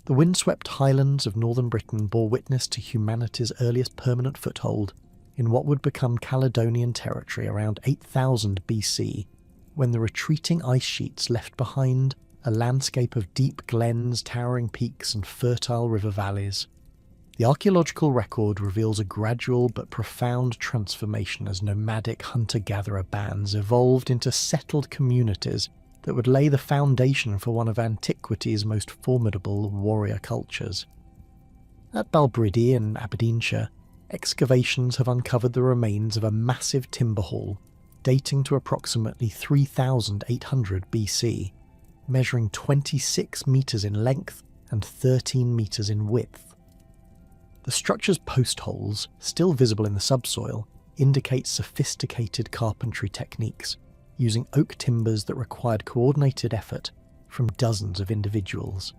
The windswept highlands of northern Britain bore witness to humanity's earliest permanent foothold in what would become Caledonian territory around 8000 BC, when the retreating ice sheets left behind a landscape of deep glens, towering peaks and fertile river valleys. The archaeological record reveals a gradual but profound transformation as nomadic hunter-gatherer bands evolved into settled communities that would lay the foundation for one of antiquity's most formidable warrior cultures. At Balbridie in Aberdeenshire, excavations have uncovered the remains of a massive timber hall dating to approximately 3800 BC, measuring 26 metres in length and 13 metres in width. The structure's post holes, still visible in the subsoil, indicate sophisticated carpentry techniques, using oak timbers that required coordinated effort from dozens of individuals.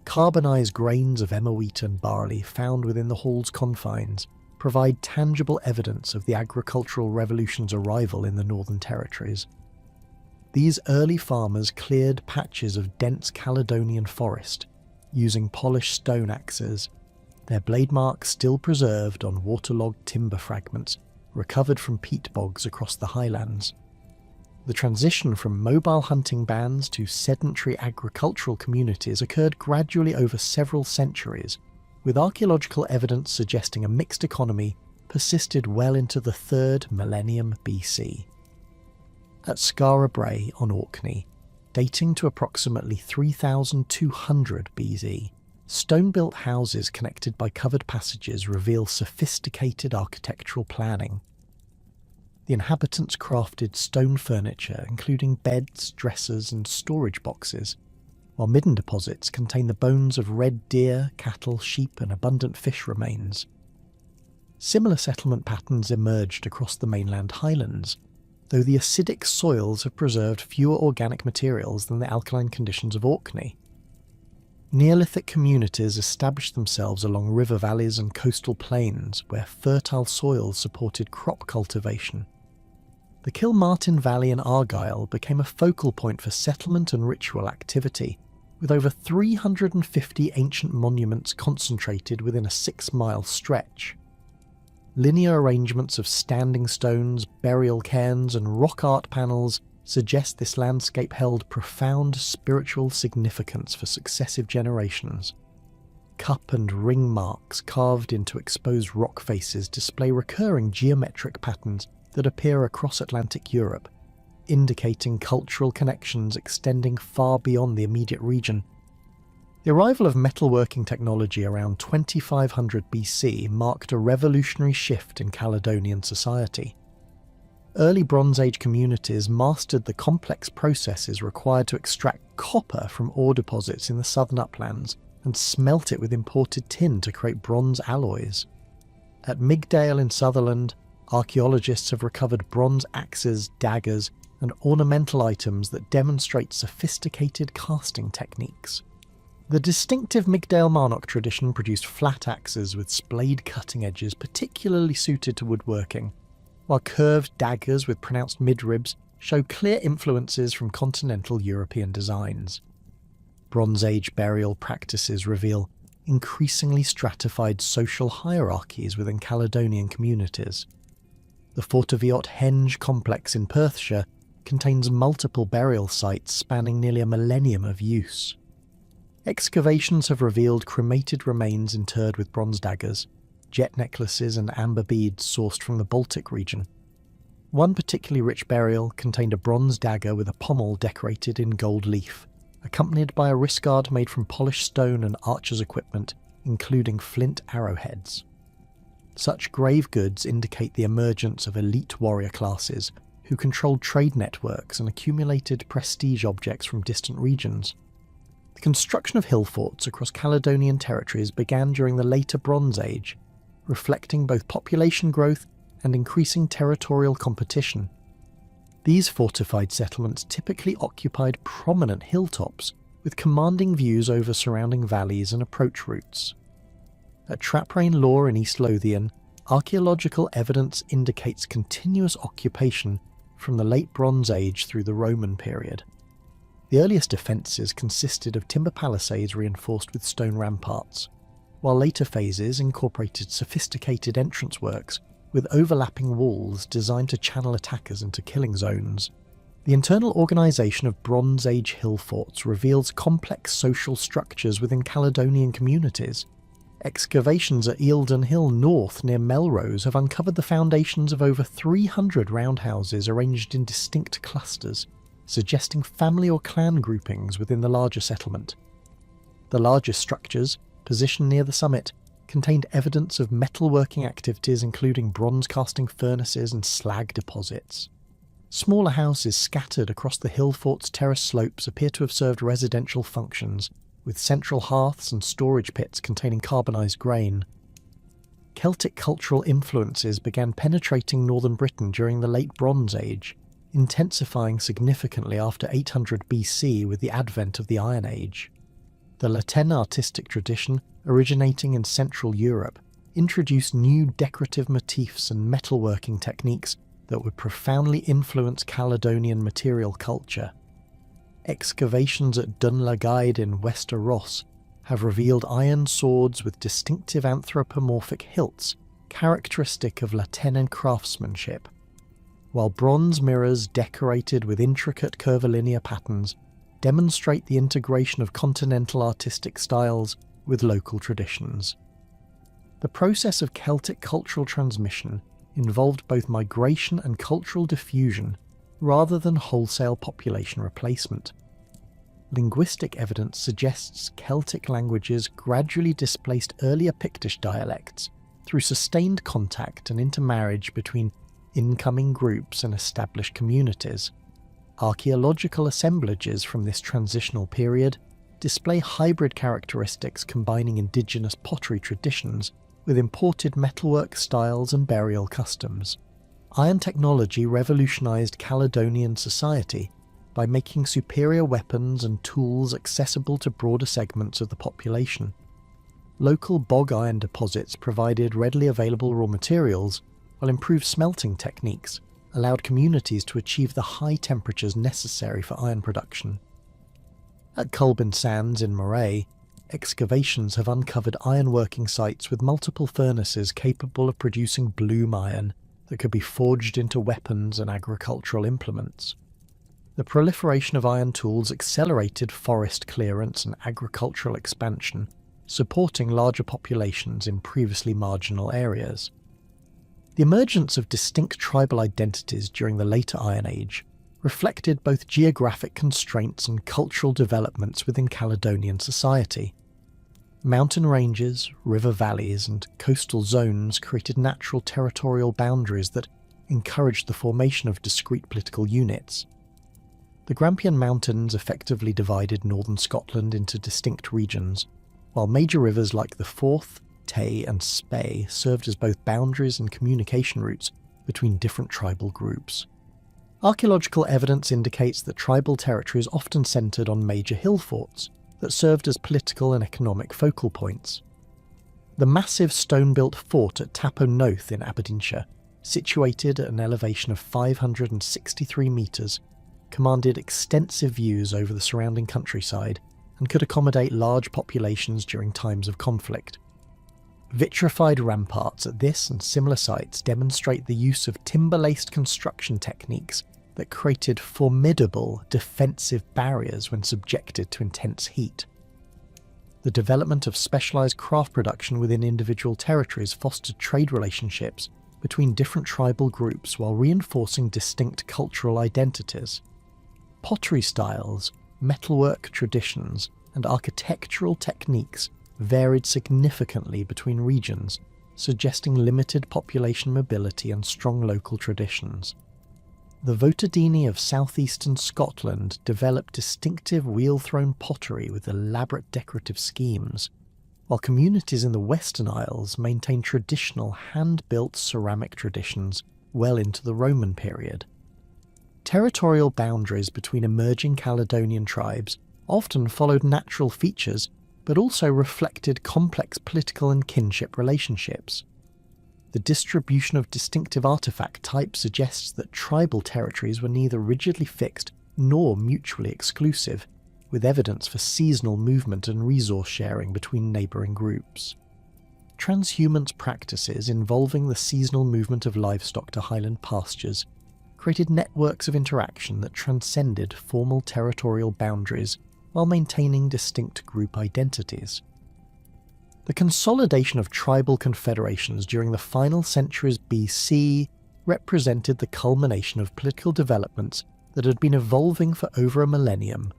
Carbonised grains of emmer wheat and barley found within the hall's confines provide tangible evidence of the agricultural revolution's arrival in the Northern Territories. These early farmers cleared patches of dense Caledonian forest, using polished stone axes, their blade marks still preserved on waterlogged timber fragments recovered from peat bogs across the highlands. The transition from mobile hunting bands to sedentary agricultural communities occurred gradually over several centuries, with archaeological evidence suggesting a mixed economy persisted well into the 3rd millennium BC. At Skara Brae on Orkney, dating to approximately 3200 BC, stone-built houses connected by covered passages reveal sophisticated architectural planning. The inhabitants crafted stone furniture, including beds, dressers, and storage boxes, while midden deposits contain the bones of red deer, cattle, sheep, and abundant fish remains. Similar settlement patterns emerged across the mainland highlands, though the acidic soils have preserved fewer organic materials than the alkaline conditions of Orkney. Neolithic communities established themselves along river valleys and coastal plains where fertile soils supported crop cultivation. The Kilmartin Valley in Argyll became a focal point for settlement and ritual activity, with over 350 ancient monuments concentrated within a 6-mile stretch. Linear arrangements of standing stones, burial cairns, and rock art panels suggest this landscape held profound spiritual significance for successive generations. Cup and ring marks carved into exposed rock faces display recurring geometric patterns that appear across Atlantic Europe, indicating cultural connections extending far beyond the immediate region. The arrival of metalworking technology around 2500 BC marked a revolutionary shift in Caledonian society. Early Bronze Age communities mastered the complex processes required to extract copper from ore deposits in the southern uplands and smelt it with imported tin to create bronze alloys. At Migdale in Sutherland, archaeologists have recovered bronze axes, daggers, and ornamental items that demonstrate sophisticated casting techniques. The distinctive Migdale Marnock tradition produced flat axes with splayed cutting edges particularly suited to woodworking, while curved daggers with pronounced midribs show clear influences from continental European designs. Bronze Age burial practices reveal increasingly stratified social hierarchies within Caledonian communities. The Fortifications Henge complex in Perthshire contains multiple burial sites spanning nearly a millennium of use. Excavations have revealed cremated remains interred with bronze daggers, jet necklaces and amber beads sourced from the Baltic region. One particularly rich burial contained a bronze dagger with a pommel decorated in gold leaf, accompanied by a wristguard made from polished stone and archer's equipment, including flint arrowheads. Such grave goods indicate the emergence of elite warrior classes who controlled trade networks and accumulated prestige objects from distant regions. The construction of hill forts across Caledonian territories began during the later Bronze Age, reflecting both population growth and increasing territorial competition. These fortified settlements typically occupied prominent hilltops with commanding views over surrounding valleys and approach routes. At Traprain Law in East Lothian, archaeological evidence indicates continuous occupation from the late Bronze Age through the Roman period. The earliest defences consisted of timber palisades reinforced with stone ramparts, while later phases incorporated sophisticated entrance works with overlapping walls designed to channel attackers into killing zones. The internal organisation of Bronze Age hill forts reveals complex social structures within Caledonian communities. Excavations at Eildon Hill North near Melrose have uncovered the foundations of over 300 roundhouses arranged in distinct clusters, suggesting family or clan groupings within the larger settlement. The largest structures, positioned near the summit, contained evidence of metalworking activities including bronze casting furnaces and slag deposits. Smaller houses scattered across the hill fort's terrace slopes appear to have served residential functions, with central hearths and storage pits containing carbonised grain. Celtic cultural influences began penetrating northern Britain during the Late Bronze Age, intensifying significantly after 800 BC with the advent of the Iron Age. The Latin artistic tradition, originating in Central Europe, introduced new decorative motifs and metalworking techniques that would profoundly influence Caledonian material culture. Excavations at Dunlagaid in Wester Ross have revealed iron swords with distinctive anthropomorphic hilts, characteristic of Latenan craftsmanship, while bronze mirrors decorated with intricate curvilinear patterns demonstrate the integration of continental artistic styles with local traditions. The process of Celtic cultural transmission involved both migration and cultural diffusion rather than wholesale population replacement. Linguistic evidence suggests Celtic languages gradually displaced earlier Pictish dialects through sustained contact and intermarriage between incoming groups and established communities. Archaeological assemblages from this transitional period display hybrid characteristics combining indigenous pottery traditions with imported metalwork styles and burial customs. Iron technology revolutionized Caledonian society by making superior weapons and tools accessible to broader segments of the population. Local bog iron deposits provided readily available raw materials, while improved smelting techniques allowed communities to achieve the high temperatures necessary for iron production. At Culbin Sands in Moray, excavations have uncovered ironworking sites with multiple furnaces capable of producing bloom iron that could be forged into weapons and agricultural implements. The proliferation of iron tools accelerated forest clearance and agricultural expansion, supporting larger populations in previously marginal areas. The emergence of distinct tribal identities during the later Iron Age reflected both geographic constraints and cultural developments within Caledonian society. Mountain ranges, river valleys, and coastal zones created natural territorial boundaries that encouraged the formation of discrete political units. The Grampian Mountains effectively divided northern Scotland into distinct regions, while major rivers like the Forth, Tay, and Spey served as both boundaries and communication routes between different tribal groups. Archaeological evidence indicates that tribal territories often centred on major hill forts that served as political and economic focal points. The massive stone-built fort at Taponoth in Aberdeenshire, situated at an elevation of 563 metres, commanded extensive views over the surrounding countryside and could accommodate large populations during times of conflict. Vitrified ramparts at this and similar sites demonstrate the use of timber-laced construction techniques that created formidable defensive barriers when subjected to intense heat. The development of specialised craft production within individual territories fostered trade relationships between different tribal groups while reinforcing distinct cultural identities. Pottery styles, metalwork traditions, and architectural techniques varied significantly between regions, suggesting limited population mobility and strong local traditions. The Votadini of southeastern Scotland developed distinctive wheel-thrown pottery with elaborate decorative schemes, while communities in the Western Isles maintained traditional hand-built ceramic traditions well into the Roman period. Territorial boundaries between emerging Caledonian tribes often followed natural features but also reflected complex political and kinship relationships. The distribution of distinctive artifact types suggests that tribal territories were neither rigidly fixed nor mutually exclusive, with evidence for seasonal movement and resource sharing between neighbouring groups. Transhumance practices involving the seasonal movement of livestock to highland pastures created networks of interaction that transcended formal territorial boundaries while maintaining distinct group identities. The consolidation of tribal confederations during the final centuries BC represented the culmination of political developments that had been evolving for over a millennium.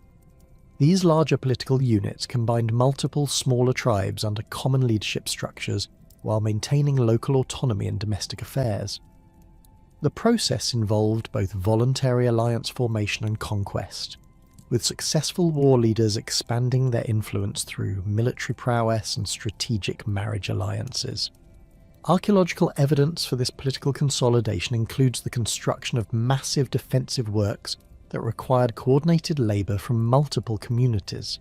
These larger political units combined multiple smaller tribes under common leadership structures while maintaining local autonomy in domestic affairs. The process involved both voluntary alliance formation and conquest, with successful war leaders expanding their influence through military prowess and strategic marriage alliances. Archaeological evidence for this political consolidation includes the construction of massive defensive works that required coordinated labour from multiple communities.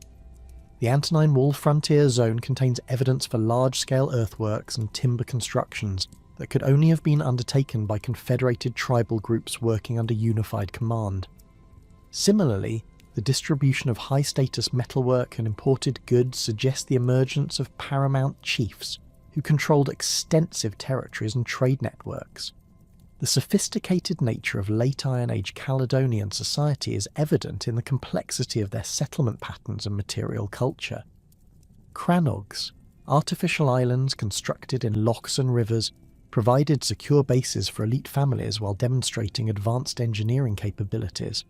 The Antonine Wall frontier zone contains evidence for large-scale earthworks and timber constructions that could only have been undertaken by confederated tribal groups working under unified command. Similarly, the distribution of high-status metalwork and imported goods suggests the emergence of paramount chiefs who controlled extensive territories and trade networks. The sophisticated nature of late Iron Age Caledonian society is evident in the complexity of their settlement patterns and material culture. Crannogs, artificial islands constructed in lochs and rivers, provided secure bases for elite families while demonstrating advanced engineering capabilities.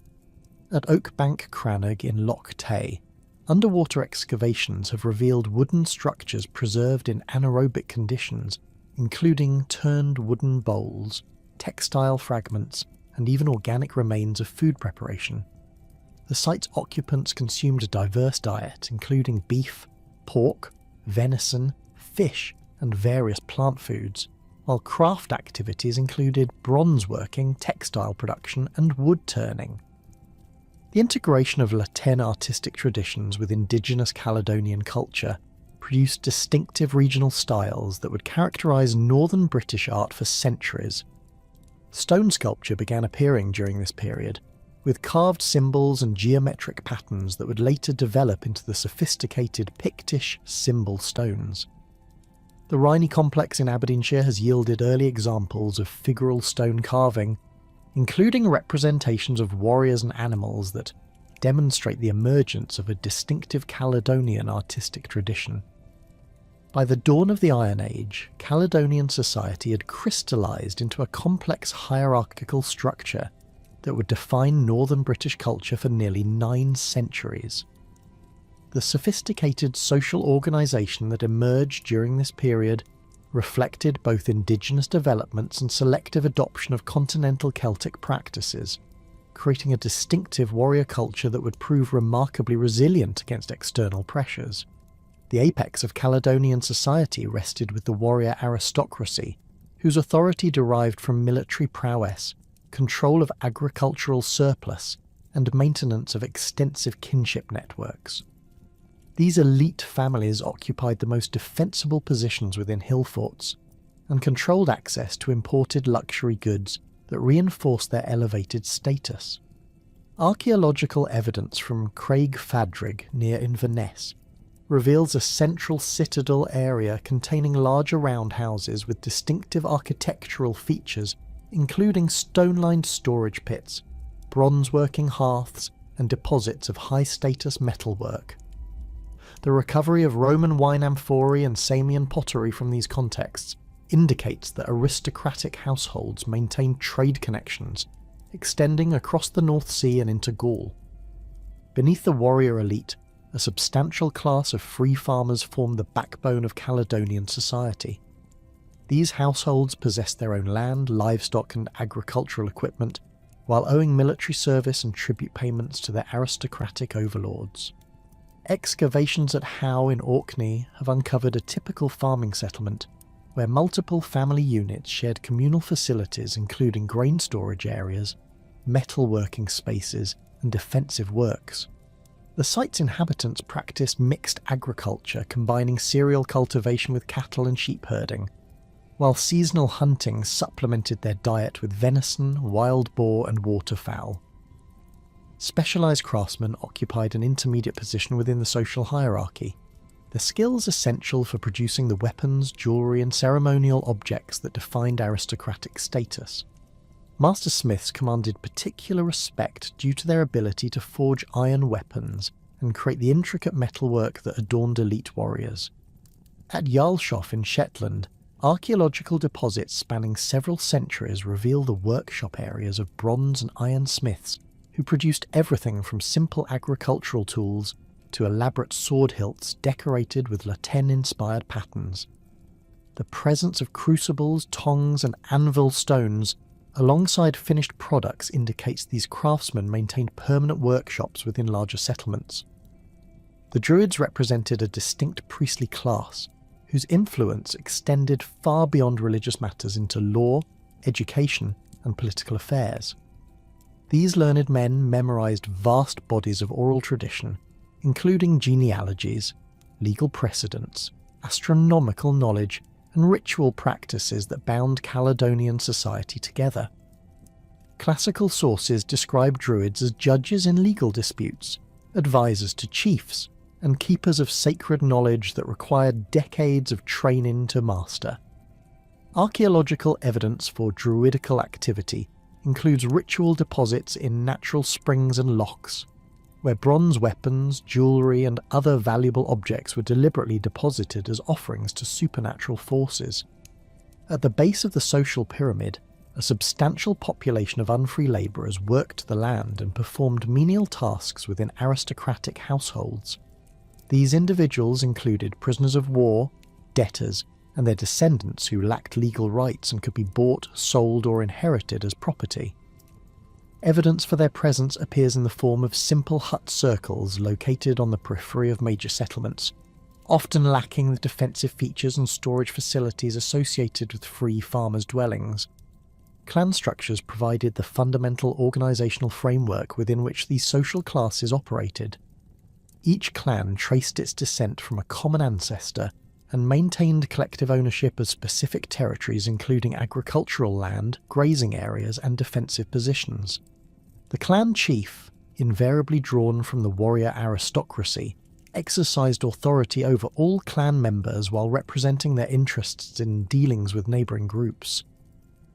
At Oakbank Crannog in Loch Tay, underwater excavations have revealed wooden structures preserved in anaerobic conditions, including turned wooden bowls, textile fragments, and even organic remains of food preparation. The site's occupants consumed a diverse diet, including beef, pork, venison, fish, and various plant foods, while craft activities included bronze working, textile production, and wood turning. The integration of Latin artistic traditions with indigenous Caledonian culture produced distinctive regional styles that would characterise northern British art for centuries. Stone sculpture began appearing during this period, with carved symbols and geometric patterns that would later develop into the sophisticated Pictish symbol stones. The Rhynie complex in Aberdeenshire has yielded early examples of figural stone carving, including representations of warriors and animals that demonstrate the emergence of a distinctive Caledonian artistic tradition. By the dawn of the Iron Age, Caledonian society had crystallised into a complex hierarchical structure that would define northern British culture for nearly 9 centuries. The sophisticated social organisation that emerged during this period reflected both indigenous developments and selective adoption of continental Celtic practices, creating a distinctive warrior culture that would prove remarkably resilient against external pressures. The apex of Caledonian society rested with the warrior aristocracy, whose authority derived from military prowess, control of agricultural surplus, and maintenance of extensive kinship networks. These elite families occupied the most defensible positions within hill forts, and controlled access to imported luxury goods that reinforced their elevated status. Archaeological evidence from Craig Fadrig near Inverness reveals a central citadel area containing larger roundhouses with distinctive architectural features, including stone-lined storage pits, bronze-working hearths, and deposits of high-status metalwork. The recovery of Roman wine amphorae and Samian pottery from these contexts indicates that aristocratic households maintained trade connections, extending across the North Sea and into Gaul. Beneath the warrior elite, a substantial class of free farmers formed the backbone of Caledonian society. These households possessed their own land, livestock, and agricultural equipment, while owing military service and tribute payments to their aristocratic overlords. Excavations at Howe in Orkney have uncovered a typical farming settlement where multiple family units shared communal facilities including grain storage areas, metalworking spaces, and defensive works. The site's inhabitants practiced mixed agriculture combining cereal cultivation with cattle and sheep herding, while seasonal hunting supplemented their diet with venison, wild boar, and waterfowl. specialised craftsmen occupied an intermediate position within the social hierarchy, their skills essential for producing the weapons, jewellery and ceremonial objects that defined aristocratic status. Master smiths commanded particular respect due to their ability to forge iron weapons and create the intricate metalwork that adorned elite warriors. At Jarlshof in Shetland, archaeological deposits spanning several centuries reveal the workshop areas of bronze and iron smiths who produced everything from simple agricultural tools to elaborate sword hilts decorated with Latin-inspired patterns. The presence of crucibles, tongs and anvil stones alongside finished products indicates these craftsmen maintained permanent workshops within larger settlements. The Druids represented a distinct priestly class, whose influence extended far beyond religious matters into law, education, and political affairs. These learned men memorized vast bodies of oral tradition, including genealogies, legal precedents, astronomical knowledge, and ritual practices that bound Caledonian society together. Classical sources describe Druids as judges in legal disputes, advisors to chiefs, and keepers of sacred knowledge that required decades of training to master. Archaeological evidence for Druidical activity includes ritual deposits in natural springs and lochs, where bronze weapons, jewellery and other valuable objects were deliberately deposited as offerings to supernatural forces. At the base of the social pyramid, a substantial population of unfree labourers worked the land and performed menial tasks within aristocratic households. These individuals included prisoners of war, debtors, and their descendants who lacked legal rights and could be bought, sold or inherited as property. Evidence for their presence appears in the form of simple hut circles located on the periphery of major settlements, often lacking the defensive features and storage facilities associated with free farmers' dwellings. Clan structures provided the fundamental organisational framework within which these social classes operated. Each clan traced its descent from a common ancestor and maintained collective ownership of specific territories including agricultural land, grazing areas and defensive positions. The clan chief, invariably drawn from the warrior aristocracy, exercised authority over all clan members while representing their interests in dealings with neighbouring groups.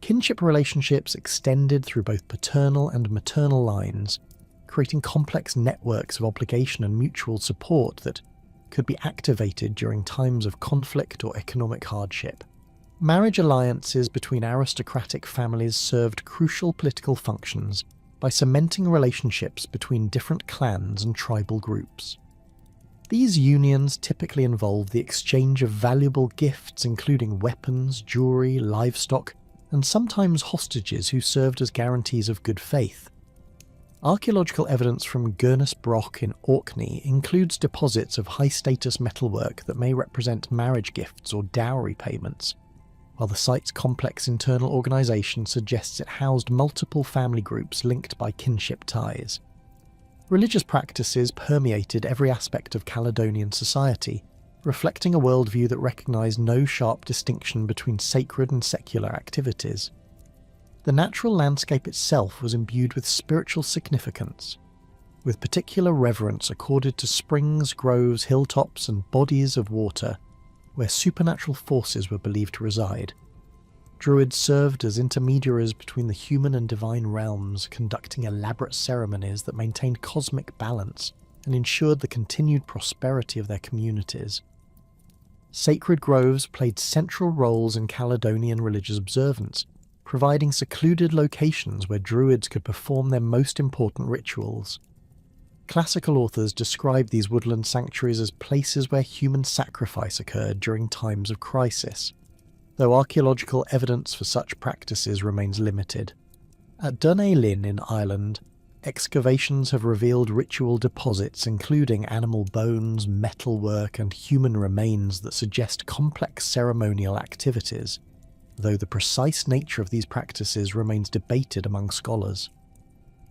Kinship relationships extended through both paternal and maternal lines, creating complex networks of obligation and mutual support that could be activated during times of conflict or economic hardship. Marriage alliances between aristocratic families served crucial political functions by cementing relationships between different clans and tribal groups. These unions typically involved the exchange of valuable gifts including weapons, jewellery, livestock, and sometimes hostages who served as guarantees of good faith. Archaeological evidence from Gurnes Broch in Orkney includes deposits of high-status metalwork that may represent marriage gifts or dowry payments, while the site's complex internal organisation suggests it housed multiple family groups linked by kinship ties. Religious practices permeated every aspect of Caledonian society, reflecting a worldview that recognised no sharp distinction between sacred and secular activities. The natural landscape itself was imbued with spiritual significance, with particular reverence accorded to springs, groves, hilltops and bodies of water, where supernatural forces were believed to reside. Druids served as intermediaries between the human and divine realms, conducting elaborate ceremonies that maintained cosmic balance and ensured the continued prosperity of their communities. Sacred groves played central roles in Caledonian religious observance, providing secluded locations where Druids could perform their most important rituals. Classical authors describe these woodland sanctuaries as places where human sacrifice occurred during times of crisis, though archaeological evidence for such practices remains limited. At Dunay in Ireland, excavations have revealed ritual deposits including animal bones, metalwork and human remains that suggest complex ceremonial activities, though the precise nature of these practices remains debated among scholars.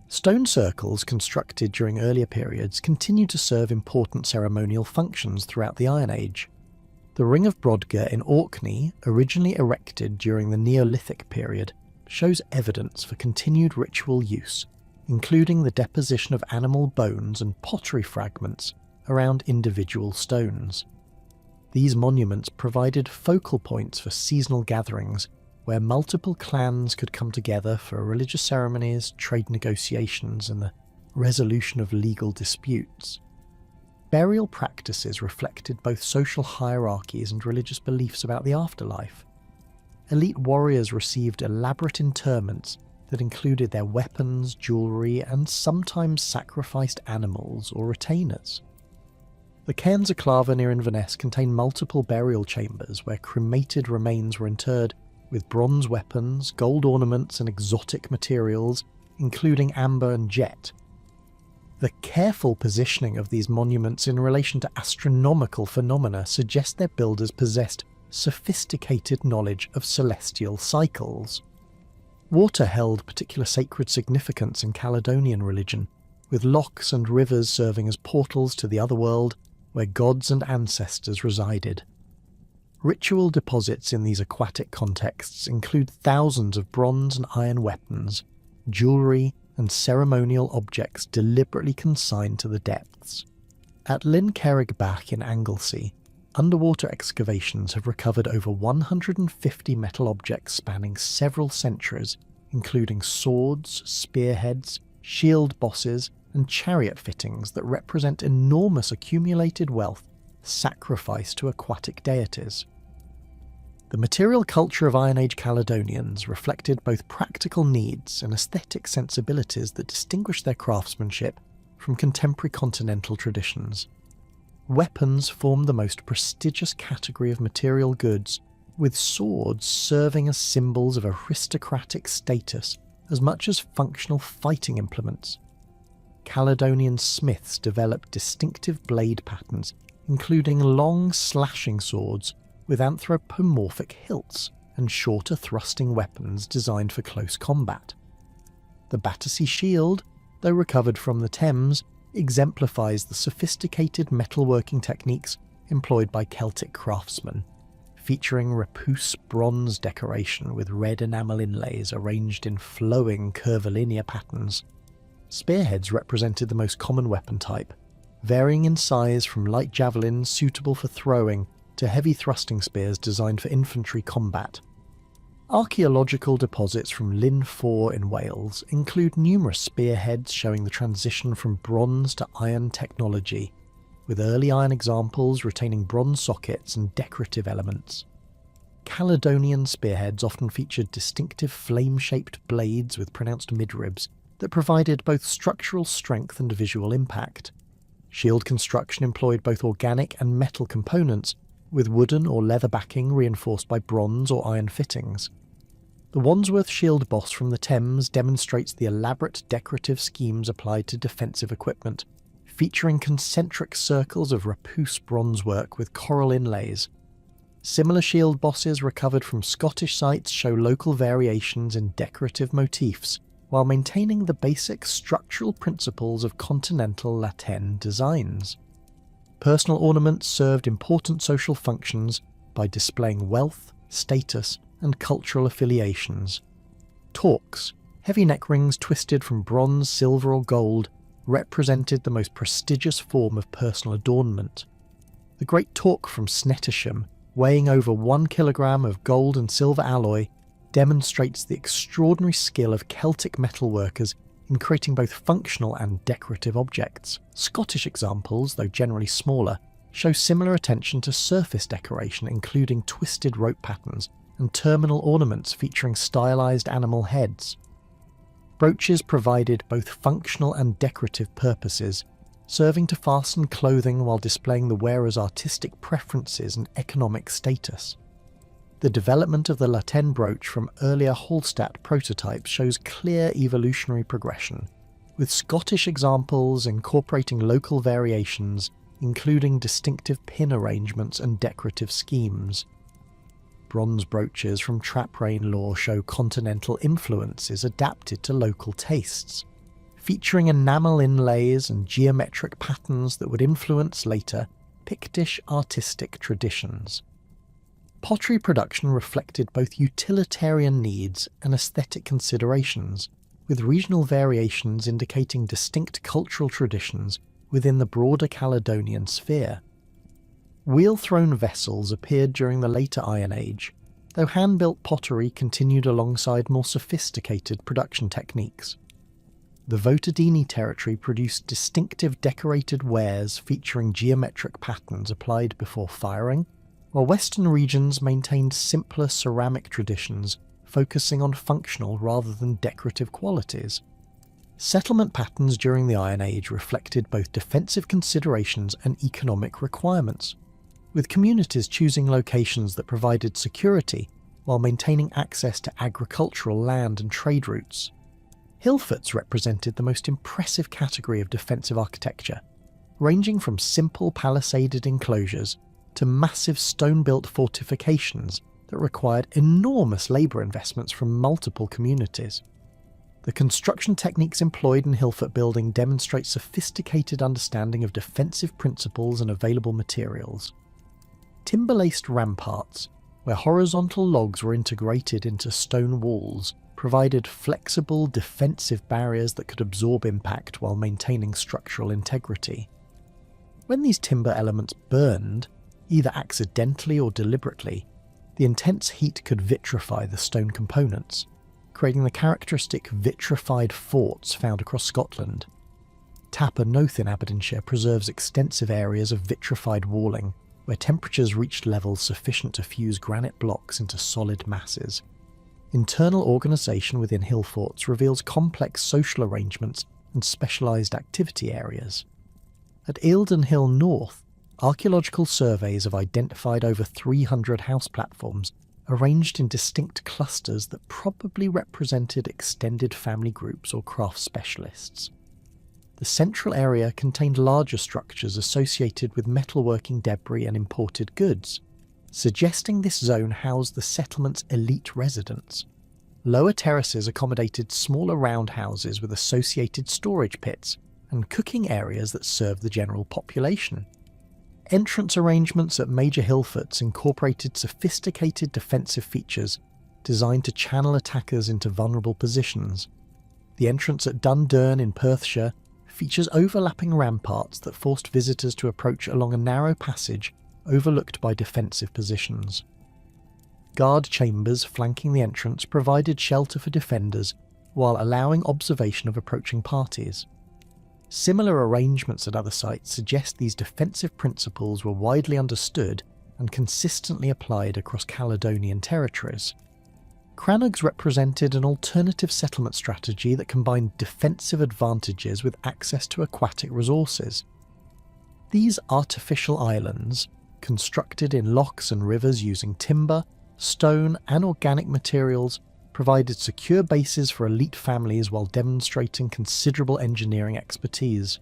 Stone circles constructed during earlier periods continue to serve important ceremonial functions throughout the Iron Age. The Ring of Brodgar in Orkney, originally erected during the Neolithic period, shows evidence for continued ritual use, including the deposition of animal bones and pottery fragments around individual stones. These monuments provided focal points for seasonal gatherings where multiple clans could come together for religious ceremonies, trade negotiations, and the resolution of legal disputes. Burial practices reflected both social hierarchies and religious beliefs about the afterlife. Elite warriors received elaborate interments that included their weapons, jewellery, and sometimes sacrificed animals or retainers. The Cairns-Clava near Inverness contained multiple burial chambers where cremated remains were interred with bronze weapons, gold ornaments, and exotic materials, including amber and jet. The careful positioning of these monuments in relation to astronomical phenomena suggests their builders possessed sophisticated knowledge of celestial cycles. Water held particular sacred significance in Caledonian religion, with lochs and rivers serving as portals to the other world where gods and ancestors resided. Ritual deposits in these aquatic contexts include thousands of bronze and iron weapons, jewellery, and ceremonial objects deliberately consigned to the depths. At Lyn Cerrig Bach in Anglesey, underwater excavations have recovered over 150 metal objects spanning several centuries, including swords, spearheads, shield bosses, and chariot fittings that represent enormous accumulated wealth sacrificed to aquatic deities. The material culture of Iron Age Caledonians reflected both practical needs and aesthetic sensibilities that distinguished their craftsmanship from contemporary continental traditions. Weapons formed the most prestigious category of material goods, with swords serving as symbols of aristocratic status as much as functional fighting implements. Caledonian smiths developed distinctive blade patterns, including long slashing swords with anthropomorphic hilts and shorter thrusting weapons designed for close combat. The Battersea shield, though recovered from the Thames, exemplifies the sophisticated metalworking techniques employed by Celtic craftsmen, featuring repousse bronze decoration with red enamel inlays arranged in flowing curvilinear patterns. Spearheads represented the most common weapon type, varying in size from light javelins suitable for throwing to heavy thrusting spears designed for infantry combat. Archaeological deposits from Lyn Ffor in Wales include numerous spearheads showing the transition from bronze to iron technology, with early iron examples retaining bronze sockets and decorative elements. Caledonian spearheads often featured distinctive flame-shaped blades with pronounced midribs that provided both structural strength and visual impact. Shield construction employed both organic and metal components, with wooden or leather backing reinforced by bronze or iron fittings. The Wandsworth shield boss from the Thames demonstrates the elaborate decorative schemes applied to defensive equipment, featuring concentric circles of repousse bronzework with coral inlays. Similar shield bosses recovered from Scottish sites show local variations in decorative motifs, while maintaining the basic structural principles of continental Latin designs. Personal ornaments served important social functions by displaying wealth, status, and cultural affiliations. Torques, heavy neck rings twisted from bronze, silver, or gold, represented the most prestigious form of personal adornment. The Great Torque from Snettisham, weighing over 1 kilogram of gold and silver alloy, demonstrates the extraordinary skill of Celtic metalworkers in creating both functional and decorative objects. Scottish examples, though generally smaller, show similar attention to surface decoration, including twisted rope patterns and terminal ornaments featuring stylized animal heads. Brooches provided both functional and decorative purposes, serving to fasten clothing while displaying the wearer's artistic preferences and economic status. The development of the Latin brooch from earlier Hallstatt prototypes shows clear evolutionary progression, with Scottish examples incorporating local variations, including distinctive pin arrangements and decorative schemes. Bronze brooches from Traprain lore show continental influences adapted to local tastes, featuring enamel inlays and geometric patterns that would influence later Pictish artistic traditions. Pottery production reflected both utilitarian needs and aesthetic considerations, with regional variations indicating distinct cultural traditions within the broader Caledonian sphere. Wheel-thrown vessels appeared during the later Iron Age, though hand-built pottery continued alongside more sophisticated production techniques. The Votadini territory produced distinctive decorated wares featuring geometric patterns applied before firing, while western regions maintained simpler ceramic traditions focusing on functional rather than decorative qualities. Settlement patterns during the Iron Age reflected both defensive considerations and economic requirements, with communities choosing locations that provided security while maintaining access to agricultural land and trade routes. Hill forts represented the most impressive category of defensive architecture, ranging from simple palisaded enclosures to massive stone-built fortifications that required enormous labour investments from multiple communities. The construction techniques employed in hill fort building demonstrate sophisticated understanding of defensive principles and available materials. Timber-laced ramparts, where horizontal logs were integrated into stone walls, provided flexible defensive barriers that could absorb impact while maintaining structural integrity. When these timber elements burned, either accidentally or deliberately, the intense heat could vitrify the stone components, creating the characteristic vitrified forts found across Scotland. Tapper Noath in Aberdeenshire preserves extensive areas of vitrified walling, where temperatures reached levels sufficient to fuse granite blocks into solid masses. Internal organisation within hill forts reveals complex social arrangements and specialised activity areas. At Eildon Hill North, archaeological surveys have identified over 300 house platforms arranged in distinct clusters that probably represented extended family groups or craft specialists. The central area contained larger structures associated with metalworking debris and imported goods, suggesting this zone housed the settlement's elite residents. Lower terraces accommodated smaller roundhouses with associated storage pits and cooking areas that served the general population. Entrance arrangements at major hill forts incorporated sophisticated defensive features designed to channel attackers into vulnerable positions. The entrance at Dundurn in Perthshire features overlapping ramparts that forced visitors to approach along a narrow passage overlooked by defensive positions. Guard chambers flanking the entrance provided shelter for defenders while allowing observation of approaching parties. Similar arrangements at other sites suggest these defensive principles were widely understood and consistently applied across Caledonian territories. Crannogs represented an alternative settlement strategy that combined defensive advantages with access to aquatic resources. These artificial islands, constructed in lochs and rivers using timber, stone and organic materials, provided secure bases for elite families while demonstrating considerable engineering expertise.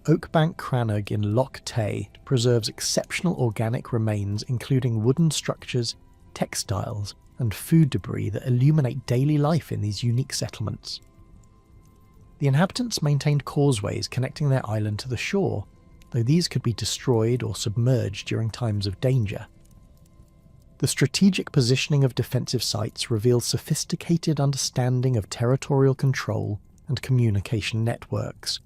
Oakbank Crannog in Loch Tay preserves exceptional organic remains including wooden structures, textiles and food debris that illuminate daily life in these unique settlements. The inhabitants maintained causeways connecting their island to the shore, though these could be destroyed or submerged during times of danger. The strategic positioning of defensive sites reveals sophisticated understanding of territorial control and communication networks.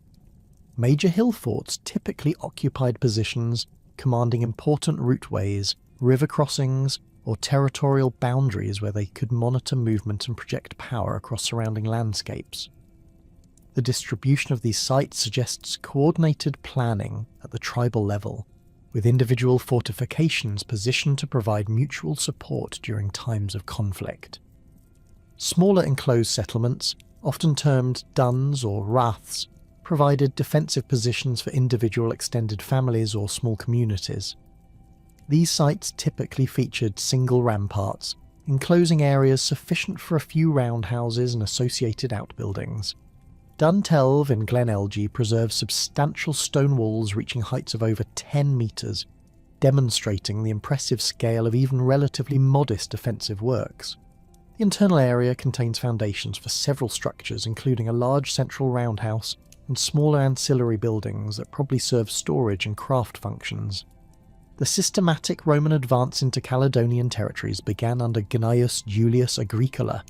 Major hill forts typically occupied positions commanding important routeways, river crossings, or territorial boundaries where they could monitor movement and project power across surrounding landscapes. The distribution of these sites suggests coordinated planning at the tribal level, with individual fortifications positioned to provide mutual support during times of conflict. Smaller enclosed settlements, often termed duns or raths, provided defensive positions for individual extended families or small communities. These sites typically featured single ramparts, enclosing areas sufficient for a few roundhouses and associated outbuildings. Duntelve in Glen Elgee preserves substantial stone walls reaching heights of over 10 metres, demonstrating the impressive scale of even relatively modest defensive works. The internal area contains foundations for several structures, including a large central roundhouse and smaller ancillary buildings that probably serve storage and craft functions. The systematic Roman advance into Caledonian territories began under Gnaeus Julius Agricola,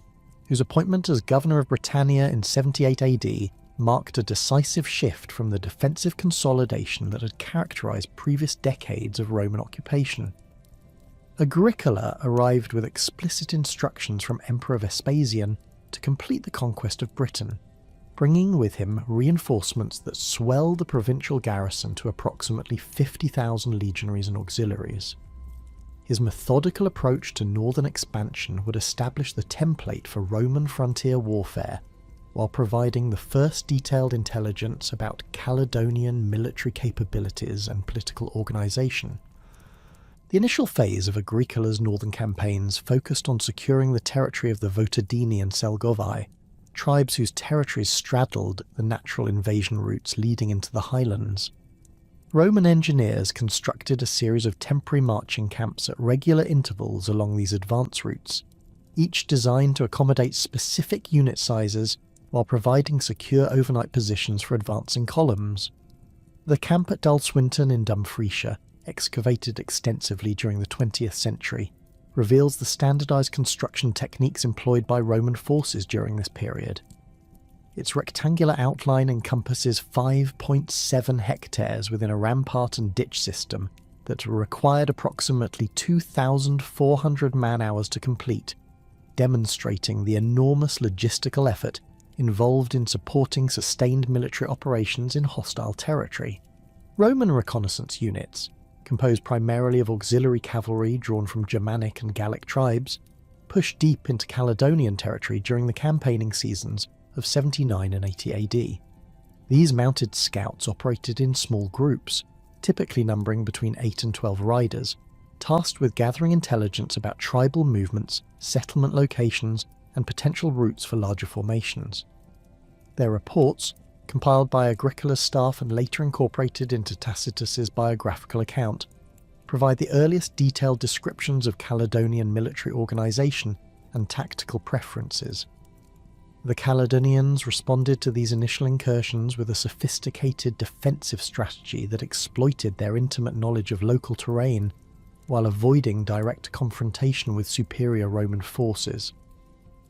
whose appointment as governor of Britannia in 78 AD marked a decisive shift from the defensive consolidation that had characterised previous decades of Roman occupation. Agricola arrived with explicit instructions from Emperor Vespasian to complete the conquest of Britain, bringing with him reinforcements that swelled the provincial garrison to approximately 50,000 legionaries and auxiliaries. His methodical approach to northern expansion would establish the template for Roman frontier warfare, while providing the first detailed intelligence about Caledonian military capabilities and political organisation. The initial phase of Agricola's northern campaigns focused on securing the territory of the Votadini and Selgovae, tribes whose territories straddled the natural invasion routes leading into the highlands. Roman engineers constructed a series of temporary marching camps at regular intervals along these advance routes, each designed to accommodate specific unit sizes while providing secure overnight positions for advancing columns. The camp at Dalswinton in Dumfriesshire, excavated extensively during the 20th century, reveals the standardised construction techniques employed by Roman forces during this period. Its rectangular outline encompasses 5.7 hectares within a rampart and ditch system that required approximately 2,400 man-hours to complete, demonstrating the enormous logistical effort involved in supporting sustained military operations in hostile territory. Roman reconnaissance units, composed primarily of auxiliary cavalry drawn from Germanic and Gallic tribes, pushed deep into Caledonian territory during the campaigning seasons of 79 and 80 AD. These mounted scouts operated in small groups, typically numbering between 8 and 12 riders, tasked with gathering intelligence about tribal movements, settlement locations, and potential routes for larger formations. Their reports, compiled by Agricola's staff and later incorporated into Tacitus's biographical account, provide the earliest detailed descriptions of Caledonian military organisation and tactical preferences. The Caledonians responded to these initial incursions with a sophisticated defensive strategy that exploited their intimate knowledge of local terrain while avoiding direct confrontation with superior Roman forces.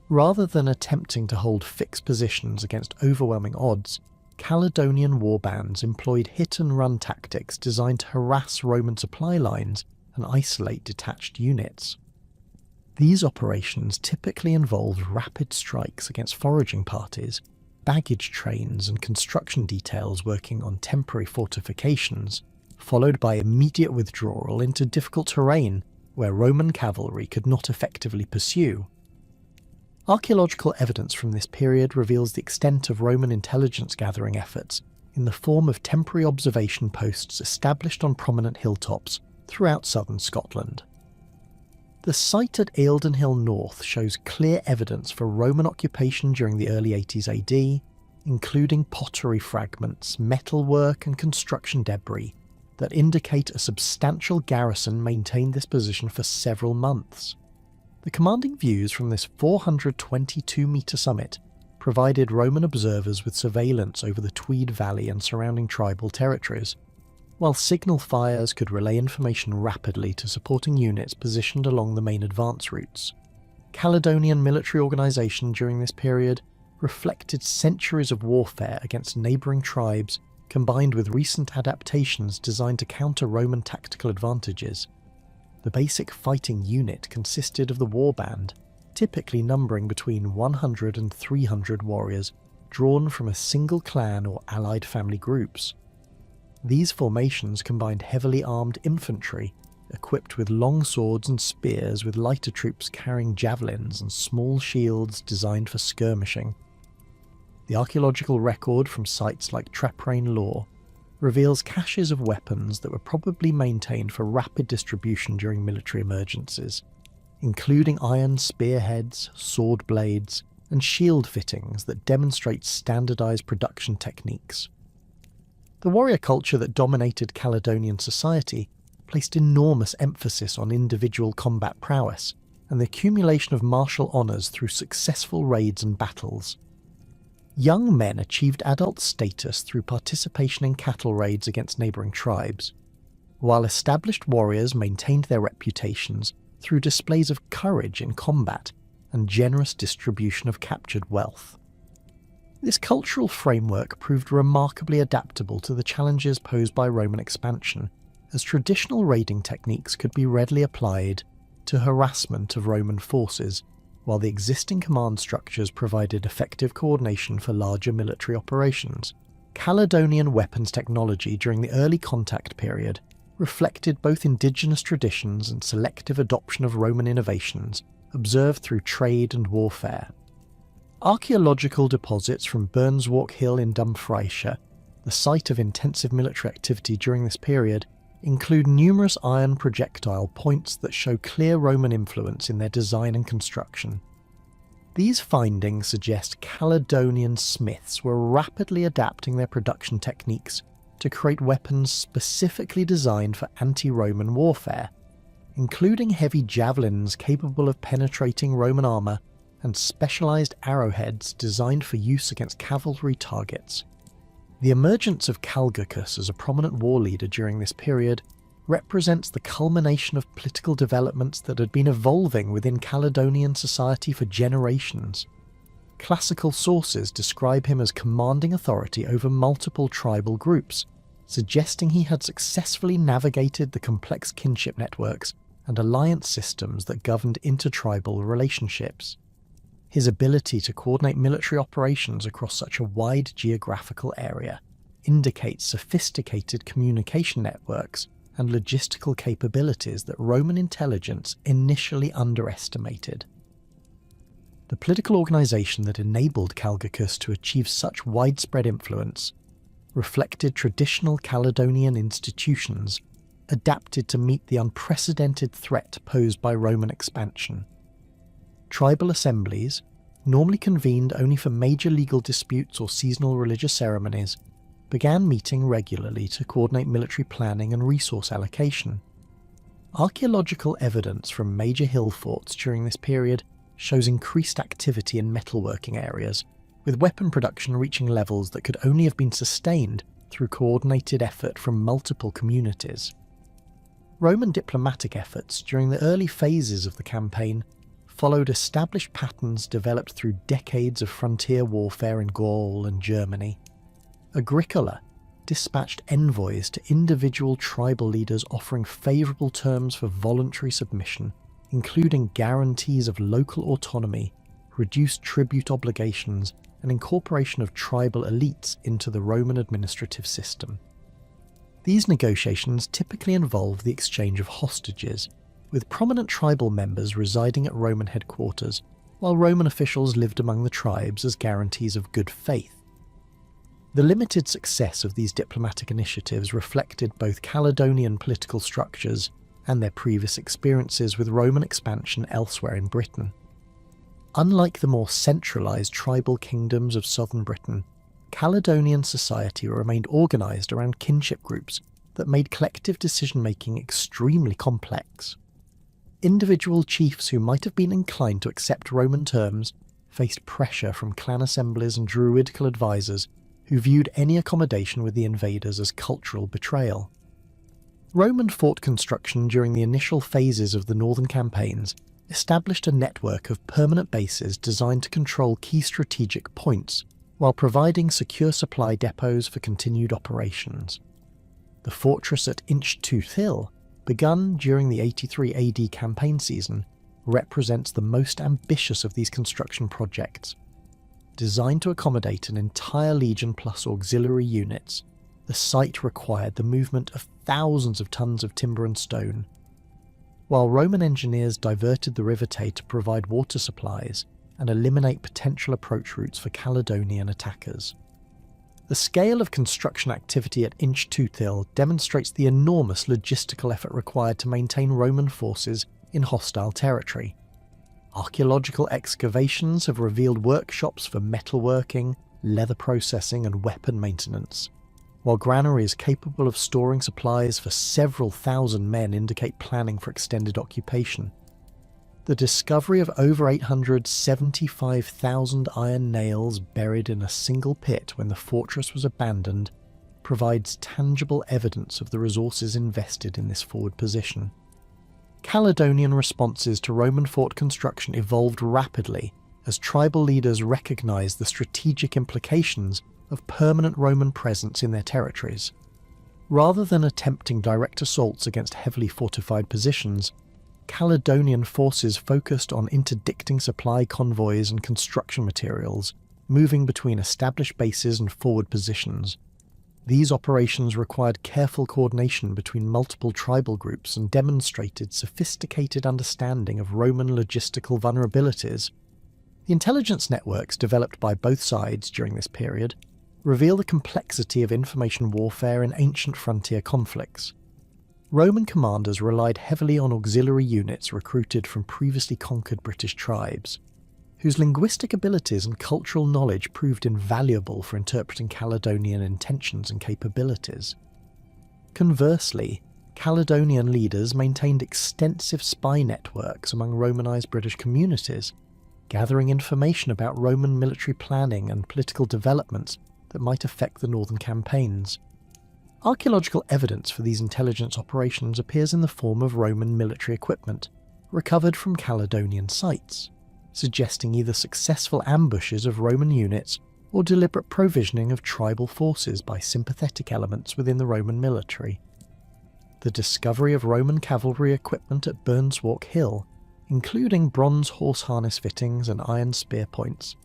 Rather than attempting to hold fixed positions against overwhelming odds, Caledonian warbands employed hit-and-run tactics designed to harass Roman supply lines and isolate detached units. These operations typically involved rapid strikes against foraging parties, baggage trains and construction details working on temporary fortifications, followed by immediate withdrawal into difficult terrain where Roman cavalry could not effectively pursue. Archaeological evidence from this period reveals the extent of Roman intelligence gathering efforts in the form of temporary observation posts established on prominent hilltops throughout southern Scotland. The site at Eildon Hill North shows clear evidence for Roman occupation during the early 80s AD, including pottery fragments, metalwork and construction debris that indicate a substantial garrison maintained this position for several months. The commanding views from this 422-metre summit provided Roman observers with surveillance over the Tweed Valley and surrounding tribal territories, while signal fires could relay information rapidly to supporting units positioned along the main advance routes. Caledonian military organisation during this period reflected centuries of warfare against neighbouring tribes combined with recent adaptations designed to counter Roman tactical advantages. The basic fighting unit consisted of the warband, typically numbering between 100 and 300 warriors drawn from a single clan or allied family groups. These formations combined heavily armed infantry, equipped with long swords and spears, with lighter troops carrying javelins and small shields designed for skirmishing. The archaeological record from sites like Traprain Law reveals caches of weapons that were probably maintained for rapid distribution during military emergencies, including iron spearheads, sword blades, and shield fittings that demonstrate standardized production techniques. The warrior culture that dominated Caledonian society placed enormous emphasis on individual combat prowess and the accumulation of martial honours through successful raids and battles. Young men achieved adult status through participation in cattle raids against neighbouring tribes, while established warriors maintained their reputations through displays of courage in combat and generous distribution of captured wealth. This cultural framework proved remarkably adaptable to the challenges posed by Roman expansion, as traditional raiding techniques could be readily applied to harassment of Roman forces, while the existing command structures provided effective coordination for larger military operations. Caledonian weapons technology during the early contact period reflected both indigenous traditions and selective adoption of Roman innovations observed through trade and warfare. Archaeological deposits from Burnswalk Hill in Dumfriesshire, the site of intensive military activity during this period, include numerous iron projectile points that show clear Roman influence in their design and construction. These findings suggest Caledonian smiths were rapidly adapting their production techniques to create weapons specifically designed for anti-Roman warfare, including heavy javelins capable of penetrating Roman armour and specialised arrowheads designed for use against cavalry targets. The emergence of Caledocus as a prominent war leader during this period represents the culmination of political developments that had been evolving within Caledonian society for generations. Classical sources describe him as commanding authority over multiple tribal groups, suggesting he had successfully navigated the complex kinship networks and alliance systems that governed intertribal relationships. His ability to coordinate military operations across such a wide geographical area indicates sophisticated communication networks and logistical capabilities that Roman intelligence initially underestimated. The political organisation that enabled Caledocus to achieve such widespread influence reflected traditional Caledonian institutions adapted to meet the unprecedented threat posed by Roman expansion. Tribal assemblies, normally convened only for major legal disputes or seasonal religious ceremonies, began meeting regularly to coordinate military planning and resource allocation. Archaeological evidence from major hill forts during this period shows increased activity in metalworking areas, with weapon production reaching levels that could only have been sustained through coordinated effort from multiple communities. Roman diplomatic efforts during the early phases of the campaign followed established patterns developed through decades of frontier warfare in Gaul and Germany. Agricola dispatched envoys to individual tribal leaders offering favourable terms for voluntary submission, including guarantees of local autonomy, reduced tribute obligations, and incorporation of tribal elites into the Roman administrative system. These negotiations typically involve the exchange of hostages, with prominent tribal members residing at Roman headquarters, while Roman officials lived among the tribes as guarantees of good faith. The limited success of these diplomatic initiatives reflected both Caledonian political structures and their previous experiences with Roman expansion elsewhere in Britain. Unlike the more centralised tribal kingdoms of southern Britain, Caledonian society remained organised around kinship groups that made collective decision-making extremely complex. Individual chiefs who might have been inclined to accept Roman terms faced pressure from clan assemblies and druidical advisors who viewed any accommodation with the invaders as cultural betrayal. Roman fort construction during the initial phases of the northern campaigns established a network of permanent bases designed to control key strategic points while providing secure supply depots for continued operations. The fortress at Inchtooth Hill, begun during the 83 AD campaign season, represents the most ambitious of these construction projects. Designed to accommodate an entire legion plus auxiliary units, the site required the movement of thousands of tons of timber and stone. While Roman engineers diverted the River Tay to provide water supplies and eliminate potential approach routes for Caledonian attackers. The scale of construction activity at Inchtooth Hill demonstrates the enormous logistical effort required to maintain Roman forces in hostile territory. Archaeological excavations have revealed workshops for metalworking, leather processing and weapon maintenance, while granaries capable of storing supplies for several thousand men indicate planning for extended occupation. The discovery of over 875,000 iron nails buried in a single pit when the fortress was abandoned provides tangible evidence of the resources invested in this forward position. Caledonian responses to Roman fort construction evolved rapidly as tribal leaders recognized the strategic implications of permanent Roman presence in their territories. Rather than attempting direct assaults against heavily fortified positions, Caledonian forces focused on interdicting supply convoys and construction materials, moving between established bases and forward positions. These operations required careful coordination between multiple tribal groups and demonstrated sophisticated understanding of Roman logistical vulnerabilities. The intelligence networks developed by both sides during this period reveal the complexity of information warfare in ancient frontier conflicts. Roman commanders relied heavily on auxiliary units recruited from previously conquered British tribes, whose linguistic abilities and cultural knowledge proved invaluable for interpreting Caledonian intentions and capabilities. Conversely, Caledonian leaders maintained extensive spy networks among Romanized British communities, gathering information about Roman military planning and political developments that might affect the northern campaigns. Archaeological evidence for these intelligence operations appears in the form of Roman military equipment, recovered from Caledonian sites, suggesting either successful ambushes of Roman units or deliberate provisioning of tribal forces by sympathetic elements within the Roman military. The discovery of Roman cavalry equipment at Burnswalk Hill, including bronze horse harness fittings and iron spear points,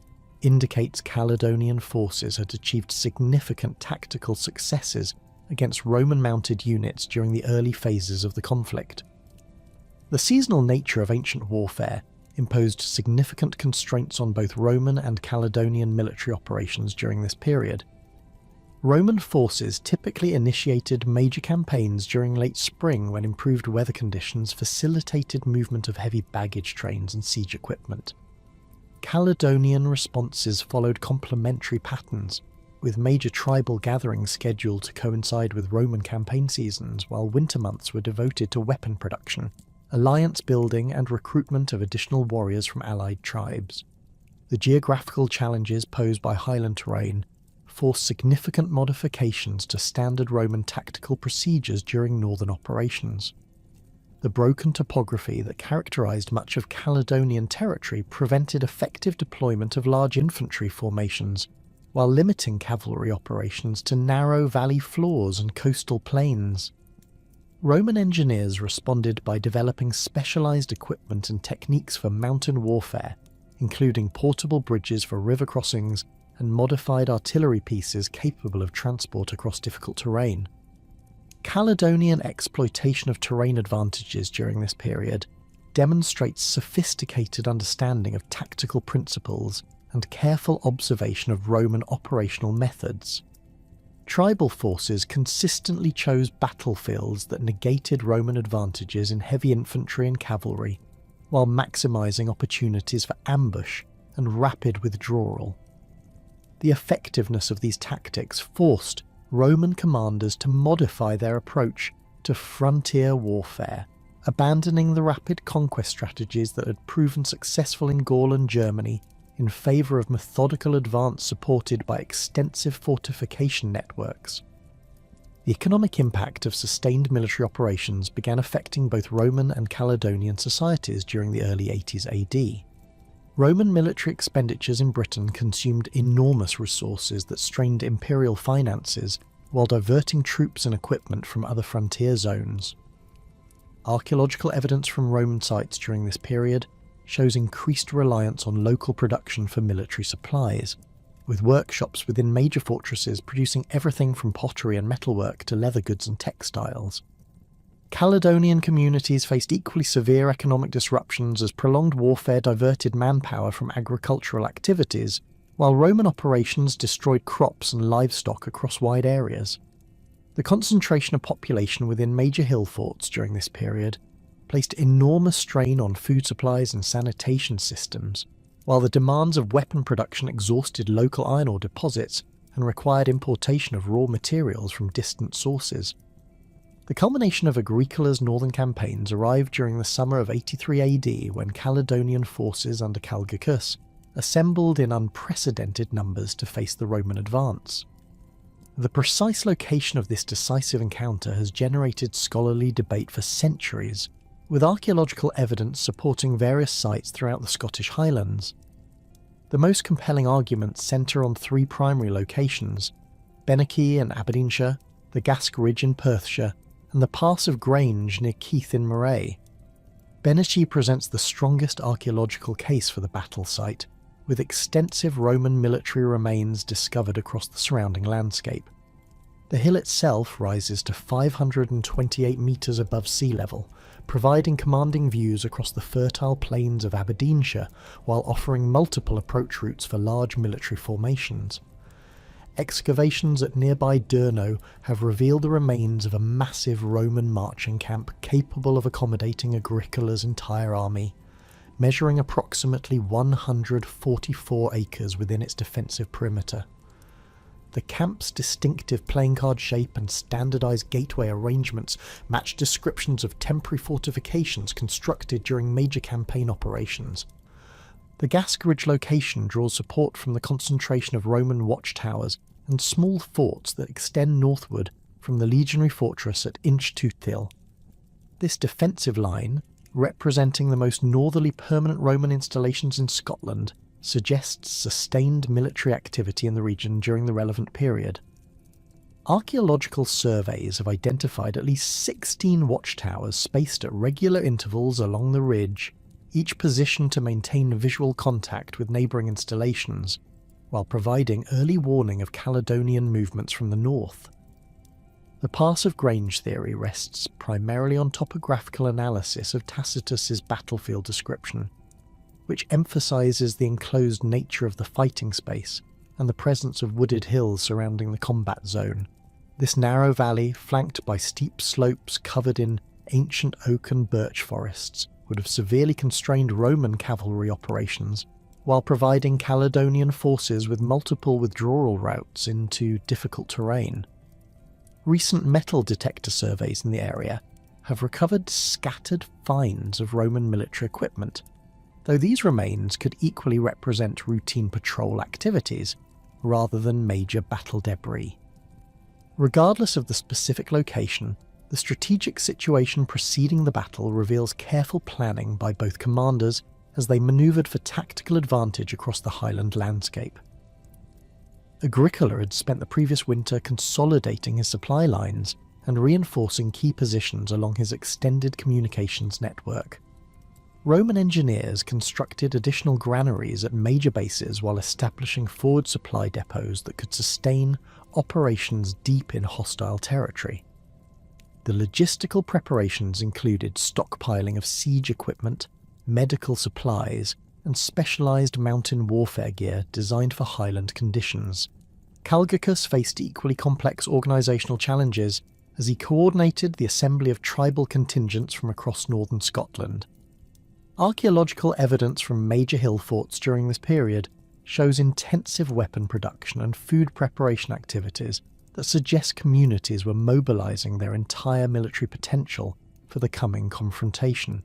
indicates Caledonian forces had achieved significant tactical successes against Roman-mounted units during the early phases of the conflict. The seasonal nature of ancient warfare imposed significant constraints on both Roman and Caledonian military operations during this period. Roman forces typically initiated major campaigns during late spring when improved weather conditions facilitated movement of heavy baggage trains and siege equipment. Caledonian responses followed complementary patterns, with major tribal gatherings scheduled to coincide with Roman campaign seasons, while winter months were devoted to weapon production, alliance building and recruitment of additional warriors from allied tribes. The geographical challenges posed by highland terrain forced significant modifications to standard Roman tactical procedures during northern operations. The broken topography that characterized much of Caledonian territory prevented effective deployment of large infantry formations, while limiting cavalry operations to narrow valley floors and coastal plains. Roman engineers responded by developing specialized equipment and techniques for mountain warfare, including portable bridges for river crossings and modified artillery pieces capable of transport across difficult terrain. Caledonian exploitation of terrain advantages during this period demonstrates sophisticated understanding of tactical principles and careful observation of Roman operational methods. Tribal forces consistently chose battlefields that negated Roman advantages in heavy infantry and cavalry, while maximizing opportunities for ambush and rapid withdrawal. The effectiveness of these tactics forced Roman commanders to modify their approach to frontier warfare, abandoning the rapid conquest strategies that had proven successful in Gaul and Germany in favour of methodical advance supported by extensive fortification networks. The economic impact of sustained military operations began affecting both Roman and Caledonian societies during the early 80s AD. Roman military expenditures in Britain consumed enormous resources that strained imperial finances while diverting troops and equipment from other frontier zones. Archaeological evidence from Roman sites during this period shows increased reliance on local production for military supplies, with workshops within major fortresses producing everything from pottery and metalwork to leather goods and textiles. Caledonian communities faced equally severe economic disruptions as prolonged warfare diverted manpower from agricultural activities, while Roman operations destroyed crops and livestock across wide areas. The concentration of population within major hill forts during this period placed enormous strain on food supplies and sanitation systems, while the demands of weapon production exhausted local iron ore deposits and required importation of raw materials from distant sources. The culmination of Agricola's northern campaigns arrived during the summer of 83 AD when Caledonian forces under Calgacus assembled in unprecedented numbers to face the Roman advance. The precise location of this decisive encounter has generated scholarly debate for centuries, with archaeological evidence supporting various sites throughout the Scottish Highlands. The most compelling arguments centre on three primary locations: Benachie in Aberdeenshire, the Gask Ridge in Perthshire, and the Pass of Grange near Keith in Moray. Benachie presents the strongest archaeological case for the battle site, with extensive Roman military remains discovered across the surrounding landscape. The hill itself rises to 528 metres above sea level, providing commanding views across the fertile plains of Aberdeenshire while offering multiple approach routes for large military formations. Excavations at nearby Durno have revealed the remains of a massive Roman marching camp capable of accommodating Agricola's entire army, measuring approximately 144 acres within its defensive perimeter. The camp's distinctive playing card shape and standardised gateway arrangements match descriptions of temporary fortifications constructed during major campaign operations. The Gask Ridge location draws support from the concentration of Roman watchtowers and small forts that extend northward from the legionary fortress at Inchtoothill. This defensive line, representing the most northerly permanent Roman installations in Scotland, suggests sustained military activity in the region during the relevant period. Archaeological surveys have identified at least 16 watchtowers spaced at regular intervals along the ridge, each positioned to maintain visual contact with neighbouring installations, while providing early warning of Caledonian movements from the north. The Pass of Grange theory rests primarily on topographical analysis of Tacitus's battlefield description, which emphasises the enclosed nature of the fighting space and the presence of wooded hills surrounding the combat zone. This narrow valley, flanked by steep slopes covered in ancient oak and birch forests, would have severely constrained Roman cavalry operations, while providing Caledonian forces with multiple withdrawal routes into difficult terrain. Recent metal detector surveys in the area have recovered scattered finds of Roman military equipment, though these remains could equally represent routine patrol activities rather than major battle debris. Regardless of the specific location, the strategic situation preceding the battle reveals careful planning by both commanders as they manoeuvred for tactical advantage across the Highland landscape. Agricola had spent the previous winter consolidating his supply lines and reinforcing key positions along his extended communications network. Roman engineers constructed additional granaries at major bases while establishing forward supply depots that could sustain operations deep in hostile territory. The logistical preparations included stockpiling of siege equipment, medical supplies, and specialised mountain warfare gear designed for highland conditions. Calgacus faced equally complex organisational challenges as he coordinated the assembly of tribal contingents from across northern Scotland. Archaeological evidence from major hill forts during this period shows intensive weapon production and food preparation activities that suggest communities were mobilising their entire military potential for the coming confrontation.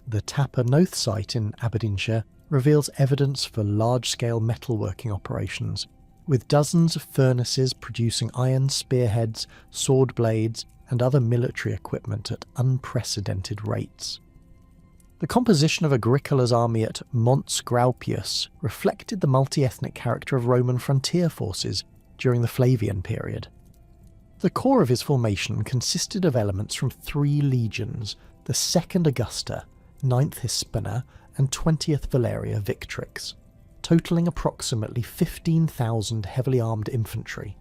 The Tapper Noath site in Aberdeenshire reveals evidence for large-scale metalworking operations, with dozens of furnaces producing iron spearheads, sword blades, and other military equipment at unprecedented rates. The composition of Agricola's army at Mons Graupius reflected the multi-ethnic character of Roman frontier forces during the Flavian period. The core of his formation consisted of elements from three legions, the 2nd Augusta, 9th Hispana, and 20th Valeria Victrix, totalling approximately 15,000 heavily armed infantry.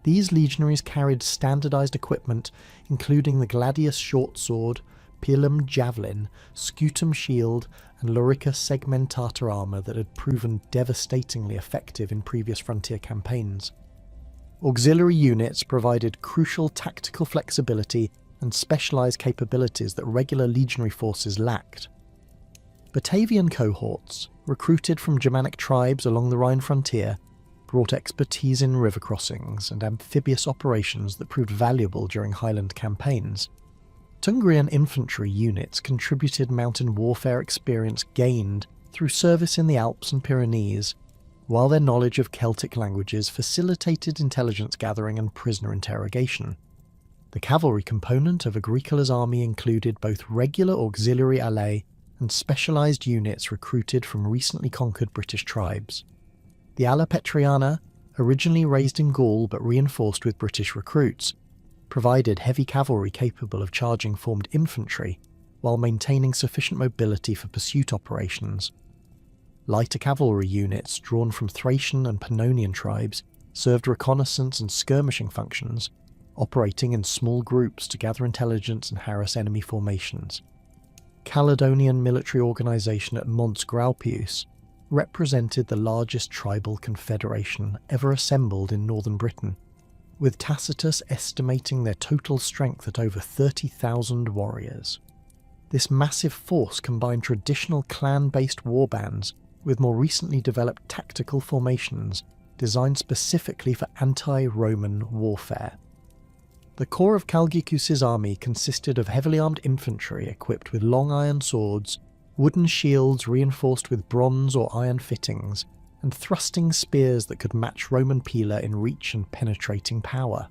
These legionaries carried standardised equipment including the gladius short sword, pilum javelin, scutum shield, and lorica segmentata armour that had proven devastatingly effective in previous frontier campaigns. Auxiliary units provided crucial tactical flexibility and specialised capabilities that regular legionary forces lacked. Batavian cohorts, recruited from Germanic tribes along the Rhine frontier, brought expertise in river crossings and amphibious operations that proved valuable during Highland campaigns. Tungrian infantry units contributed mountain warfare experience gained through service in the Alps and Pyrenees, while their knowledge of Celtic languages facilitated intelligence gathering and prisoner interrogation. The The cavalry component of Agricola's army included both regular auxiliary alay and specialised units recruited from recently conquered British tribes. The Ala Petriana, originally raised in Gaul but reinforced with British recruits, provided heavy cavalry capable of charging formed infantry while maintaining sufficient mobility for pursuit operations. Lighter cavalry units drawn from Thracian and Pannonian tribes served reconnaissance and skirmishing functions, operating in small groups to gather intelligence and harass enemy formations. Caledonian military organisation at Mons Graupius represented the largest tribal confederation ever assembled in northern Britain, with Tacitus estimating their total strength at over 30,000 warriors. This massive force combined traditional clan-based warbands with more recently developed tactical formations designed specifically for anti-Roman warfare. The core of Caligicus's army consisted of heavily armed infantry equipped with long iron swords, wooden shields reinforced with bronze or iron fittings, and thrusting spears that could match Roman pila in reach and penetrating power.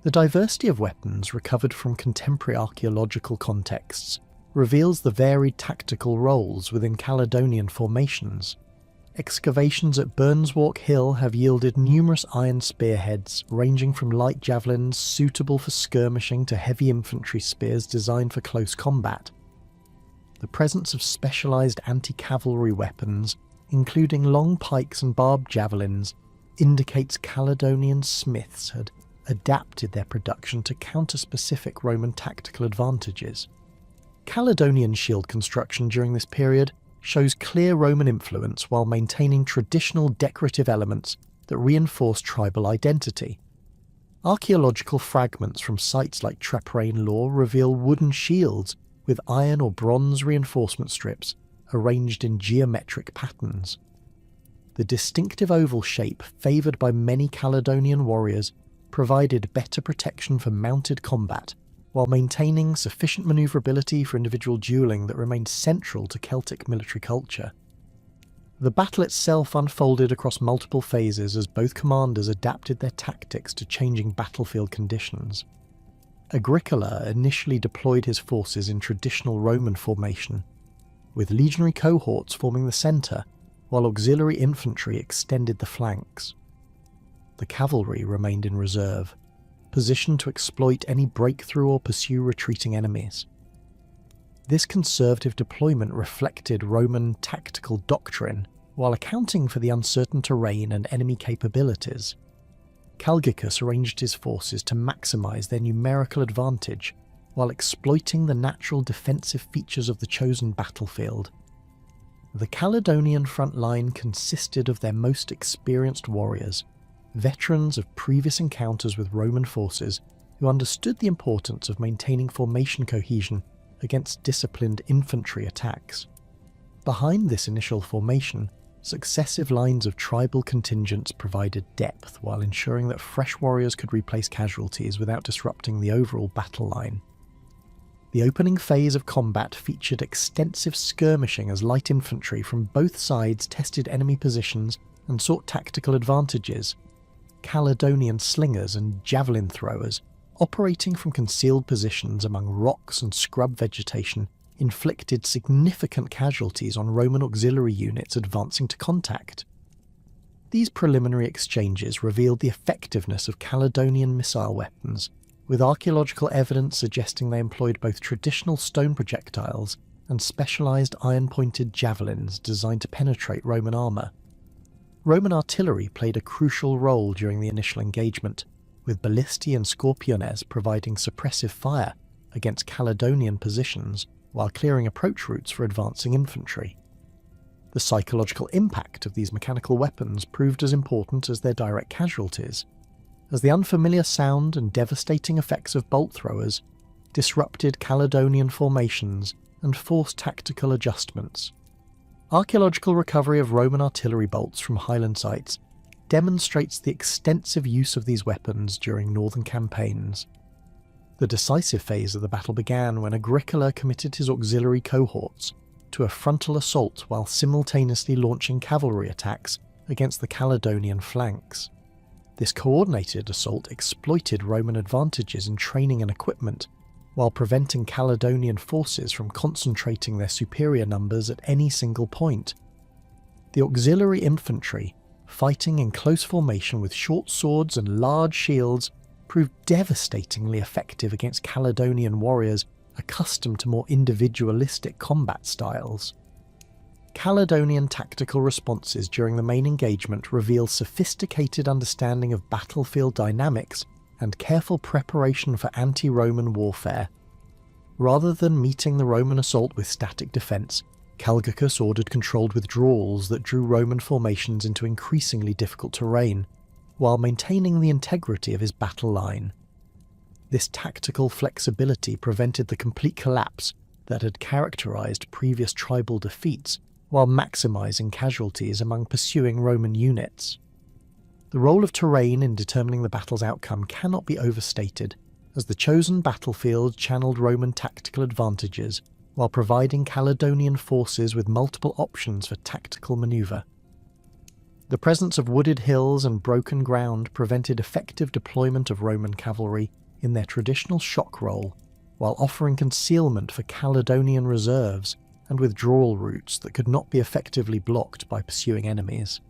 The diversity of weapons recovered from contemporary archaeological contexts reveals the varied tactical roles within Caledonian formations. Excavations at Burnswalk Hill have yielded numerous iron spearheads, ranging from light javelins suitable for skirmishing to heavy infantry spears designed for close combat. The presence of specialised anti-cavalry weapons, including long pikes and barbed javelins, indicates Caledonian smiths had adapted their production to counter specific Roman tactical advantages. Caledonian shield construction during this period shows clear Roman influence while maintaining traditional decorative elements that reinforce tribal identity. Archaeological fragments from sites like Traprain Law reveal wooden shields with iron or bronze reinforcement strips arranged in geometric patterns. The distinctive oval shape favoured by many Caledonian warriors provided better protection for mounted combat, while maintaining sufficient manoeuvrability for individual duelling that remained central to Celtic military culture. The battle itself unfolded across multiple phases as both commanders adapted their tactics to changing battlefield conditions. Agricola initially deployed his forces in traditional Roman formation, with legionary cohorts forming the centre, while auxiliary infantry extended the flanks. The cavalry remained in reserve, positioned to exploit any breakthrough or pursue retreating enemies. This conservative deployment reflected Roman tactical doctrine while accounting for the uncertain terrain and enemy capabilities. Caligicus arranged his forces to maximise their numerical advantage while exploiting the natural defensive features of the chosen battlefield. The Caledonian front line consisted of their most experienced warriors, veterans of previous encounters with Roman forces who understood the importance of maintaining formation cohesion against disciplined infantry attacks. Behind this initial formation, successive lines of tribal contingents provided depth while ensuring that fresh warriors could replace casualties without disrupting the overall battle line. The opening phase of combat featured extensive skirmishing as light infantry from both sides tested enemy positions and sought tactical advantages. Caledonian slingers and javelin throwers, operating from concealed positions among rocks and scrub vegetation, inflicted significant casualties on Roman auxiliary units advancing to contact. These preliminary exchanges revealed the effectiveness of Caledonian missile weapons, with archaeological evidence suggesting they employed both traditional stone projectiles and specialised iron-pointed javelins designed to penetrate Roman armour. Roman artillery played a crucial role during the initial engagement, with ballistae and scorpiones providing suppressive fire against Caledonian positions while clearing approach routes for advancing infantry. The psychological impact of these mechanical weapons proved as important as their direct casualties, as the unfamiliar sound and devastating effects of bolt throwers disrupted Caledonian formations and forced tactical adjustments. Archaeological recovery of Roman artillery bolts from highland sites demonstrates the extensive use of these weapons during northern campaigns. The decisive phase of the battle began when Agricola committed his auxiliary cohorts to a frontal assault while simultaneously launching cavalry attacks against the Caledonian flanks. This coordinated assault exploited Roman advantages in training and equipment, while preventing Caledonian forces from concentrating their superior numbers at any single point. The auxiliary infantry, fighting in close formation with short swords and large shields, proved devastatingly effective against Caledonian warriors accustomed to more individualistic combat styles. Caledonian tactical responses during the main engagement reveal sophisticated understanding of battlefield dynamics and careful preparation for anti-Roman warfare. Rather than meeting the Roman assault with static defence, Caledocus ordered controlled withdrawals that drew Roman formations into increasingly difficult terrain, while maintaining the integrity of his battle line. This tactical flexibility prevented the complete collapse that had characterised previous tribal defeats, while maximising casualties among pursuing Roman units. The role of terrain in determining the battle's outcome cannot be overstated, as the chosen battlefield channeled Roman tactical advantages while providing Caledonian forces with multiple options for tactical manoeuvre. The presence of wooded hills and broken ground prevented effective deployment of Roman cavalry in their traditional shock role, while offering concealment for Caledonian reserves and withdrawal routes that could not be effectively blocked by pursuing enemies.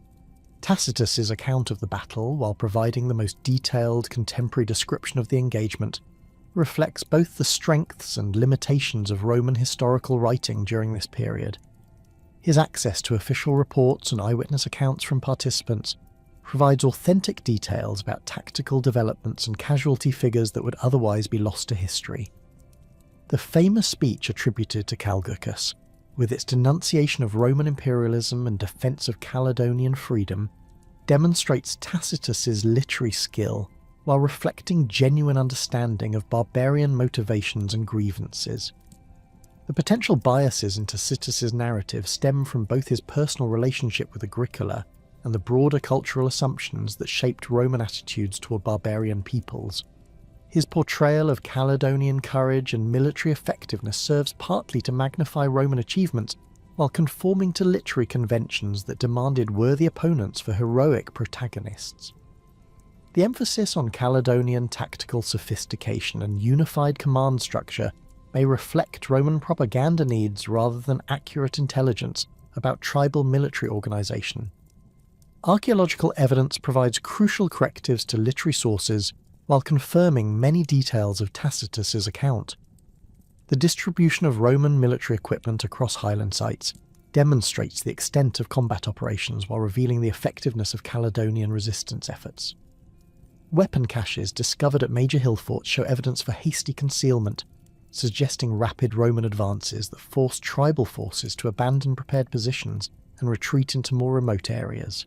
Tacitus's account of the battle, while providing the most detailed contemporary description of the engagement, reflects both the strengths and limitations of Roman historical writing during this period. His access to official reports and eyewitness accounts from participants provides authentic details about tactical developments and casualty figures that would otherwise be lost to history. The famous speech attributed to Caledocus, with its denunciation of Roman imperialism and defence of Caledonian freedom, demonstrates Tacitus's literary skill while reflecting genuine understanding of barbarian motivations and grievances. The potential biases in Tacitus's narrative stem from both his personal relationship with Agricola and the broader cultural assumptions that shaped Roman attitudes toward barbarian peoples. His portrayal of Caledonian courage and military effectiveness serves partly to magnify Roman achievements, while conforming to literary conventions that demanded worthy opponents for heroic protagonists. The emphasis on Caledonian tactical sophistication and unified command structure may reflect Roman propaganda needs rather than accurate intelligence about tribal military organisation. Archaeological evidence provides crucial correctives to literary sources while confirming many details of Tacitus's account. The distribution of Roman military equipment across highland sites demonstrates the extent of combat operations while revealing the effectiveness of Caledonian resistance efforts. Weapon caches discovered at major hill forts show evidence for hasty concealment, suggesting rapid Roman advances that forced tribal forces to abandon prepared positions and retreat into more remote areas.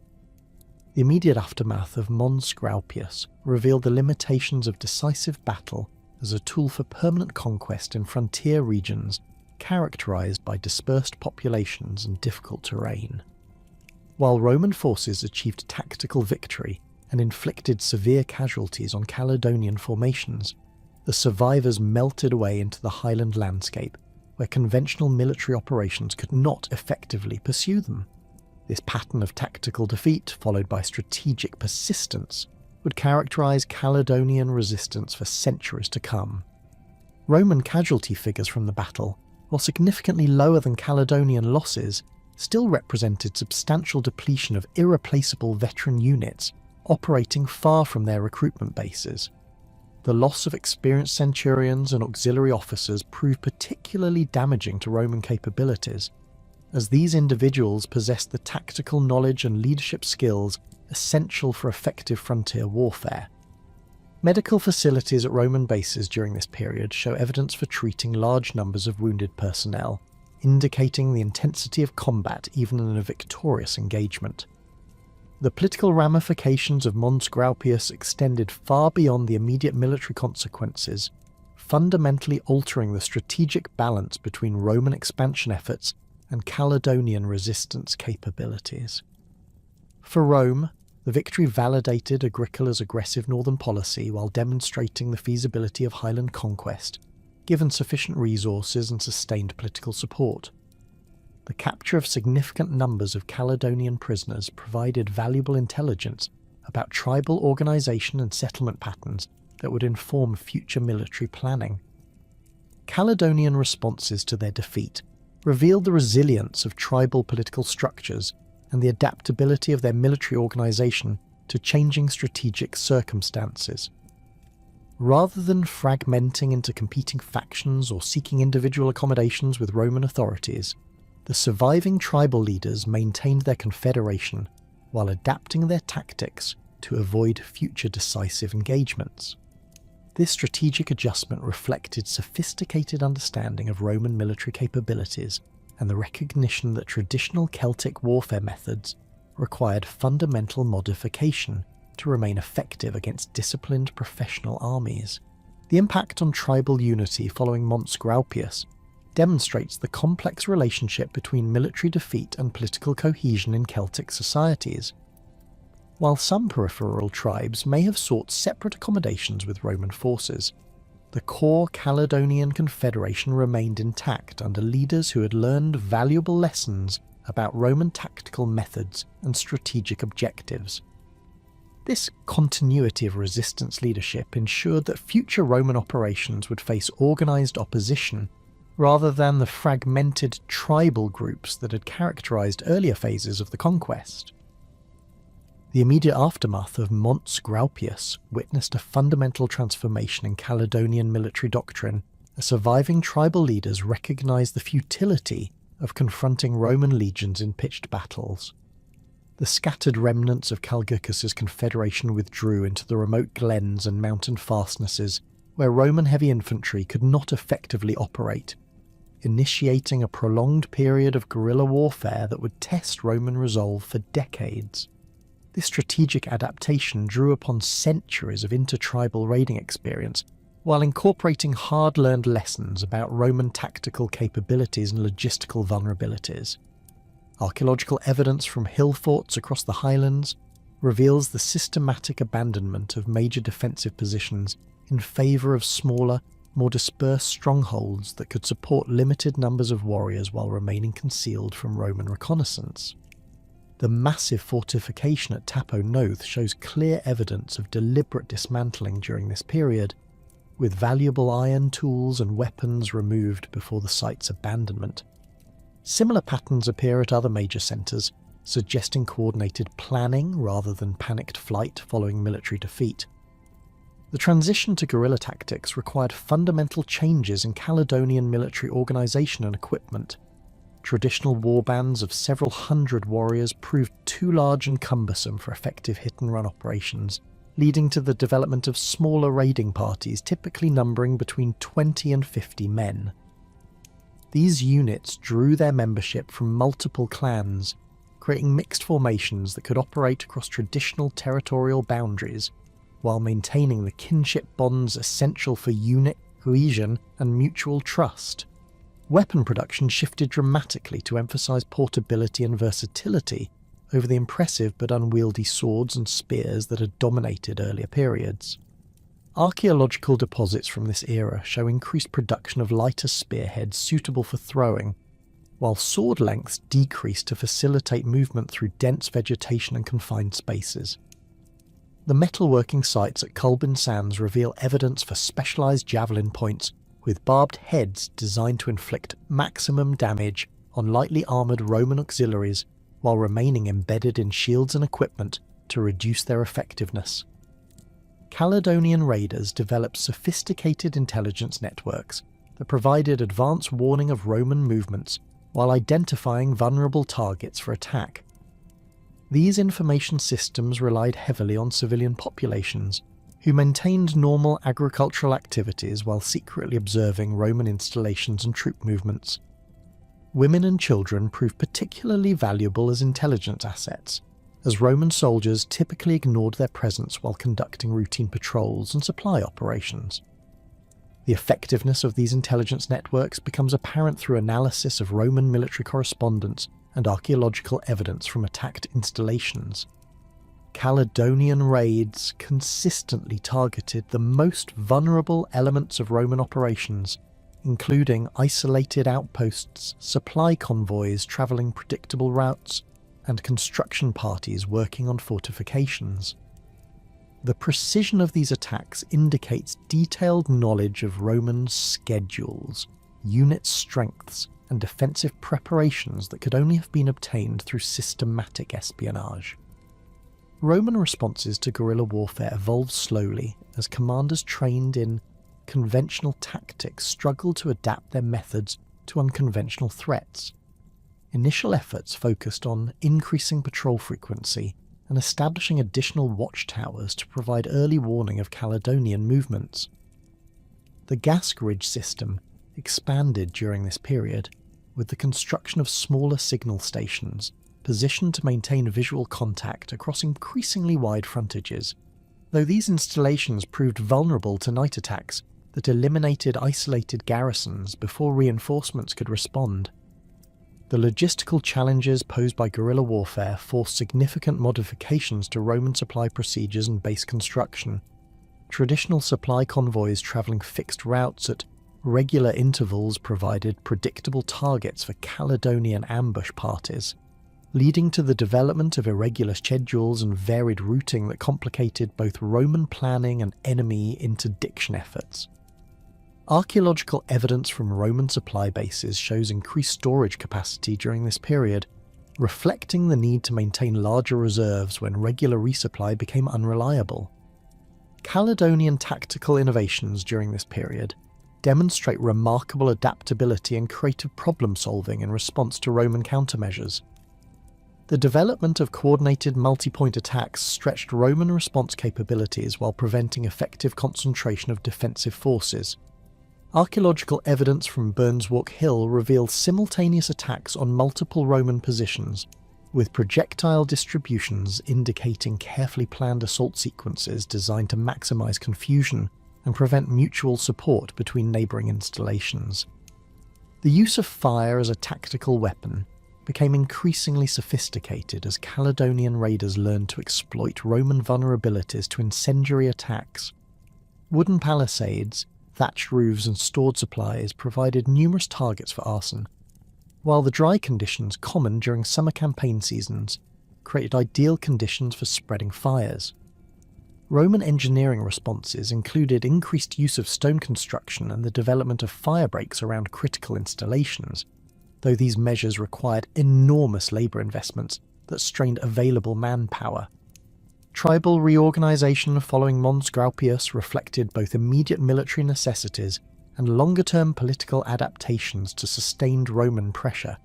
The immediate aftermath of Mons Graupius revealed the limitations of decisive battle as a tool for permanent conquest in frontier regions characterized by dispersed populations and difficult terrain. While Roman forces achieved tactical victory and inflicted severe casualties on Caledonian formations, the survivors melted away into the highland landscape, where conventional military operations could not effectively pursue them. This pattern of tactical defeat, followed by strategic persistence, would characterize Caledonian resistance for centuries to come. Roman casualty figures from the battle, while significantly lower than Caledonian losses, still represented substantial depletion of irreplaceable veteran units operating far from their recruitment bases. The loss of experienced centurions and auxiliary officers proved particularly damaging to Roman capabilities, as these individuals possessed the tactical knowledge and leadership skills essential for effective frontier warfare. Medical facilities at Roman bases during this period show evidence for treating large numbers of wounded personnel, indicating the intensity of combat even in a victorious engagement. The political ramifications of Mons Graupius extended far beyond the immediate military consequences, fundamentally altering the strategic balance between Roman expansion efforts and Caledonian resistance capabilities. For Rome, the victory validated Agricola's aggressive northern policy while demonstrating the feasibility of highland conquest, given sufficient resources and sustained political support. The capture of significant numbers of Caledonian prisoners provided valuable intelligence about tribal organisation and settlement patterns that would inform future military planning. Caledonian responses to their defeat revealed the resilience of tribal political structures and the adaptability of their military organisation to changing strategic circumstances. Rather than fragmenting into competing factions or seeking individual accommodations with Roman authorities, the surviving tribal leaders maintained their confederation while adapting their tactics to avoid future decisive engagements. This strategic adjustment reflected sophisticated understanding of Roman military capabilities and the recognition that traditional Celtic warfare methods required fundamental modification to remain effective against disciplined professional armies. The impact on tribal unity following Mons Graupius demonstrates the complex relationship between military defeat and political cohesion in Celtic societies. While some peripheral tribes may have sought separate accommodations with Roman forces, the core Caledonian Confederation remained intact under leaders who had learned valuable lessons about Roman tactical methods and strategic objectives. This continuity of resistance leadership ensured that future Roman operations would face organised opposition rather than the fragmented tribal groups that had characterised earlier phases of the conquest. The immediate aftermath of Mons Graupius witnessed a fundamental transformation in Caledonian military doctrine as surviving tribal leaders recognised the futility of confronting Roman legions in pitched battles. The scattered remnants of Calgurcus's confederation withdrew into the remote glens and mountain fastnesses where Roman heavy infantry could not effectively operate, initiating a prolonged period of guerrilla warfare that would test Roman resolve for decades. This strategic adaptation drew upon centuries of intertribal raiding experience, while incorporating hard-learned lessons about Roman tactical capabilities and logistical vulnerabilities. Archaeological evidence from hill forts across the highlands reveals the systematic abandonment of major defensive positions in favour of smaller, more dispersed strongholds that could support limited numbers of warriors while remaining concealed from Roman reconnaissance. The massive fortification at Tapo Noth shows clear evidence of deliberate dismantling during this period, with valuable iron tools and weapons removed before the site's abandonment. Similar patterns appear at other major centres, suggesting coordinated planning rather than panicked flight following military defeat. The transition to guerrilla tactics required fundamental changes in Caledonian military organisation and equipment. Traditional warbands of several hundred warriors proved too large and cumbersome for effective hit-and-run operations, leading to the development of smaller raiding parties typically numbering between 20 and 50 men. These units drew their membership from multiple clans, creating mixed formations that could operate across traditional territorial boundaries, while maintaining the kinship bonds essential for unit cohesion and mutual trust. Weapon production shifted dramatically to emphasise portability and versatility over the impressive but unwieldy swords and spears that had dominated earlier periods. Archaeological deposits from this era show increased production of lighter spearheads suitable for throwing, while sword lengths decreased to facilitate movement through dense vegetation and confined spaces. The metalworking sites at Culbin Sands reveal evidence for specialised javelin points with barbed heads designed to inflict maximum damage on lightly armoured Roman auxiliaries while remaining embedded in shields and equipment to reduce their effectiveness. Caledonian raiders developed sophisticated intelligence networks that provided advance warning of Roman movements while identifying vulnerable targets for attack. These information systems relied heavily on civilian populations, who maintained normal agricultural activities while secretly observing Roman installations and troop movements. Women and children proved particularly valuable as intelligence assets, as Roman soldiers typically ignored their presence while conducting routine patrols and supply operations. The effectiveness of these intelligence networks becomes apparent through analysis of Roman military correspondence and archaeological evidence from attacked installations. Caledonian raids consistently targeted the most vulnerable elements of Roman operations, including isolated outposts, supply convoys travelling predictable routes, and construction parties working on fortifications. The precision of these attacks indicates detailed knowledge of Roman schedules, unit strengths, and defensive preparations that could only have been obtained through systematic espionage. Roman responses to guerrilla warfare evolved slowly as commanders trained in conventional tactics struggled to adapt their methods to unconventional threats. Initial efforts focused on increasing patrol frequency and establishing additional watchtowers to provide early warning of Caledonian movements. The gas grid system expanded during this period, with the construction of smaller signal stations positioned to maintain visual contact across increasingly wide frontages, though these installations proved vulnerable to night attacks that eliminated isolated garrisons before reinforcements could respond. The logistical challenges posed by guerrilla warfare forced significant modifications to Roman supply procedures and base construction. Traditional supply convoys travelling fixed routes at regular intervals provided predictable targets for Caledonian ambush parties, leading to the development of irregular schedules and varied routing that complicated both Roman planning and enemy interdiction efforts. Archaeological evidence from Roman supply bases shows increased storage capacity during this period, reflecting the need to maintain larger reserves when regular resupply became unreliable. Caledonian tactical innovations during this period demonstrate remarkable adaptability and creative problem-solving in response to Roman countermeasures. The development of coordinated multi-point attacks stretched Roman response capabilities while preventing effective concentration of defensive forces. Archaeological evidence from Burns Walk Hill reveals simultaneous attacks on multiple Roman positions, with projectile distributions indicating carefully planned assault sequences designed to maximize confusion and prevent mutual support between neighbouring installations. The use of fire as a tactical weapon became increasingly sophisticated as Caledonian raiders learned to exploit Roman vulnerabilities to incendiary attacks. Wooden palisades, thatched roofs and stored supplies provided numerous targets for arson, while the dry conditions common during summer campaign seasons created ideal conditions for spreading fires. Roman engineering responses included increased use of stone construction and the development of fire breaks around critical installations, though these measures required enormous labour investments that strained available manpower. Tribal reorganisation following Mons Graupius reflected both immediate military necessities and longer-term political adaptations to sustained Roman pressure.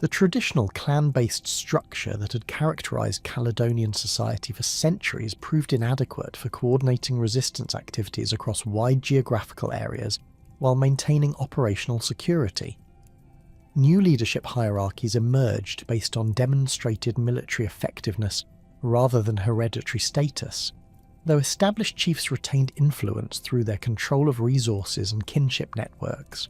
The traditional clan-based structure that had characterised Caledonian society for centuries proved inadequate for coordinating resistance activities across wide geographical areas while maintaining operational security. New leadership hierarchies emerged based on demonstrated military effectiveness rather than hereditary status, though established chiefs retained influence through their control of resources and kinship networks.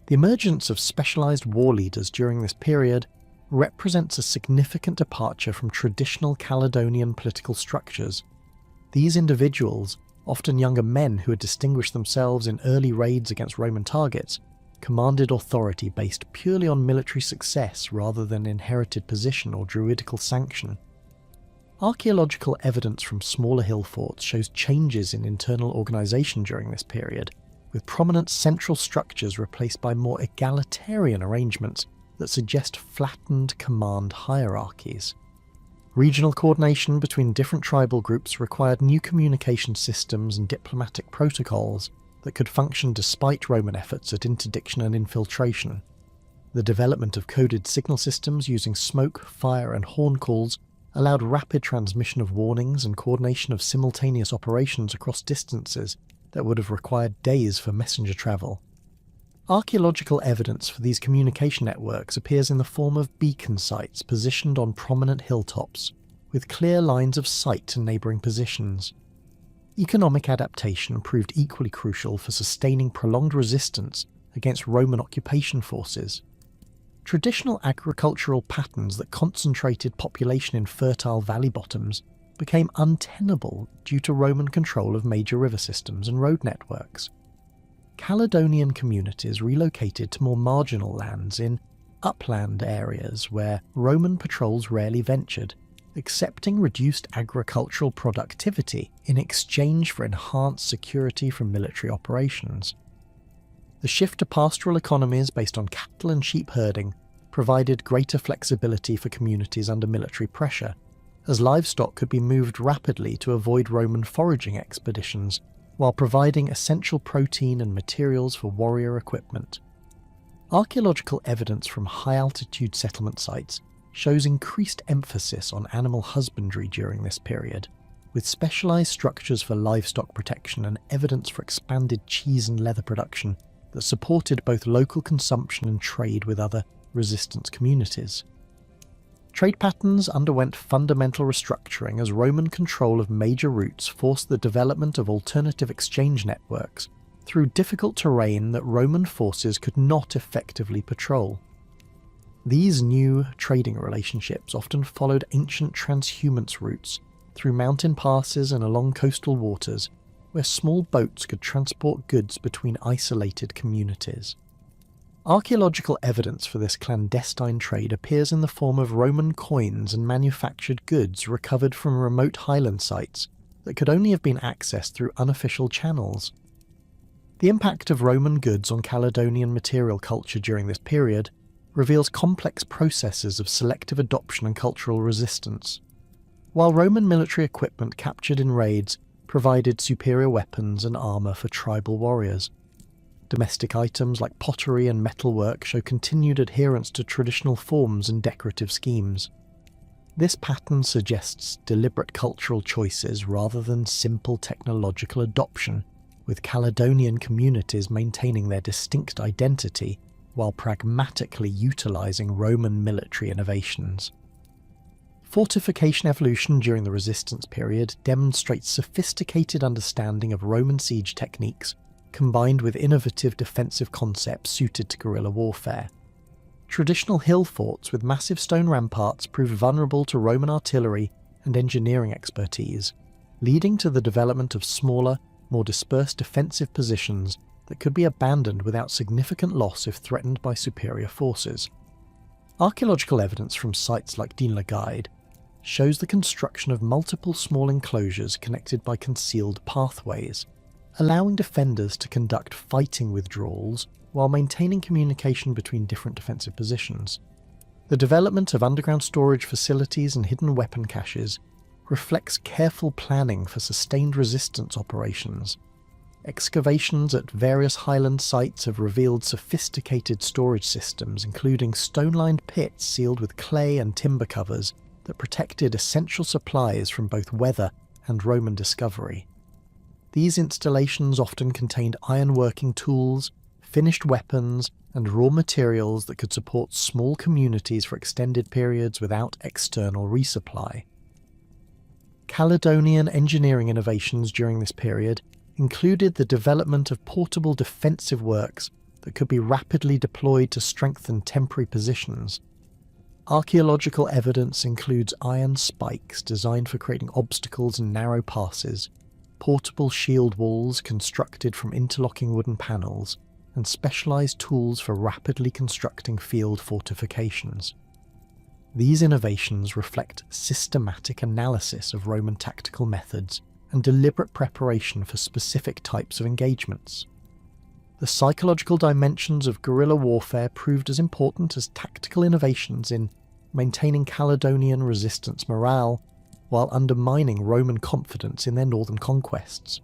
The emergence of specialised war leaders during this period represents a significant departure from traditional Caledonian political structures. These individuals, often younger men who had distinguished themselves in early raids against Roman targets, commanded authority based purely on military success rather than inherited position or druidical sanction. Archaeological evidence from smaller hill forts shows changes in internal organisation during this period, with prominent central structures replaced by more egalitarian arrangements that suggest flattened command hierarchies. Regional coordination between different tribal groups required new communication systems and diplomatic protocols that could function despite Roman efforts at interdiction and infiltration. The development of coded signal systems using smoke, fire and horn calls allowed rapid transmission of warnings and coordination of simultaneous operations across distances that would have required days for messenger travel. Archaeological evidence for these communication networks appears in the form of beacon sites positioned on prominent hilltops, with clear lines of sight to neighbouring positions. Economic adaptation proved equally crucial for sustaining prolonged resistance against Roman occupation forces. Traditional agricultural patterns that concentrated population in fertile valley bottoms became untenable due to Roman control of major river systems and road networks. Caledonian communities relocated to more marginal lands in upland areas where Roman patrols rarely ventured, accepting reduced agricultural productivity in exchange for enhanced security from military operations. The shift to pastoral economies based on cattle and sheep herding provided greater flexibility for communities under military pressure, as livestock could be moved rapidly to avoid Roman foraging expeditions, while providing essential protein and materials for warrior equipment. Archaeological evidence from high-altitude settlement sites shows increased emphasis on animal husbandry during this period, with specialised structures for livestock protection and evidence for expanded cheese and leather production that supported both local consumption and trade with other resistance communities. Trade patterns underwent fundamental restructuring as Roman control of major routes forced the development of alternative exchange networks through difficult terrain that Roman forces could not effectively patrol. These new trading relationships often followed ancient transhumance routes through mountain passes and along coastal waters, where small boats could transport goods between isolated communities. Archaeological evidence for this clandestine trade appears in the form of Roman coins and manufactured goods recovered from remote highland sites that could only have been accessed through unofficial channels. The impact of Roman goods on Caledonian material culture during this period reveals complex processes of selective adoption and cultural resistance. While Roman military equipment captured in raids provided superior weapons and armour for tribal warriors, domestic items like pottery and metalwork show continued adherence to traditional forms and decorative schemes. This pattern suggests deliberate cultural choices rather than simple technological adoption, with Caledonian communities maintaining their distinct identity while pragmatically utilising Roman military innovations. Fortification evolution during the Resistance period demonstrates sophisticated understanding of Roman siege techniques combined with innovative defensive concepts suited to guerrilla warfare. Traditional hill forts with massive stone ramparts proved vulnerable to Roman artillery and engineering expertise, leading to the development of smaller, more dispersed defensive positions that could be abandoned without significant loss if threatened by superior forces. Archaeological evidence from sites like Digne-la-Gide shows the construction of multiple small enclosures connected by concealed pathways, allowing defenders to conduct fighting withdrawals while maintaining communication between different defensive positions. The development of underground storage facilities and hidden weapon caches reflects careful planning for sustained resistance operations. Excavations at various highland sites have revealed sophisticated storage systems, including stone-lined pits sealed with clay and timber covers that protected essential supplies from both weather and Roman discovery. These installations often contained ironworking tools, finished weapons, and raw materials that could support small communities for extended periods without external resupply. Caledonian engineering innovations during this period included the development of portable defensive works that could be rapidly deployed to strengthen temporary positions. Archaeological evidence includes iron spikes designed for creating obstacles and narrow passes, portable shield walls constructed from interlocking wooden panels, and specialised tools for rapidly constructing field fortifications. These innovations reflect systematic analysis of Roman tactical methods and deliberate preparation for specific types of engagements. The psychological dimensions of guerrilla warfare proved as important as tactical innovations in maintaining Caledonian resistance morale while undermining Roman confidence in their northern conquests.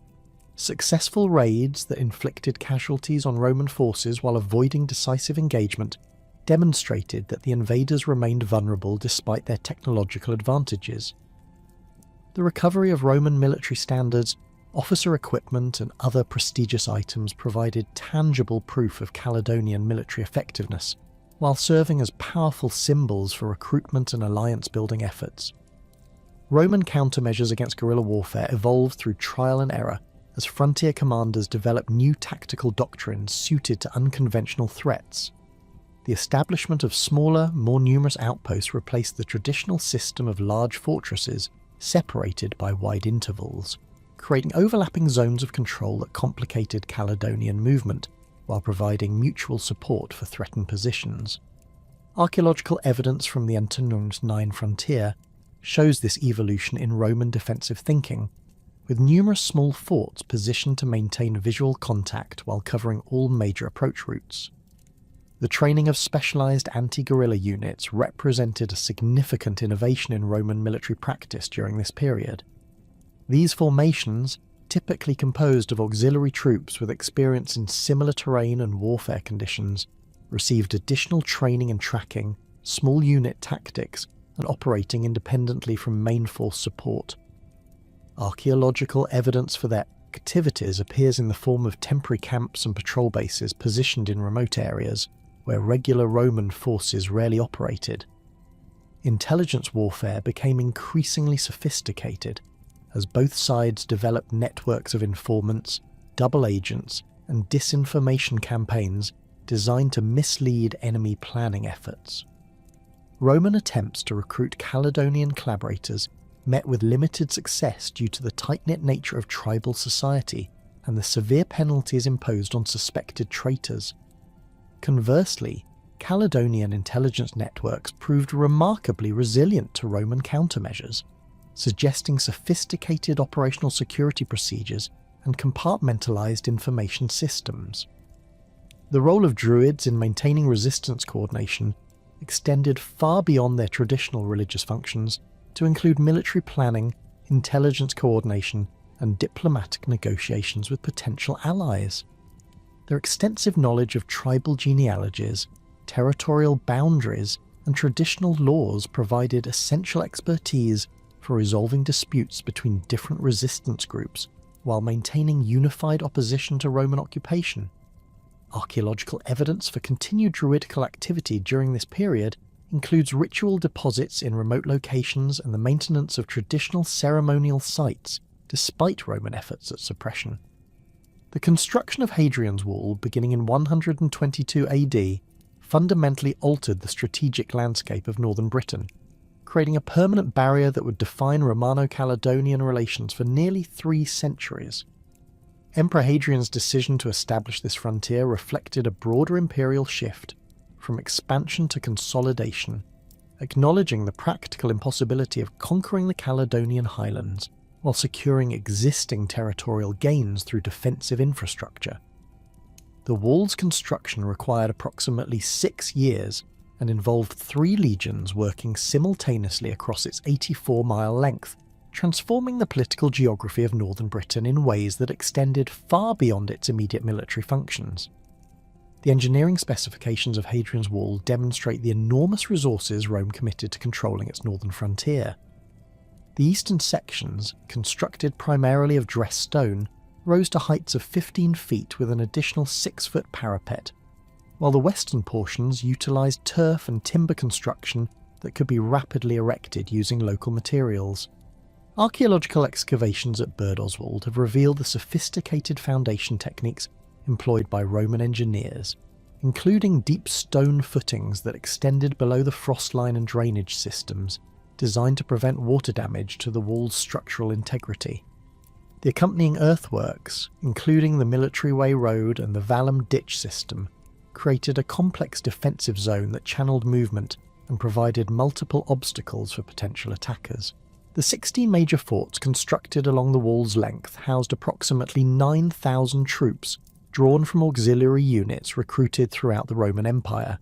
Successful raids that inflicted casualties on Roman forces while avoiding decisive engagement demonstrated that the invaders remained vulnerable despite their technological advantages. The recovery of Roman military standards, officer equipment, and other prestigious items provided tangible proof of Caledonian military effectiveness, while serving as powerful symbols for recruitment and alliance-building efforts. Roman countermeasures against guerrilla warfare evolved through trial and error as frontier commanders developed new tactical doctrines suited to unconventional threats. The establishment of smaller, more numerous outposts replaced the traditional system of large fortresses separated by wide intervals, creating overlapping zones of control that complicated Caledonian movement while providing mutual support for threatened positions. Archaeological evidence from the Antonine frontier shows this evolution in Roman defensive thinking, with numerous small forts positioned to maintain visual contact while covering all major approach routes. The training of specialized anti-guerrilla units represented a significant innovation in Roman military practice during this period. These formations, typically composed of auxiliary troops with experience in similar terrain and warfare conditions, received additional training and tracking, small unit tactics, and operating independently from main force support. Archaeological evidence for their activities appears in the form of temporary camps and patrol bases positioned in remote areas where regular Roman forces rarely operated. Intelligence warfare became increasingly sophisticated as both sides developed networks of informants, double agents, and disinformation campaigns designed to mislead enemy planning efforts. Roman attempts to recruit Caledonian collaborators met with limited success due to the tight-knit nature of tribal society and the severe penalties imposed on suspected traitors. Conversely, Caledonian intelligence networks proved remarkably resilient to Roman countermeasures, suggesting sophisticated operational security procedures and compartmentalized information systems. The role of Druids in maintaining resistance coordination extended far beyond their traditional religious functions to include military planning, intelligence coordination, and diplomatic negotiations with potential allies. Their extensive knowledge of tribal genealogies, territorial boundaries, and traditional laws provided essential expertise for resolving disputes between different resistance groups while maintaining unified opposition to Roman occupation. Archaeological evidence for continued Druidical activity during this period includes ritual deposits in remote locations and the maintenance of traditional ceremonial sites, despite Roman efforts at suppression. The construction of Hadrian's Wall, beginning in 122 AD, fundamentally altered the strategic landscape of northern Britain, creating a permanent barrier that would define Romano-Caledonian relations for nearly 3 centuries. Emperor Hadrian's decision to establish this frontier reflected a broader imperial shift from expansion to consolidation, acknowledging the practical impossibility of conquering the Caledonian highlands while securing existing territorial gains through defensive infrastructure. The wall's construction required approximately 6 years and involved 3 legions working simultaneously across its 84-mile length, transforming the political geography of northern Britain in ways that extended far beyond its immediate military functions. The engineering specifications of Hadrian's Wall demonstrate the enormous resources Rome committed to controlling its northern frontier. The eastern sections, constructed primarily of dressed stone, rose to heights of 15 feet with an additional 6-foot parapet, while the western portions utilised turf and timber construction that could be rapidly erected using local materials. Archaeological excavations at Birdoswald have revealed the sophisticated foundation techniques employed by Roman engineers, including deep stone footings that extended below the frost line and drainage systems, designed to prevent water damage to the wall's structural integrity. The accompanying earthworks, including the Military Way Road and the Vallum Ditch system, created a complex defensive zone that channeled movement and provided multiple obstacles for potential attackers. The 16 major forts constructed along the wall's length housed approximately 9,000 troops drawn from auxiliary units recruited throughout the Roman Empire.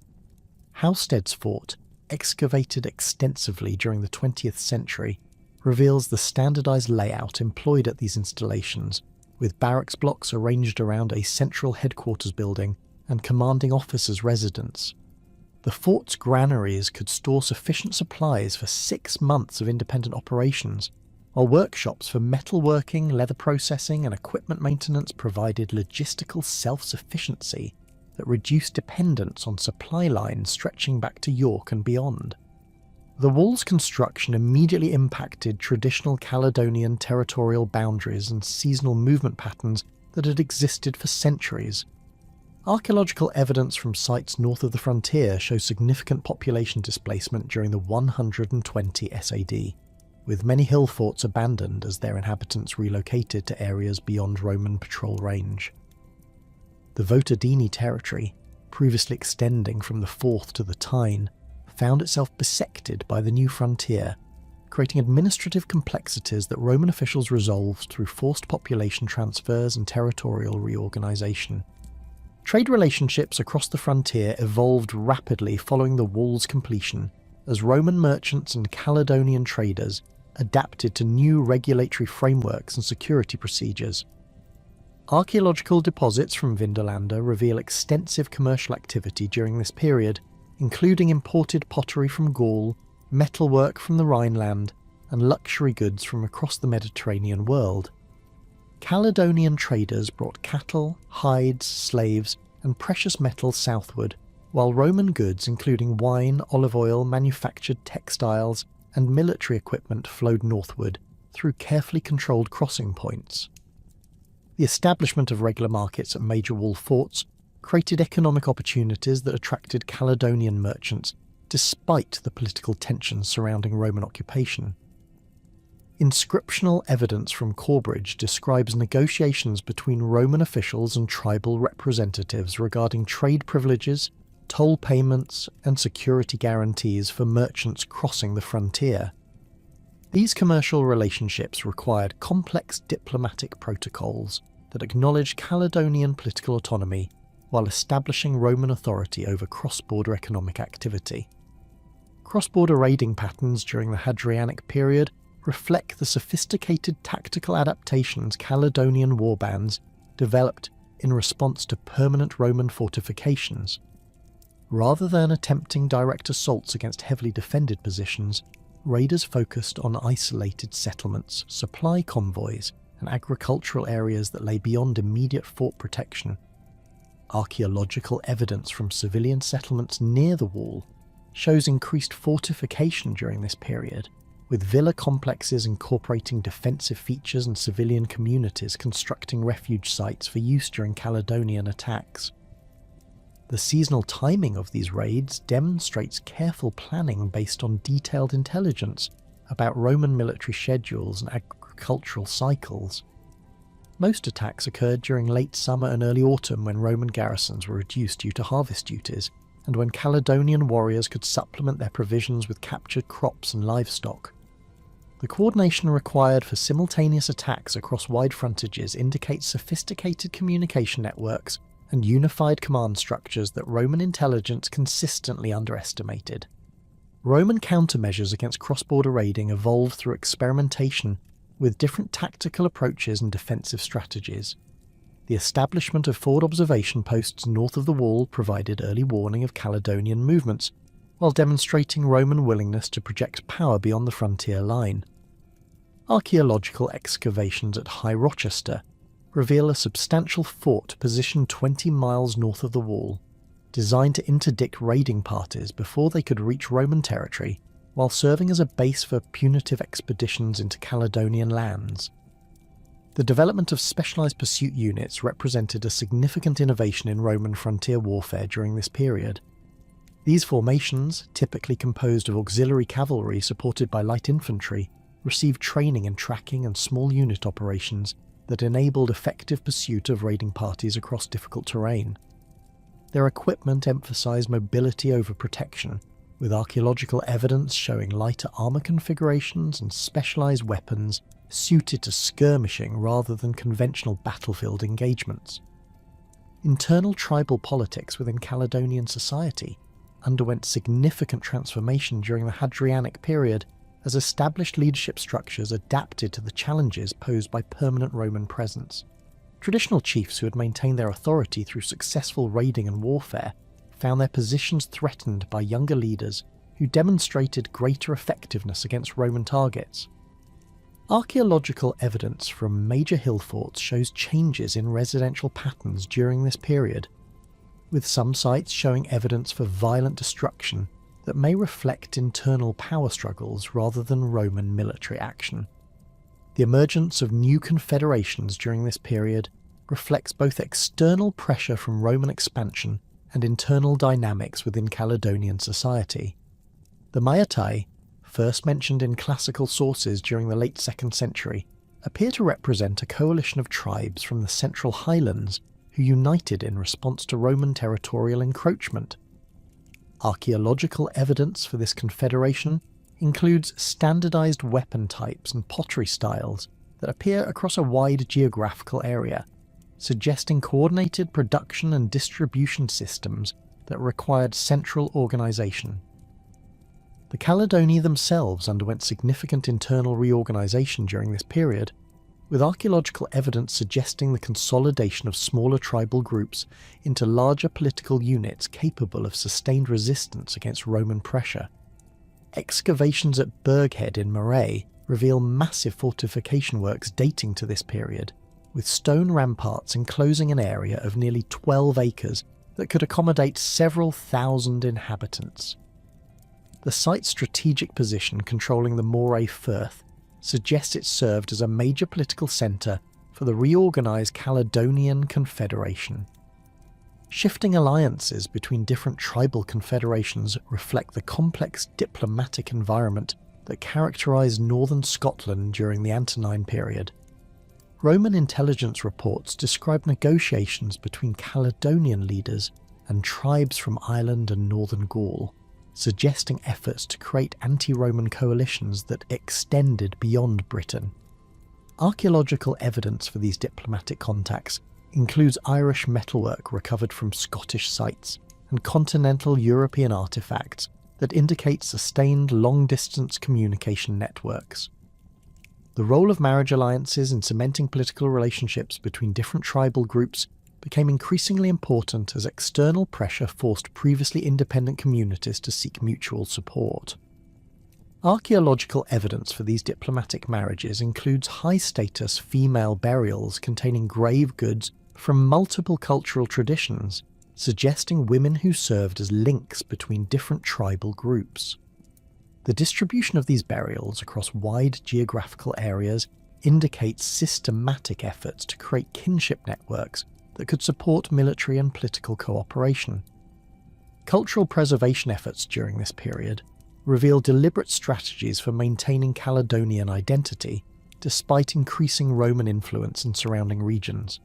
Halstead's fort, excavated extensively during the 20th century, reveals the standardized layout employed at these installations, with barracks blocks arranged around a central headquarters building and commanding officers' residence. The fort's granaries could store sufficient supplies for 6 months of independent operations, while workshops for metalworking, leather processing, and equipment maintenance provided logistical self-sufficiency that reduced dependence on supply lines stretching back to York and beyond. The wall's construction immediately impacted traditional Caledonian territorial boundaries and seasonal movement patterns that had existed for centuries. Archaeological evidence from sites north of the frontier shows significant population displacement during the 120 SAD, with many hill forts abandoned as their inhabitants relocated to areas beyond Roman patrol range. The Votadini territory, previously extending from the Forth to the Tyne, found itself bisected by the new frontier, creating administrative complexities that Roman officials resolved through forced population transfers and territorial reorganisation. Trade relationships across the frontier evolved rapidly following the wall's completion, as Roman merchants and Caledonian traders adapted to new regulatory frameworks and security procedures. Archaeological deposits from Vindolanda reveal extensive commercial activity during this period, including imported pottery from Gaul, metalwork from the Rhineland, and luxury goods from across the Mediterranean world. Caledonian traders brought cattle, hides, slaves, and precious metals southward, while Roman goods including wine, olive oil, manufactured textiles, and military equipment flowed northward through carefully controlled crossing points. The establishment of regular markets at major wall forts created economic opportunities that attracted Caledonian merchants despite the political tensions surrounding Roman occupation. Inscriptional evidence from Corbridge describes negotiations between Roman officials and tribal representatives regarding trade privileges, toll payments, and security guarantees for merchants crossing the frontier. These commercial relationships required complex diplomatic protocols that acknowledged Caledonian political autonomy while establishing Roman authority over cross-border economic activity. Cross-border raiding patterns during the Hadrianic period reflect the sophisticated tactical adaptations Caledonian warbands developed in response to permanent Roman fortifications. Rather than attempting direct assaults against heavily defended positions, raiders focused on isolated settlements, supply convoys, and agricultural areas that lay beyond immediate fort protection. Archaeological evidence from civilian settlements near the wall shows increased fortification during this period, with villa complexes incorporating defensive features and civilian communities constructing refuge sites for use during Caledonian attacks. The seasonal timing of these raids demonstrates careful planning based on detailed intelligence about Roman military schedules and agricultural cycles. Most attacks occurred during late summer and early autumn when Roman garrisons were reduced due to harvest duties, and when Caledonian warriors could supplement their provisions with captured crops and livestock. The coordination required for simultaneous attacks across wide frontages indicates sophisticated communication networks and unified command structures that Roman intelligence consistently underestimated. Roman countermeasures against cross-border raiding evolved through experimentation with different tactical approaches and defensive strategies. The establishment of forward observation posts north of the wall provided early warning of Caledonian movements, while demonstrating Roman willingness to project power beyond the frontier line. Archaeological excavations at High Rochester reveal a substantial fort positioned 20 miles north of the wall, designed to interdict raiding parties before they could reach Roman territory, while serving as a base for punitive expeditions into Caledonian lands. The development of specialised pursuit units represented a significant innovation in Roman frontier warfare during this period. These formations, typically composed of auxiliary cavalry supported by light infantry, received training in tracking and small unit operations that enabled effective pursuit of raiding parties across difficult terrain. Their equipment emphasised mobility over protection, with archaeological evidence showing lighter armour configurations and specialised weapons suited to skirmishing rather than conventional battlefield engagements. Internal tribal politics within Caledonian society underwent significant transformation during the Hadrianic period as established leadership structures adapted to the challenges posed by permanent Roman presence. Traditional chiefs who had maintained their authority through successful raiding and warfare found their positions threatened by younger leaders who demonstrated greater effectiveness against Roman targets. Archaeological evidence from major hill forts shows changes in residential patterns during this period, with some sites showing evidence for violent destruction that may reflect internal power struggles rather than Roman military action. The emergence of new confederations during this period reflects both external pressure from Roman expansion and internal dynamics within Caledonian society. The Maetai, first mentioned in classical sources during the late 2nd century, appear to represent a coalition of tribes from the central highlands who united in response to Roman territorial encroachment. Archaeological evidence for this confederation includes standardized weapon types and pottery styles that appear across a wide geographical area, suggesting coordinated production and distribution systems that required central organization. The Caledoni themselves underwent significant internal reorganization during this period, with archaeological evidence suggesting the consolidation of smaller tribal groups into larger political units capable of sustained resistance against Roman pressure. Excavations at Berghead in Moray reveal massive fortification works dating to this period, with stone ramparts enclosing an area of nearly 12 acres that could accommodate several thousand inhabitants. The site's strategic position controlling the Moray Firth suggests it served as a major political centre for the reorganised Caledonian Confederation. Shifting alliances between different tribal confederations reflect the complex diplomatic environment that characterised northern Scotland during the Antonine period. Roman intelligence reports describe negotiations between Caledonian leaders and tribes from Ireland and northern Gaul, suggesting efforts to create anti-Roman coalitions that extended beyond Britain. Archaeological evidence for these diplomatic contacts includes Irish metalwork recovered from Scottish sites and continental European artefacts that indicate sustained long-distance communication networks. The role of marriage alliances in cementing political relationships between different tribal groups became increasingly important as external pressure forced previously independent communities to seek mutual support. Archaeological evidence for these diplomatic marriages includes high-status female burials containing grave goods from multiple cultural traditions, suggesting women who served as links between different tribal groups. The distribution of these burials across wide geographical areas indicates systematic efforts to create kinship networks that could support military and political cooperation. Cultural preservation efforts during this period reveal deliberate strategies for maintaining Caledonian identity despite increasing Roman influence in surrounding regions.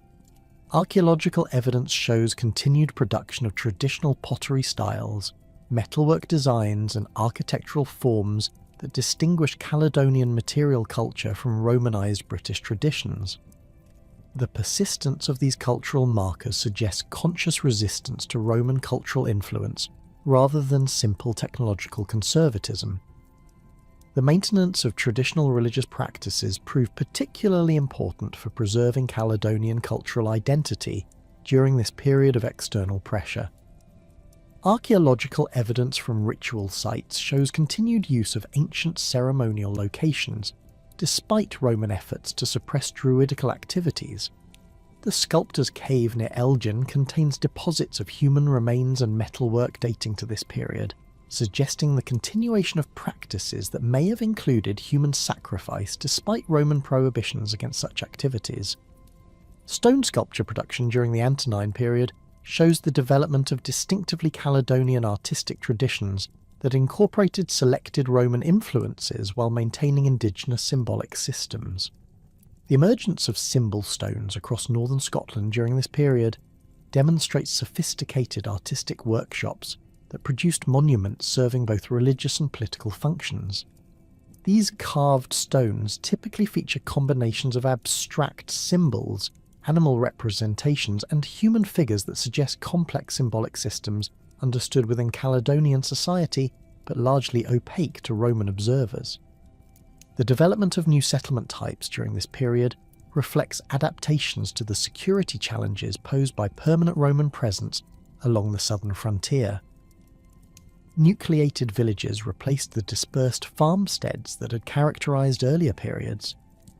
Archaeological evidence shows continued production of traditional pottery styles, metalwork designs and architectural forms that distinguish Caledonian material culture from Romanised British traditions. The persistence of these cultural markers suggests conscious resistance to Roman cultural influence rather than simple technological conservatism. The maintenance of traditional religious practices proved particularly important for preserving Caledonian cultural identity during this period of external pressure. Archaeological evidence from ritual sites shows continued use of ancient ceremonial locations, despite Roman efforts to suppress druidical activities. The Sculptor's Cave near Elgin contains deposits of human remains and metalwork dating to this period, suggesting the continuation of practices that may have included human sacrifice despite Roman prohibitions against such activities. Stone sculpture production during the Antonine period shows the development of distinctively Caledonian artistic traditions that incorporated selected Roman influences while maintaining indigenous symbolic systems. The emergence of symbol stones across northern Scotland during this period demonstrates sophisticated artistic workshops that produced monuments serving both religious and political functions. These carved stones typically feature combinations of abstract symbols, animal representations, and human figures that suggest complex symbolic systems understood within Caledonian society but largely opaque to Roman observers. The development of new settlement types during this period reflects adaptations to the security challenges posed by permanent Roman presence along the southern frontier. Nucleated villages replaced the dispersed farmsteads that had characterised earlier periods,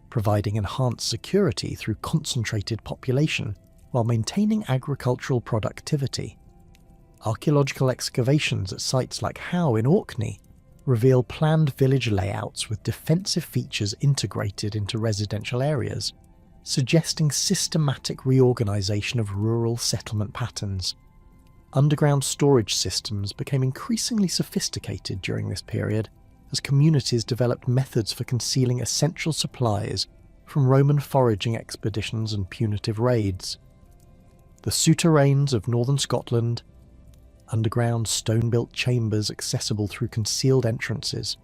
providing enhanced security through concentrated population while maintaining agricultural productivity. Archaeological excavations at sites like Howe in Orkney reveal planned village layouts with defensive features integrated into residential areas, suggesting systematic reorganisation of rural settlement patterns. Underground storage systems became increasingly sophisticated during this period as communities developed methods for concealing essential supplies from Roman foraging expeditions and punitive raids. The souterrains of northern Scotland, underground stone-built chambers accessible through concealed entrances,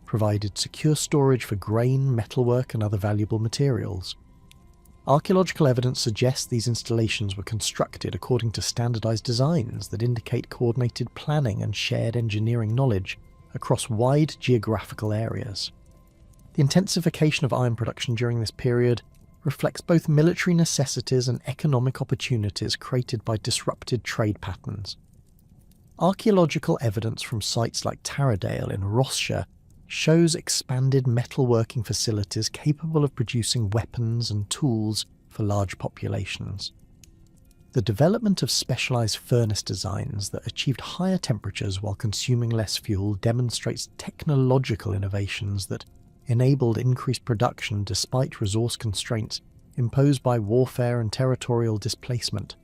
provided secure storage for grain, metalwork and other valuable materials. Archaeological evidence suggests these installations were constructed according to standardized designs that indicate coordinated planning and shared engineering knowledge across wide geographical areas. The intensification of iron production during this period reflects both military necessities and economic opportunities created by disrupted trade patterns. Archaeological evidence from sites like Taradale in Rossshire shows expanded metalworking facilities capable of producing weapons and tools for large populations. The development of specialised furnace designs that achieved higher temperatures while consuming less fuel demonstrates technological innovations that enabled increased production despite resource constraints imposed by warfare and territorial displacement.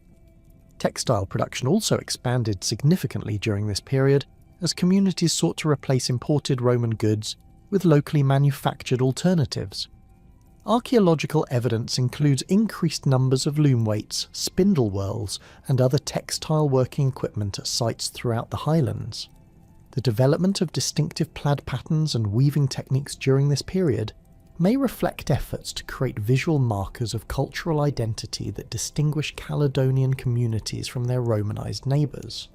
Textile production also expanded significantly during this period as communities sought to replace imported Roman goods with locally manufactured alternatives. Archaeological evidence includes increased numbers of loom weights, spindle whorls, and other textile working equipment at sites throughout the highlands. The development of distinctive plaid patterns and weaving techniques during this period may reflect efforts to create visual markers of cultural identity that distinguish Caledonian communities from their Romanized neighbours.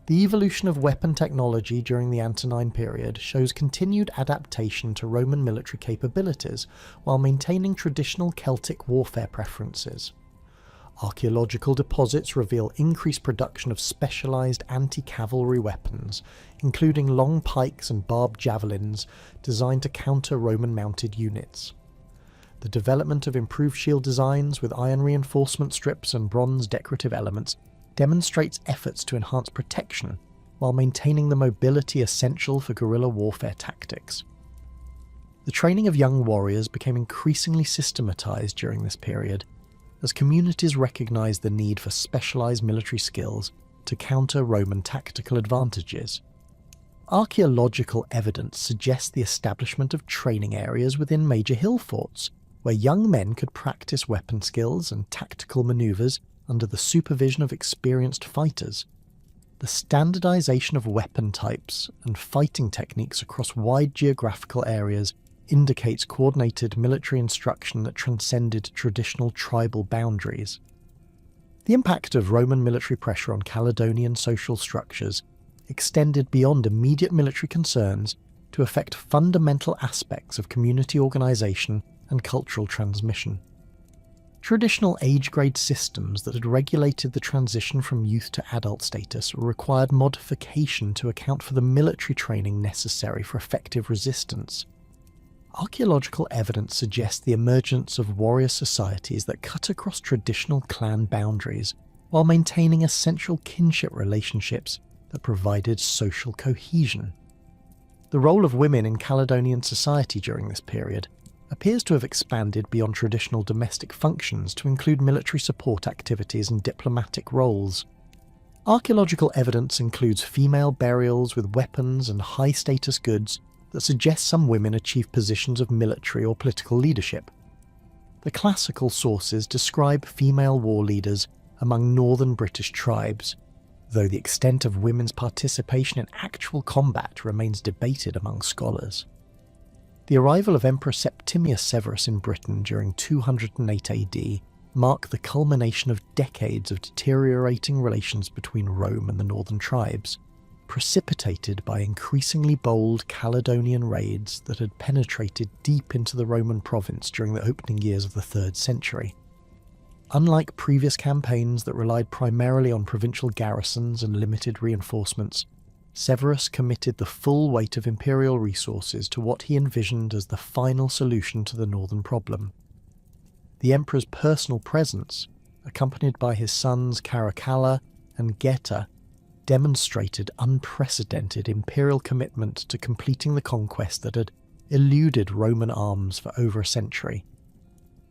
The evolution of weapon technology during the Antonine period shows continued adaptation to Roman military capabilities while maintaining traditional Celtic warfare preferences. Archaeological deposits reveal increased production of specialised anti-cavalry weapons, including long pikes and barbed javelins designed to counter Roman mounted units. The development of improved shield designs with iron reinforcement strips and bronze decorative elements demonstrates efforts to enhance protection while maintaining the mobility essential for guerrilla warfare tactics. The training of young warriors became increasingly systematized during this period, as communities recognized the need for specialized military skills to counter Roman tactical advantages. Archaeological evidence suggests the establishment of training areas within major hill forts, where young men could practice weapon skills and tactical maneuvers under the supervision of experienced fighters. The standardization of weapon types and fighting techniques across wide geographical areas indicates coordinated military instruction that transcended traditional tribal boundaries. The impact of Roman military pressure on Caledonian social structures extended beyond immediate military concerns to affect fundamental aspects of community organisation and cultural transmission. Traditional age-grade systems that had regulated the transition from youth to adult status required modification to account for the military training necessary for effective resistance. Archaeological evidence suggests the emergence of warrior societies that cut across traditional clan boundaries while maintaining essential kinship relationships that provided social cohesion. The role of women in Caledonian society during this period appears to have expanded beyond traditional domestic functions to include military support activities and diplomatic roles. Archaeological evidence includes female burials with weapons and high-status goods that suggest some women achieved positions of military or political leadership. The classical sources describe female war leaders among northern British tribes, though the extent of women's participation in actual combat remains debated among scholars. The arrival of Emperor Septimius Severus in Britain during 208 AD marked the culmination of decades of deteriorating relations between Rome and the northern tribes, precipitated by increasingly bold Caledonian raids that had penetrated deep into the Roman province during the opening years of the 3rd century. Unlike previous campaigns that relied primarily on provincial garrisons and limited reinforcements, Severus committed the full weight of imperial resources to what he envisioned as the final solution to the northern problem. The emperor's personal presence, accompanied by his sons Caracalla and Geta, demonstrated unprecedented imperial commitment to completing the conquest that had eluded Roman arms for over a century.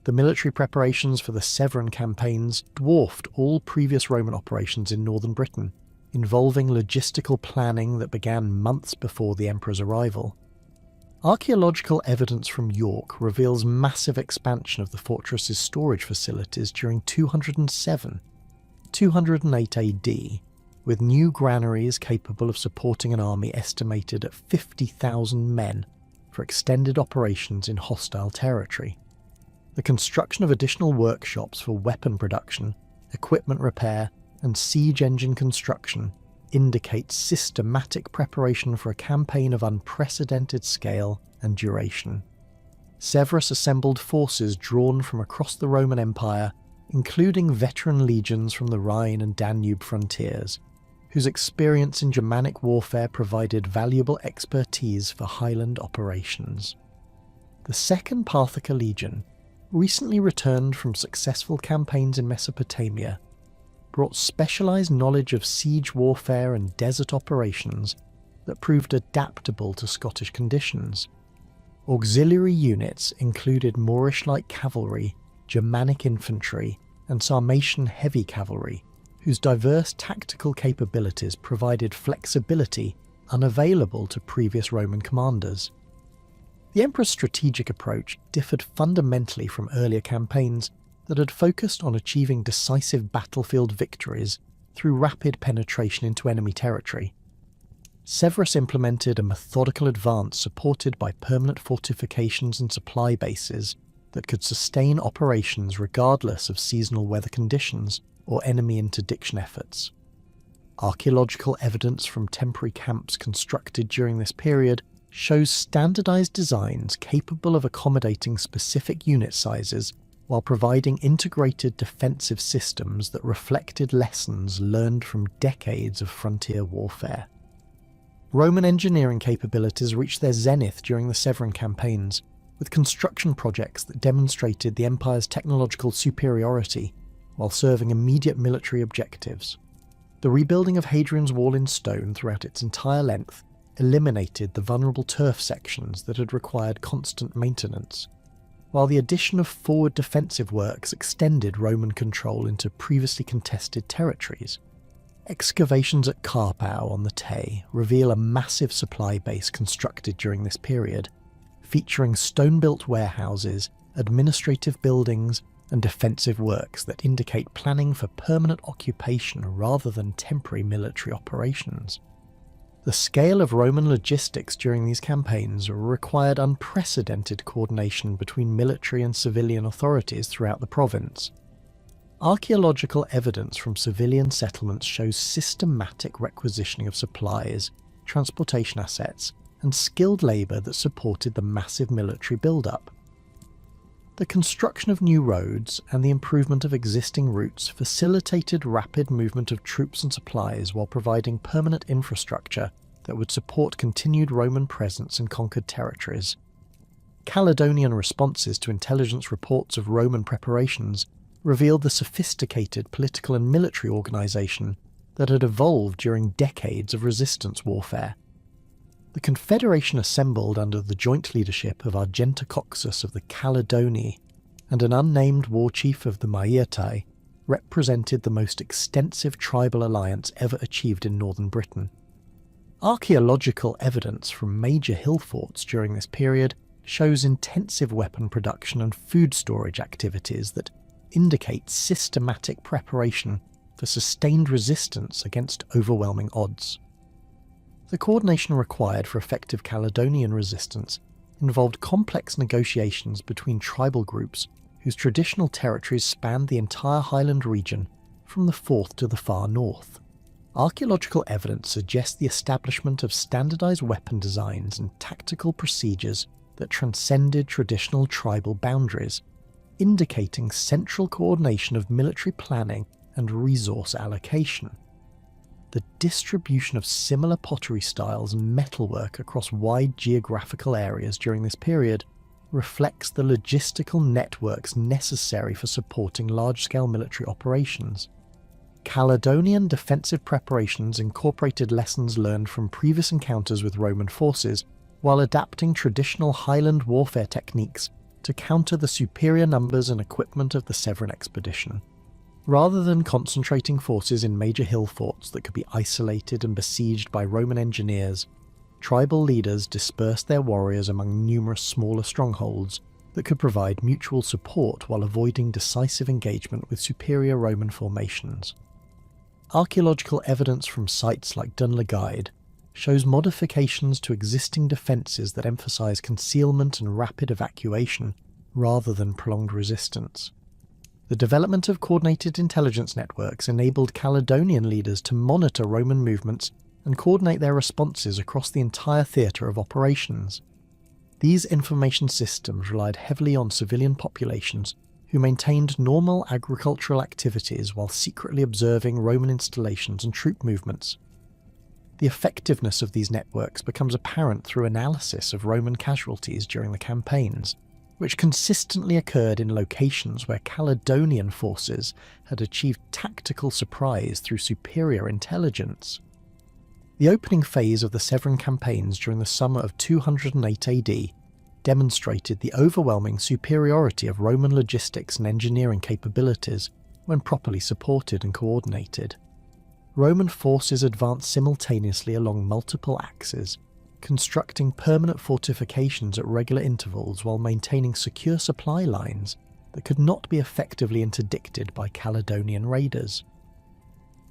The military preparations for the Severan campaigns dwarfed all previous Roman operations in northern Britain, involving logistical planning that began months before the emperor's arrival. Archaeological evidence from York reveals massive expansion of the fortress's storage facilities during 207, 208 AD, with new granaries capable of supporting an army estimated at 50,000 men for extended operations in hostile territory. The construction of additional workshops for weapon production, equipment repair, and siege engine construction indicates systematic preparation for a campaign of unprecedented scale and duration. Severus assembled forces drawn from across the Roman Empire, including veteran legions from the Rhine and Danube frontiers, whose experience in Germanic warfare provided valuable expertise for highland operations. The Second Parthica Legion, recently returned from successful campaigns in Mesopotamia, brought specialised knowledge of siege warfare and desert operations that proved adaptable to Scottish conditions. Auxiliary units included Moorish-light cavalry, Germanic infantry, and Sarmatian heavy cavalry, whose diverse tactical capabilities provided flexibility unavailable to previous Roman commanders. The Emperor's strategic approach differed fundamentally from earlier campaigns that had focused on achieving decisive battlefield victories through rapid penetration into enemy territory. Severus implemented a methodical advance supported by permanent fortifications and supply bases that could sustain operations regardless of seasonal weather conditions or enemy interdiction efforts. Archaeological evidence from temporary camps constructed during this period shows standardized designs capable of accommodating specific unit sizes while providing integrated defensive systems that reflected lessons learned from decades of frontier warfare. Roman engineering capabilities reached their zenith during the Severan campaigns, with construction projects that demonstrated the Empire's technological superiority while serving immediate military objectives. The rebuilding of Hadrian's Wall in stone throughout its entire length eliminated the vulnerable turf sections that had required constant maintenance, while the addition of forward defensive works extended Roman control into previously contested territories. Excavations at Carpau on the Tay reveal a massive supply base constructed during this period, featuring stone-built warehouses, administrative buildings, and defensive works that indicate planning for permanent occupation rather than temporary military operations. The scale of Roman logistics during these campaigns required unprecedented coordination between military and civilian authorities throughout the province. Archaeological evidence from civilian settlements shows systematic requisitioning of supplies, transportation assets, and skilled labour that supported the massive military build-up. The construction of new roads and the improvement of existing routes facilitated rapid movement of troops and supplies while providing permanent infrastructure that would support continued Roman presence in conquered territories. Caledonian responses to intelligence reports of Roman preparations revealed the sophisticated political and military organisation that had evolved during decades of resistance warfare. The confederation assembled under the joint leadership of Argentacoxus of the Caledonii and an unnamed war chief of the Maeotai represented the most extensive tribal alliance ever achieved in northern Britain. Archaeological evidence from major hill forts during this period shows intensive weapon production and food storage activities that indicate systematic preparation for sustained resistance against overwhelming odds. The coordination required for effective Caledonian resistance involved complex negotiations between tribal groups whose traditional territories spanned the entire highland region from the Forth to the far north. Archaeological evidence suggests the establishment of standardized weapon designs and tactical procedures that transcended traditional tribal boundaries, indicating central coordination of military planning and resource allocation. The distribution of similar pottery styles and metalwork across wide geographical areas during this period reflects the logistical networks necessary for supporting large-scale military operations. Caledonian defensive preparations incorporated lessons learned from previous encounters with Roman forces while adapting traditional highland warfare techniques to counter the superior numbers and equipment of the Severan expedition. Rather than concentrating forces in major hill forts that could be isolated and besieged by Roman engineers, tribal leaders dispersed their warriors among numerous smaller strongholds that could provide mutual support while avoiding decisive engagement with superior Roman formations. Archaeological evidence from sites like Dunlegaide shows modifications to existing defences that emphasise concealment and rapid evacuation rather than prolonged resistance. The development of coordinated intelligence networks enabled Caledonian leaders to monitor Roman movements and coordinate their responses across the entire theatre of operations. These information systems relied heavily on civilian populations who maintained normal agricultural activities while secretly observing Roman installations and troop movements. The effectiveness of these networks becomes apparent through analysis of Roman casualties during the campaigns, which consistently occurred in locations where Caledonian forces had achieved tactical surprise through superior intelligence. The opening phase of the Severan campaigns during the summer of 208 AD demonstrated the overwhelming superiority of Roman logistics and engineering capabilities when properly supported and coordinated. Roman forces advanced simultaneously along multiple axes, constructing permanent fortifications at regular intervals while maintaining secure supply lines that could not be effectively interdicted by Caledonian raiders.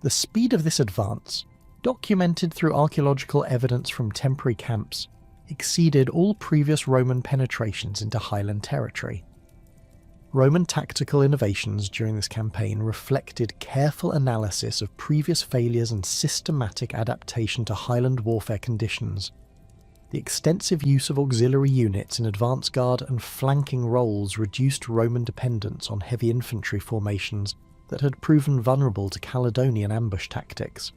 The speed of this advance, documented through archaeological evidence from temporary camps, exceeded all previous Roman penetrations into highland territory. Roman tactical innovations during this campaign reflected careful analysis of previous failures and systematic adaptation to highland warfare conditions. The extensive use of auxiliary units in advance guard and flanking roles reduced Roman dependence on heavy infantry formations that had proven vulnerable to Caledonian ambush tactics.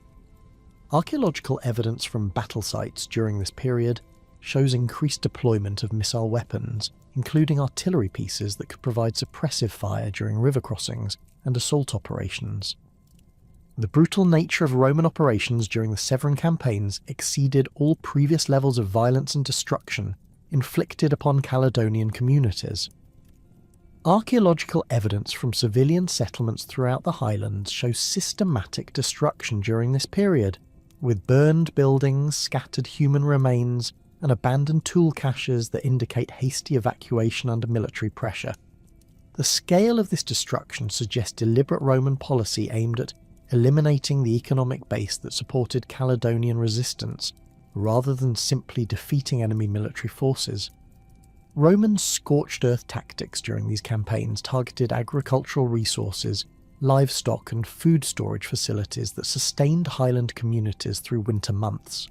Archaeological evidence from battle sites during this period shows increased deployment of missile weapons, including artillery pieces that could provide suppressive fire during river crossings and assault operations. The brutal nature of Roman operations during the Severan campaigns exceeded all previous levels of violence and destruction inflicted upon Caledonian communities. Archaeological evidence from civilian settlements throughout the highlands shows systematic destruction during this period, with burned buildings, scattered human remains, and abandoned tool caches that indicate hasty evacuation under military pressure. The scale of this destruction suggests deliberate Roman policy aimed at eliminating the economic base that supported Caledonian resistance, rather than simply defeating enemy military forces. Roman scorched earth tactics during these campaigns targeted agricultural resources, livestock and food storage facilities that sustained highland communities through winter months.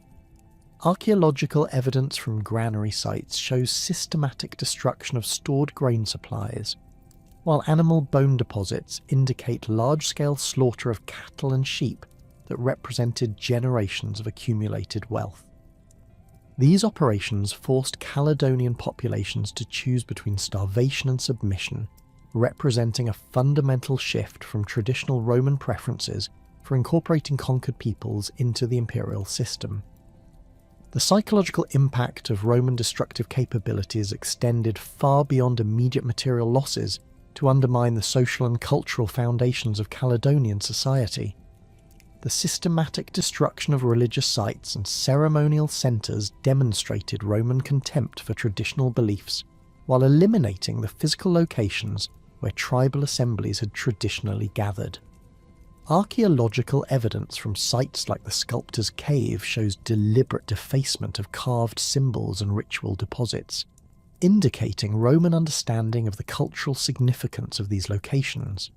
Archaeological evidence from granary sites shows systematic destruction of stored grain supplies, while animal bone deposits indicate large-scale slaughter of cattle and sheep that represented generations of accumulated wealth. These operations forced Caledonian populations to choose between starvation and submission, representing a fundamental shift from traditional Roman preferences for incorporating conquered peoples into the imperial system. The psychological impact of Roman destructive capabilities extended far beyond immediate material losses to undermine the social and cultural foundations of Caledonian society. The systematic destruction of religious sites and ceremonial centres demonstrated Roman contempt for traditional beliefs, while eliminating the physical locations where tribal assemblies had traditionally gathered. Archaeological evidence from sites like the Sculptor's Cave shows deliberate defacement of carved symbols and ritual deposits, indicating Roman understanding of the cultural significance of these locations.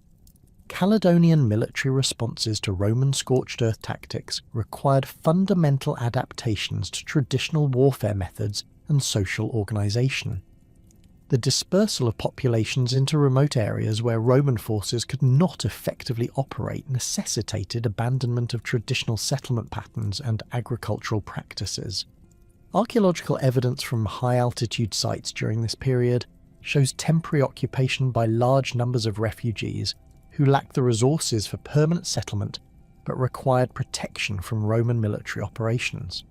Caledonian military responses to Roman scorched earth tactics required fundamental adaptations to traditional warfare methods and social organisation. The dispersal of populations into remote areas where Roman forces could not effectively operate necessitated abandonment of traditional settlement patterns and agricultural practices. Archaeological evidence from high-altitude sites during this period shows temporary occupation by large numbers of refugees who lacked the resources for permanent settlement but required protection from Roman military operations.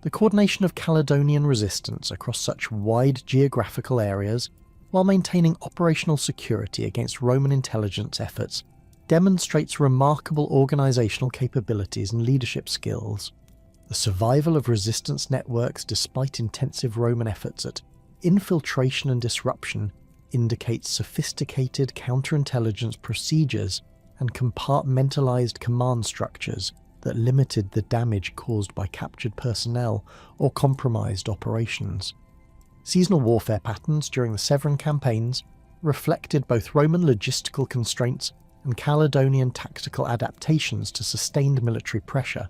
The coordination of Caledonian resistance across such wide geographical areas, while maintaining operational security against Roman intelligence efforts, demonstrates remarkable organisational capabilities and leadership skills. The survival of resistance networks despite intensive Roman efforts at infiltration and disruption indicates sophisticated counterintelligence procedures and compartmentalized command structures that limited the damage caused by captured personnel or compromised operations. Seasonal warfare patterns during the Severan campaigns reflected both Roman logistical constraints and Caledonian tactical adaptations to sustained military pressure.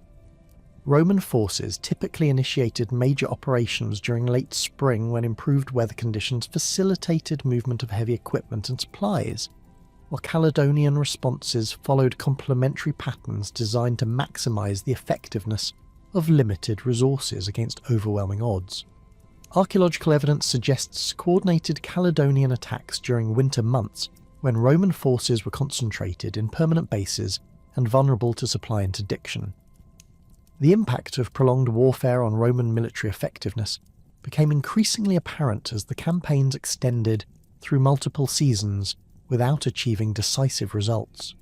Roman forces typically initiated major operations during late spring when improved weather conditions facilitated movement of heavy equipment and supplies, while Caledonian responses followed complementary patterns designed to maximise the effectiveness of limited resources against overwhelming odds. Archaeological evidence suggests coordinated Caledonian attacks during winter months when Roman forces were concentrated in permanent bases and vulnerable to supply interdiction. The impact of prolonged warfare on Roman military effectiveness became increasingly apparent as the campaigns extended through multiple seasons without achieving decisive results.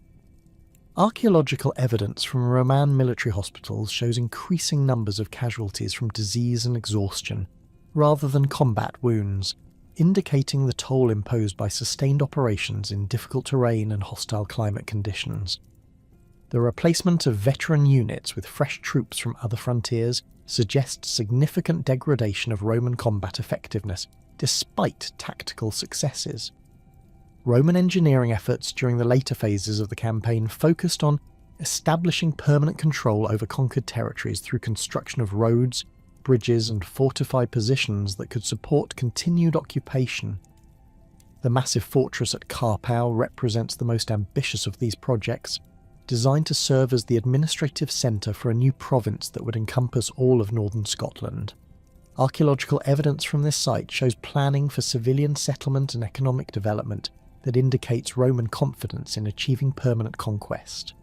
Archaeological evidence from Roman military hospitals shows increasing numbers of casualties from disease and exhaustion, rather than combat wounds, indicating the toll imposed by sustained operations in difficult terrain and hostile climate conditions. The replacement of veteran units with fresh troops from other frontiers suggests significant degradation of Roman combat effectiveness, despite tactical successes. Roman engineering efforts during the later phases of the campaign focused on establishing permanent control over conquered territories through construction of roads, bridges and fortified positions that could support continued occupation. The massive fortress at Carpau represents the most ambitious of these projects, designed to serve as the administrative centre for a new province that would encompass all of northern Scotland. Archaeological evidence from this site shows planning for civilian settlement and economic development that indicates Roman confidence in achieving permanent conquest.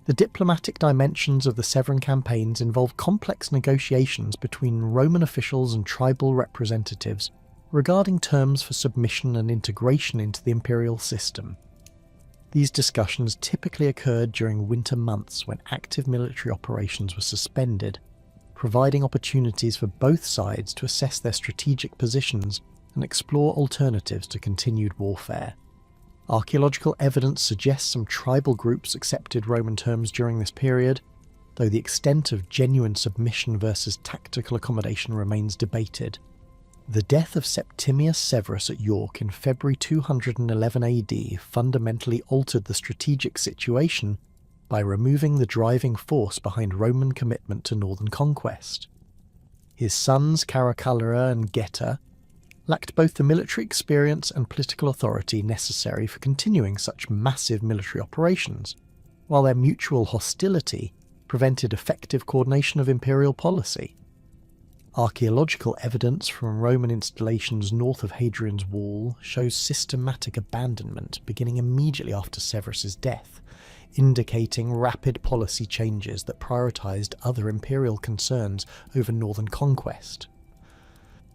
The diplomatic dimensions of the Severan campaigns involve complex negotiations between Roman officials and tribal representatives regarding terms for submission and integration into the imperial system. These discussions typically occurred during winter months when active military operations were suspended, providing opportunities for both sides to assess their strategic positions and explore alternatives to continued warfare. Archaeological evidence suggests some tribal groups accepted Roman terms during this period, though the extent of genuine submission versus tactical accommodation remains debated. The death of Septimius Severus at York in February 211 AD fundamentally altered the strategic situation by removing the driving force behind Roman commitment to northern conquest. His sons Caracalla and Geta lacked both the military experience and political authority necessary for continuing such massive military operations, while their mutual hostility prevented effective coordination of imperial policy. Archaeological evidence from Roman installations north of Hadrian's Wall shows systematic abandonment beginning immediately after Severus's death, indicating rapid policy changes that prioritised other imperial concerns over northern conquest.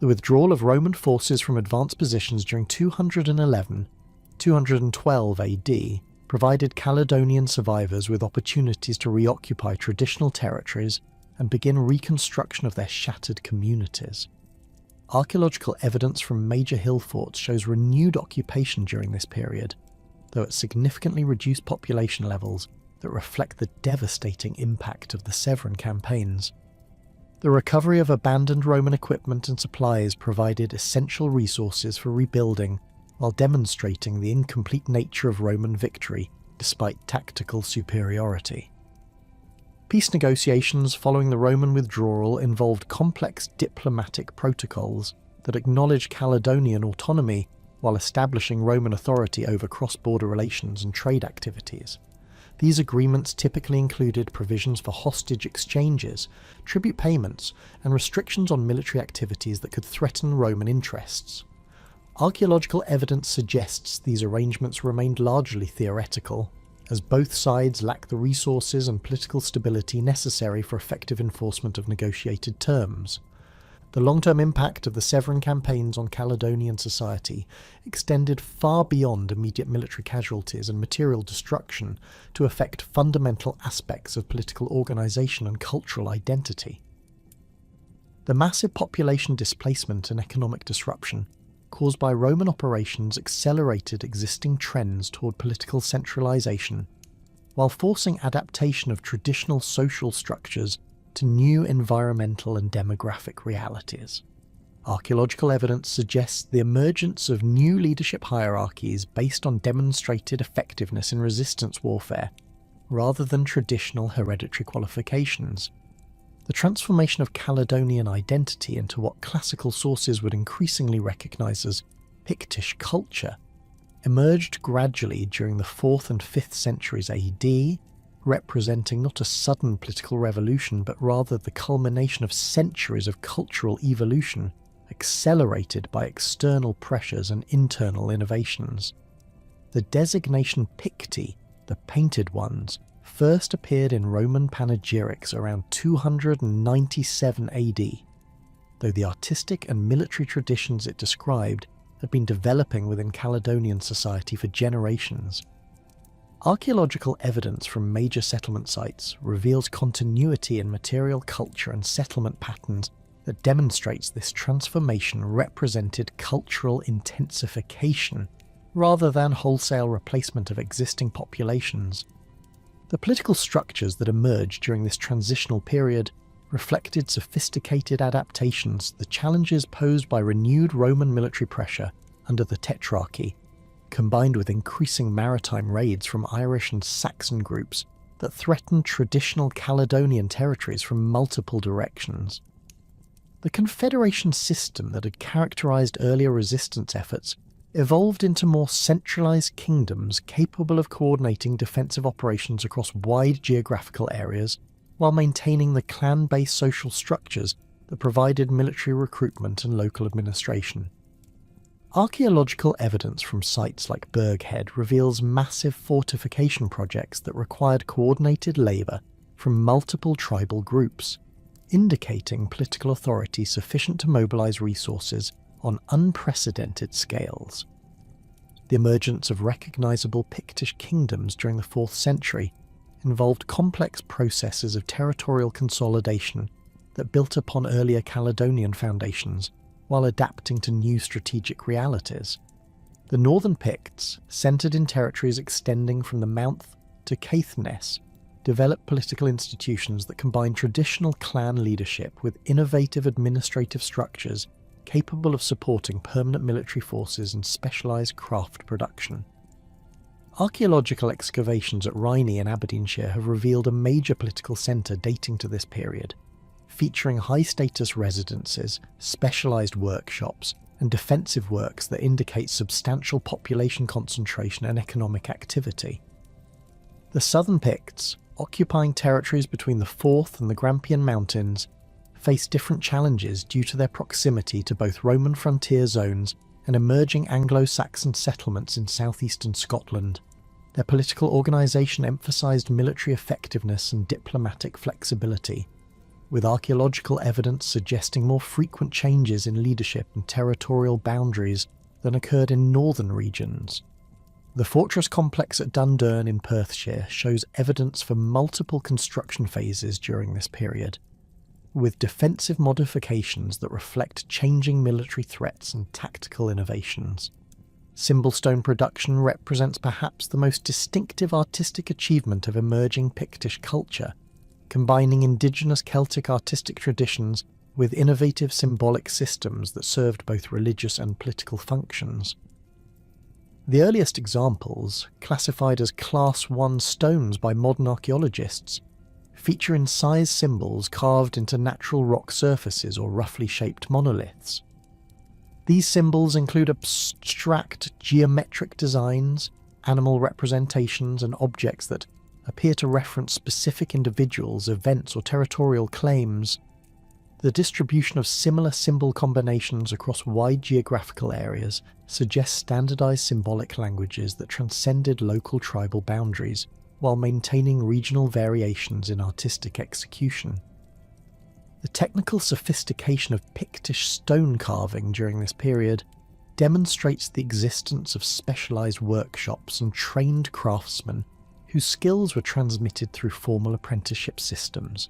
The withdrawal of Roman forces from advanced positions during 211-212 AD provided Caledonian survivors with opportunities to reoccupy traditional territories and begin reconstruction of their shattered communities. Archaeological evidence from major hill forts shows renewed occupation during this period, though at significantly reduced population levels that reflect the devastating impact of the Severan campaigns. The recovery of abandoned Roman equipment and supplies provided essential resources for rebuilding, while demonstrating the incomplete nature of Roman victory despite tactical superiority. Peace negotiations following the Roman withdrawal involved complex diplomatic protocols that acknowledged Caledonian autonomy while establishing Roman authority over cross-border relations and trade activities. These agreements typically included provisions for hostage exchanges, tribute payments, and restrictions on military activities that could threaten Roman interests. Archaeological evidence suggests these arrangements remained largely theoretical, as both sides lacked the resources and political stability necessary for effective enforcement of negotiated terms. The long-term impact of the Severan campaigns on Caledonian society extended far beyond immediate military casualties and material destruction to affect fundamental aspects of political organisation and cultural identity. The massive population displacement and economic disruption caused by Roman operations accelerated existing trends toward political centralisation while forcing adaptation of traditional social structures to new environmental and demographic realities. Archaeological evidence suggests the emergence of new leadership hierarchies based on demonstrated effectiveness in resistance warfare, rather than traditional hereditary qualifications. The transformation of Caledonian identity into what classical sources would increasingly recognise as Pictish culture emerged gradually during the 4th and 5th centuries AD, representing not a sudden political revolution but rather the culmination of centuries of cultural evolution accelerated by external pressures and internal innovations. The designation Picti, the painted ones, first appeared in Roman panegyrics around 297 AD, though the artistic and military traditions it described had been developing within Caledonian society for generations. Archaeological evidence from major settlement sites reveals continuity in material culture and settlement patterns that demonstrates this transformation represented cultural intensification rather than wholesale replacement of existing populations. The political structures that emerged during this transitional period reflected sophisticated adaptations to the challenges posed by renewed Roman military pressure under the Tetrarchy, combined with increasing maritime raids from Irish and Saxon groups that threatened traditional Caledonian territories from multiple directions. The confederation system that had characterised earlier resistance efforts evolved into more centralised kingdoms capable of coordinating defensive operations across wide geographical areas while maintaining the clan-based social structures that provided military recruitment and local administration. Archaeological evidence from sites like Burghead reveals massive fortification projects that required coordinated labour from multiple tribal groups, indicating political authority sufficient to mobilise resources on unprecedented scales. The emergence of recognisable Pictish kingdoms during the 4th century involved complex processes of territorial consolidation that built upon earlier Caledonian foundations while adapting to new strategic realities. The northern Picts, centred in territories extending from the Mouth to Caithness, developed political institutions that combined traditional clan leadership with innovative administrative structures capable of supporting permanent military forces and specialised craft production. Archaeological excavations at Rhynie in Aberdeenshire have revealed a major political centre dating to this period, featuring high-status residences, specialised workshops, and defensive works that indicate substantial population concentration and economic activity. The southern Picts, occupying territories between the Forth and the Grampian Mountains, faced different challenges due to their proximity to both Roman frontier zones and emerging Anglo-Saxon settlements in southeastern Scotland. Their political organisation emphasised military effectiveness and diplomatic flexibility, with archaeological evidence suggesting more frequent changes in leadership and territorial boundaries than occurred in northern regions. The fortress complex at Dundurn in Perthshire shows evidence for multiple construction phases during this period, with defensive modifications that reflect changing military threats and tactical innovations. Symbolstone production represents perhaps the most distinctive artistic achievement of emerging Pictish culture, combining indigenous Celtic artistic traditions with innovative symbolic systems that served both religious and political functions. The earliest examples, classified as Class 1 stones by modern archaeologists, feature incised symbols carved into natural rock surfaces or roughly shaped monoliths. These symbols include abstract geometric designs, animal representations, and objects that appear to reference specific individuals, events, or territorial claims. The distribution of similar symbol combinations across wide geographical areas suggests standardized symbolic languages that transcended local tribal boundaries, while maintaining regional variations in artistic execution. The technical sophistication of Pictish stone carving during this period demonstrates the existence of specialised workshops and trained craftsmen whose skills were transmitted through formal apprenticeship systems.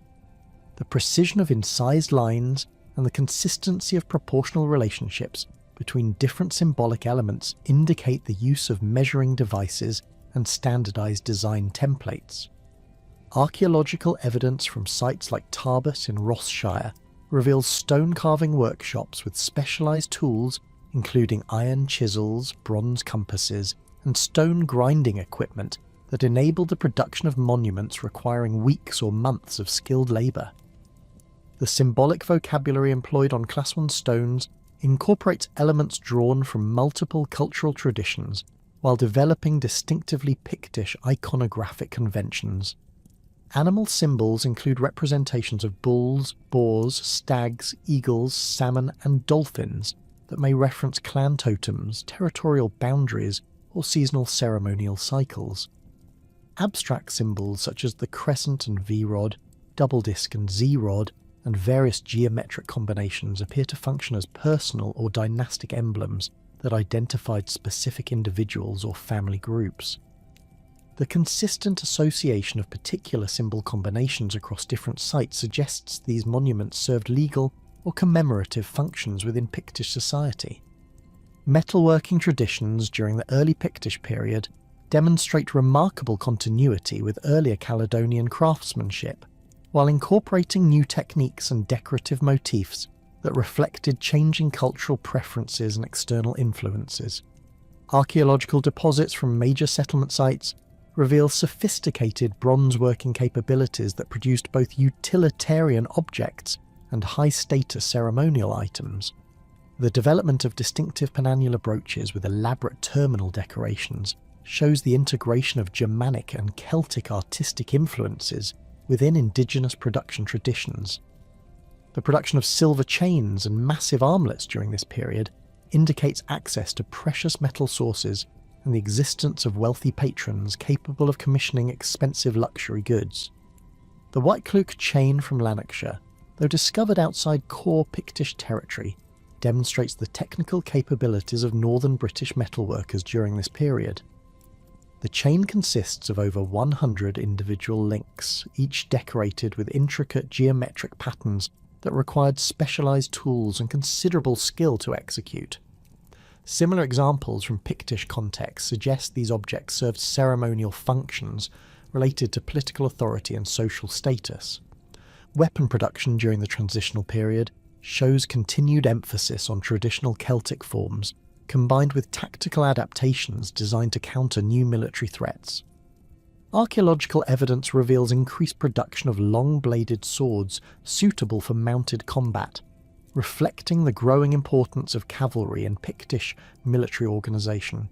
The precision of incised lines and the consistency of proportional relationships between different symbolic elements indicate the use of measuring devices and standardized design templates. Archaeological evidence from sites like Tarbet in Rossshire reveals stone carving workshops with specialized tools including iron chisels, bronze compasses, and stone grinding equipment that enable the production of monuments requiring weeks or months of skilled labour. The symbolic vocabulary employed on Class 1 stones incorporates elements drawn from multiple cultural traditions while developing distinctively Pictish iconographic conventions. Animal symbols include representations of bulls, boars, stags, eagles, salmon, and dolphins that may reference clan totems, territorial boundaries, or seasonal ceremonial cycles. Abstract symbols such as the crescent and V-rod, double disc and Z-rod, and various geometric combinations appear to function as personal or dynastic emblems that identified specific individuals or family groups. The consistent association of particular symbol combinations across different sites suggests these monuments served legal or commemorative functions within Pictish society. Metalworking traditions during the early Pictish period demonstrate remarkable continuity with earlier Caledonian craftsmanship, while incorporating new techniques and decorative motifs that reflected changing cultural preferences and external influences. Archaeological deposits from major settlement sites reveal sophisticated bronze-working capabilities that produced both utilitarian objects and high-status ceremonial items. The development of distinctive penannular brooches with elaborate terminal decorations shows the integration of Germanic and Celtic artistic influences within indigenous production traditions. The production of silver chains and massive armlets during this period indicates access to precious metal sources and the existence of wealthy patrons capable of commissioning expensive luxury goods. The Whitecloak chain from Lanarkshire, though discovered outside core Pictish territory, demonstrates the technical capabilities of northern British metalworkers during this period. The chain consists of over 100 individual links, each decorated with intricate geometric patterns that required specialised tools and considerable skill to execute. Similar examples from Pictish contexts suggest these objects served ceremonial functions related to political authority and social status. Weapon production during the transitional period shows continued emphasis on traditional Celtic forms, combined with tactical adaptations designed to counter new military threats. Archaeological evidence reveals increased production of long-bladed swords suitable for mounted combat, reflecting the growing importance of cavalry in Pictish military organisation.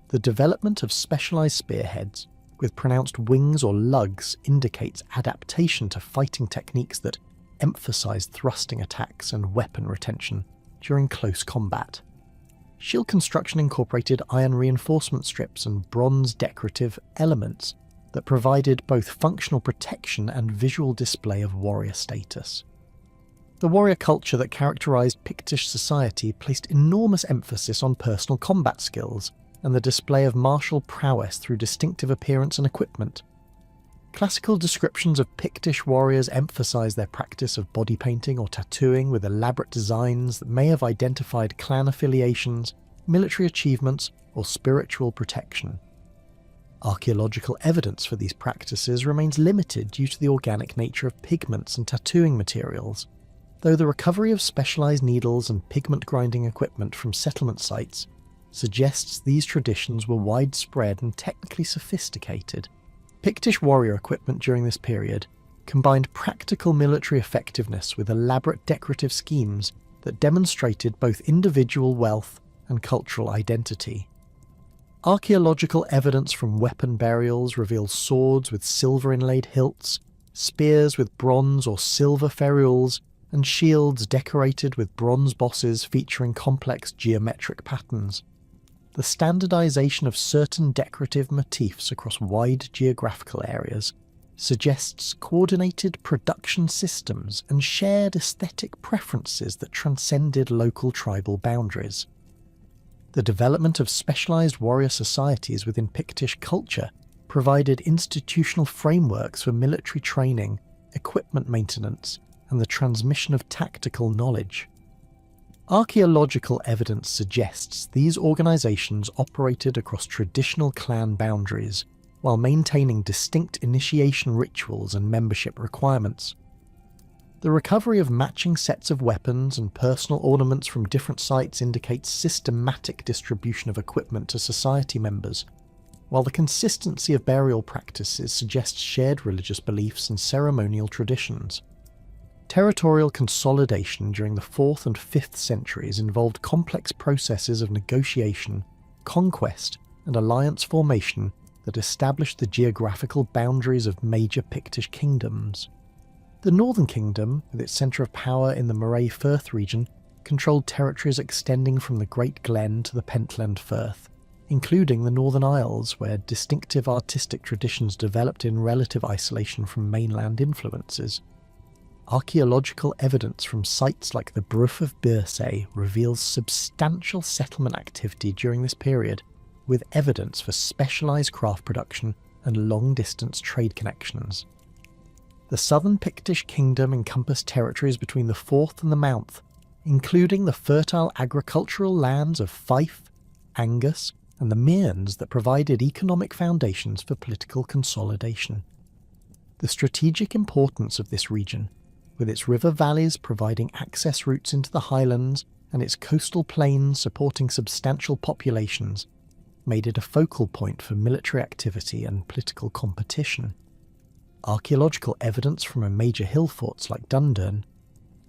The development of specialised spearheads, with pronounced wings or lugs, indicates adaptation to fighting techniques that emphasise thrusting attacks and weapon retention during close combat. Shield construction incorporated iron reinforcement strips and bronze decorative elements that provided both functional protection and visual display of warrior status. The warrior culture that characterised Pictish society placed enormous emphasis on personal combat skills and the display of martial prowess through distinctive appearance and equipment. Classical descriptions of Pictish warriors emphasise their practice of body painting or tattooing with elaborate designs that may have identified clan affiliations, military achievements, or spiritual protection. Archaeological evidence for these practices remains limited due to the organic nature of pigments and tattooing materials, though the recovery of specialised needles and pigment grinding equipment from settlement sites suggests these traditions were widespread and technically sophisticated. Pictish warrior equipment during this period combined practical military effectiveness with elaborate decorative schemes that demonstrated both individual wealth and cultural identity. Archaeological evidence from weapon burials reveals swords with silver inlaid hilts, spears with bronze or silver ferules, and shields decorated with bronze bosses featuring complex geometric patterns. The standardization of certain decorative motifs across wide geographical areas suggests coordinated production systems and shared aesthetic preferences that transcended local tribal boundaries. The development of specialized warrior societies within Pictish culture provided institutional frameworks for military training, equipment maintenance, and the transmission of tactical knowledge. Archaeological evidence suggests these organisations operated across traditional clan boundaries while maintaining distinct initiation rituals and membership requirements. The recovery of matching sets of weapons and personal ornaments from different sites indicates systematic distribution of equipment to society members, while the consistency of burial practices suggests shared religious beliefs and ceremonial traditions. Territorial consolidation during the 4th and 5th centuries involved complex processes of negotiation, conquest, and alliance formation that established the geographical boundaries of major Pictish kingdoms. The Northern Kingdom, with its centre of power in the Moray Firth region, controlled territories extending from the Great Glen to the Pentland Firth, including the Northern Isles, where distinctive artistic traditions developed in relative isolation from mainland influences. Archaeological evidence from sites like the Brugh of Beersay reveals substantial settlement activity during this period, with evidence for specialised craft production and long-distance trade connections. The southern Pictish kingdom encompassed territories between the Forth and the Mount, including the fertile agricultural lands of Fife, Angus, and the Mearns that provided economic foundations for political consolidation. The strategic importance of this region, with its river valleys providing access routes into the highlands and its coastal plains supporting substantial populations, made it a focal point for military activity and political competition. Archaeological evidence from a major hill forts like Dundurn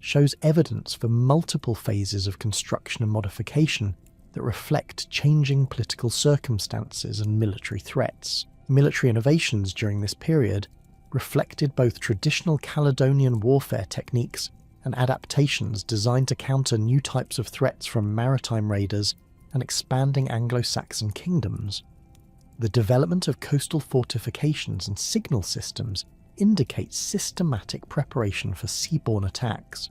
shows evidence for multiple phases of construction and modification that reflect changing political circumstances and military threats. Military innovations during this period reflected both traditional Caledonian warfare techniques and adaptations designed to counter new types of threats from maritime raiders and expanding Anglo-Saxon kingdoms. The development of coastal fortifications and signal systems indicates systematic preparation for seaborne attacks,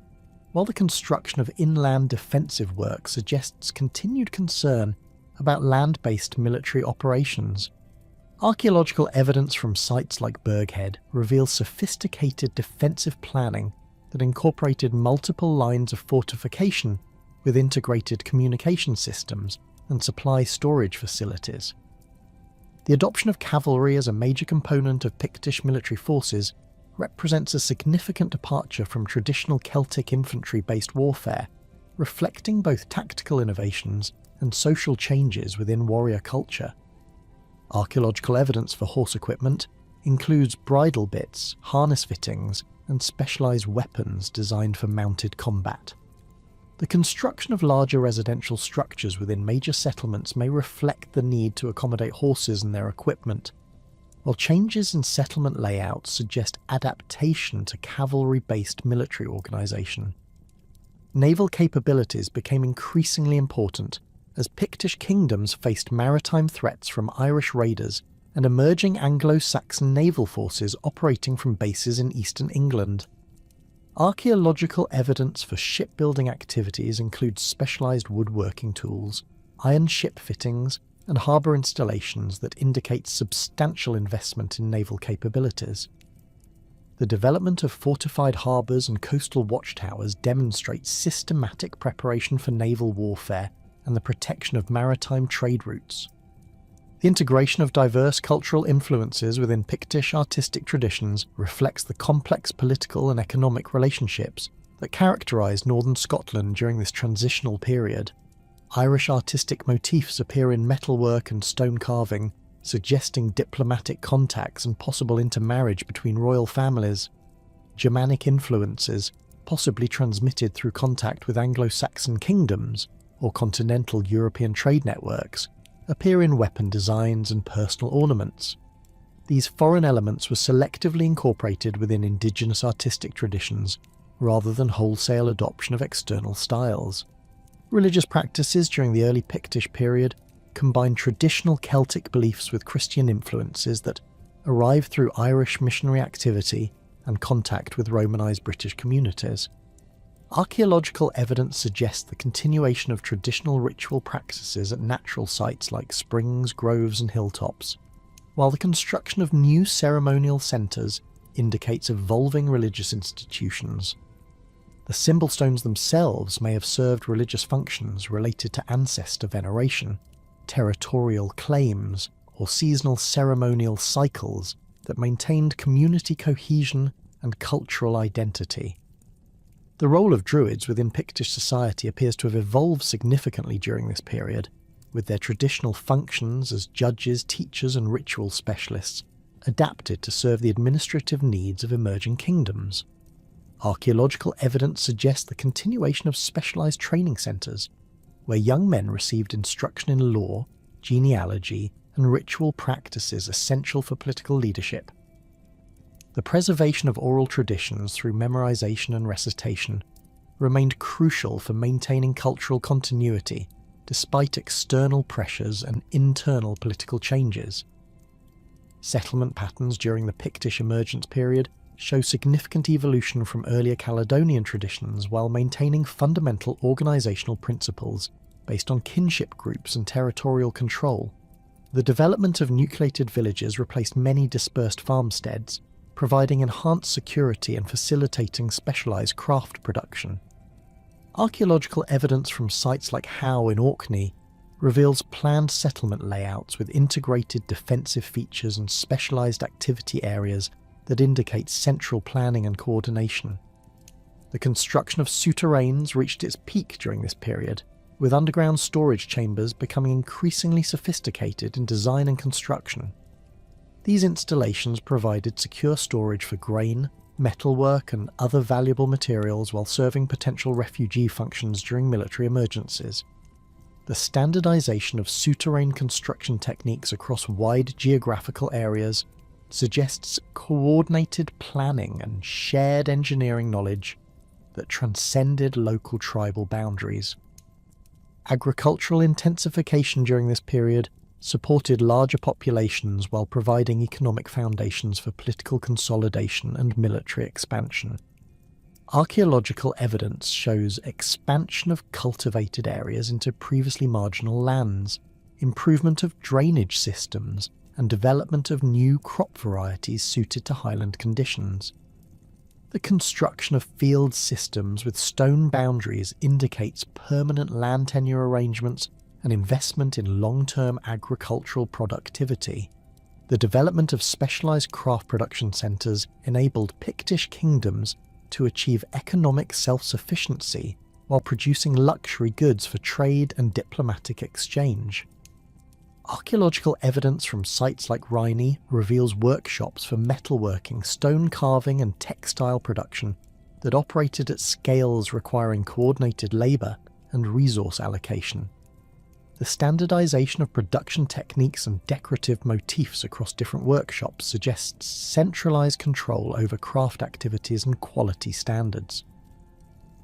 while the construction of inland defensive work suggests continued concern about land-based military operations. Archaeological evidence from sites like Burghead reveals sophisticated defensive planning that incorporated multiple lines of fortification with integrated communication systems and supply storage facilities. The adoption of cavalry as a major component of Pictish military forces represents a significant departure from traditional Celtic infantry-based warfare, reflecting both tactical innovations and social changes within warrior culture. Archaeological evidence for horse equipment includes bridle bits, harness fittings, and specialised weapons designed for mounted combat. The construction of larger residential structures within major settlements may reflect the need to accommodate horses and their equipment, while changes in settlement layouts suggest adaptation to cavalry-based military organisation. Naval capabilities became increasingly important as Pictish kingdoms faced maritime threats from Irish raiders and emerging Anglo-Saxon naval forces operating from bases in eastern England. Archaeological evidence for shipbuilding activities includes specialised woodworking tools, iron ship fittings, and harbour installations that indicate substantial investment in naval capabilities. The development of fortified harbours and coastal watchtowers demonstrates systematic preparation for naval warfare and the protection of maritime trade routes. The integration of diverse cultural influences within Pictish artistic traditions reflects the complex political and economic relationships that characterised northern Scotland during this transitional period. Irish artistic motifs appear in metalwork and stone carving, suggesting diplomatic contacts and possible intermarriage between royal families. Germanic influences, possibly transmitted through contact with Anglo-Saxon kingdoms or continental European trade networks, appear in weapon designs and personal ornaments. These foreign elements were selectively incorporated within indigenous artistic traditions, rather than wholesale adoption of external styles. Religious practices during the early Pictish period combined traditional Celtic beliefs with Christian influences that arrived through Irish missionary activity and contact with Romanised British communities. Archaeological evidence suggests the continuation of traditional ritual practices at natural sites like springs, groves and hilltops, while the construction of new ceremonial centres indicates evolving religious institutions. The symbol stones themselves may have served religious functions related to ancestor veneration, territorial claims, or seasonal ceremonial cycles that maintained community cohesion and cultural identity. The role of Druids within Pictish society appears to have evolved significantly during this period, with their traditional functions as judges, teachers, and ritual specialists adapted to serve the administrative needs of emerging kingdoms. Archaeological evidence suggests the continuation of specialised training centres, where young men received instruction in law, genealogy, and ritual practices essential for political leadership. The preservation of oral traditions through memorization and recitation remained crucial for maintaining cultural continuity despite external pressures and internal political changes. Settlement patterns during the Pictish emergence period show significant evolution from earlier Caledonian traditions while maintaining fundamental organisational principles based on kinship groups and territorial control. The development of nucleated villages replaced many dispersed farmsteads, providing enhanced security and facilitating specialised craft production. Archaeological evidence from sites like Howe in Orkney reveals planned settlement layouts with integrated defensive features and specialised activity areas that indicate central planning and coordination. The construction of souterrains reached its peak during this period, with underground storage chambers becoming increasingly sophisticated in design and construction. These installations provided secure storage for grain, metalwork, and other valuable materials while serving potential refugee functions during military emergencies. The standardization of souterrain construction techniques across wide geographical areas suggests coordinated planning and shared engineering knowledge that transcended local tribal boundaries. Agricultural intensification during this period supported larger populations while providing economic foundations for political consolidation and military expansion. Archaeological evidence shows expansion of cultivated areas into previously marginal lands, improvement of drainage systems, and development of new crop varieties suited to highland conditions. The construction of field systems with stone boundaries indicates permanent land tenure arrangements and investment in long-term agricultural productivity. The development of specialised craft production centres enabled Pictish kingdoms to achieve economic self-sufficiency while producing luxury goods for trade and diplomatic exchange. Archaeological evidence from sites like Rhynie reveals workshops for metalworking, stone carving, and textile production that operated at scales requiring coordinated labour and resource allocation. The standardization of production techniques and decorative motifs across different workshops suggests centralized control over craft activities and quality standards.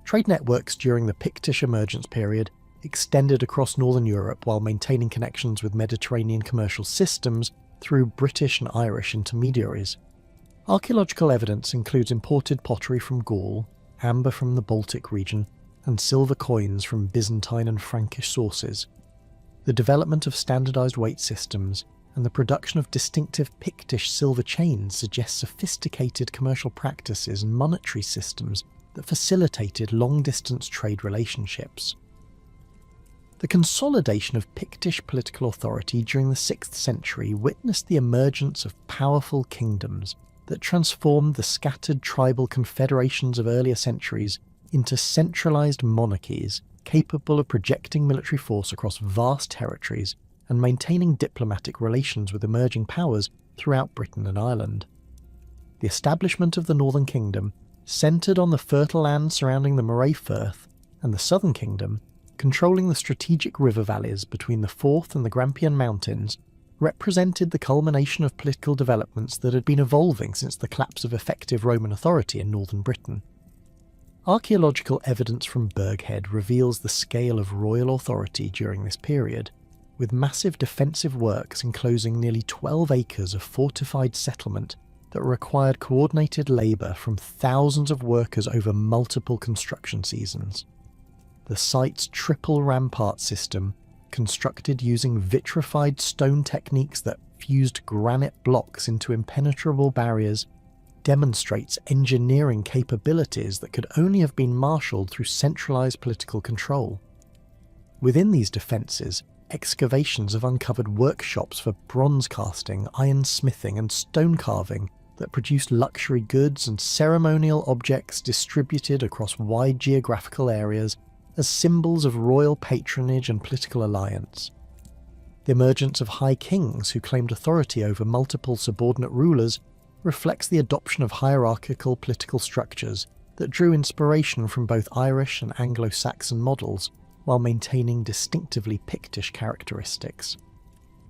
Trade networks during the Pictish emergence period extended across northern Europe while maintaining connections with Mediterranean commercial systems through British and Irish intermediaries. Archaeological evidence includes imported pottery from Gaul, amber from the Baltic region, and silver coins from Byzantine and Frankish sources. The development of standardized weight systems and the production of distinctive Pictish silver chains suggest sophisticated commercial practices and monetary systems that facilitated long-distance trade relationships. The consolidation of Pictish political authority during the 6th century witnessed the emergence of powerful kingdoms that transformed the scattered tribal confederations of earlier centuries into centralized monarchies capable of projecting military force across vast territories and maintaining diplomatic relations with emerging powers throughout Britain and Ireland. The establishment of the Northern Kingdom centred on the fertile land surrounding the Moray Firth, and the Southern Kingdom, controlling the strategic river valleys between the Forth and the Grampian Mountains, represented the culmination of political developments that had been evolving since the collapse of effective Roman authority in northern Britain. Archaeological evidence from Burghead reveals the scale of royal authority during this period, with massive defensive works enclosing nearly 12 acres of fortified settlement that required coordinated labour from thousands of workers over multiple construction seasons. The site's triple rampart system, constructed using vitrified stone techniques that fused granite blocks into impenetrable barriers, demonstrates engineering capabilities that could only have been marshalled through centralised political control. Within these defences, excavations have uncovered workshops for bronze casting, iron smithing and stone carving that produced luxury goods and ceremonial objects distributed across wide geographical areas as symbols of royal patronage and political alliance. The emergence of high kings who claimed authority over multiple subordinate rulers reflects the adoption of hierarchical political structures that drew inspiration from both Irish and Anglo-Saxon models, while maintaining distinctively Pictish characteristics.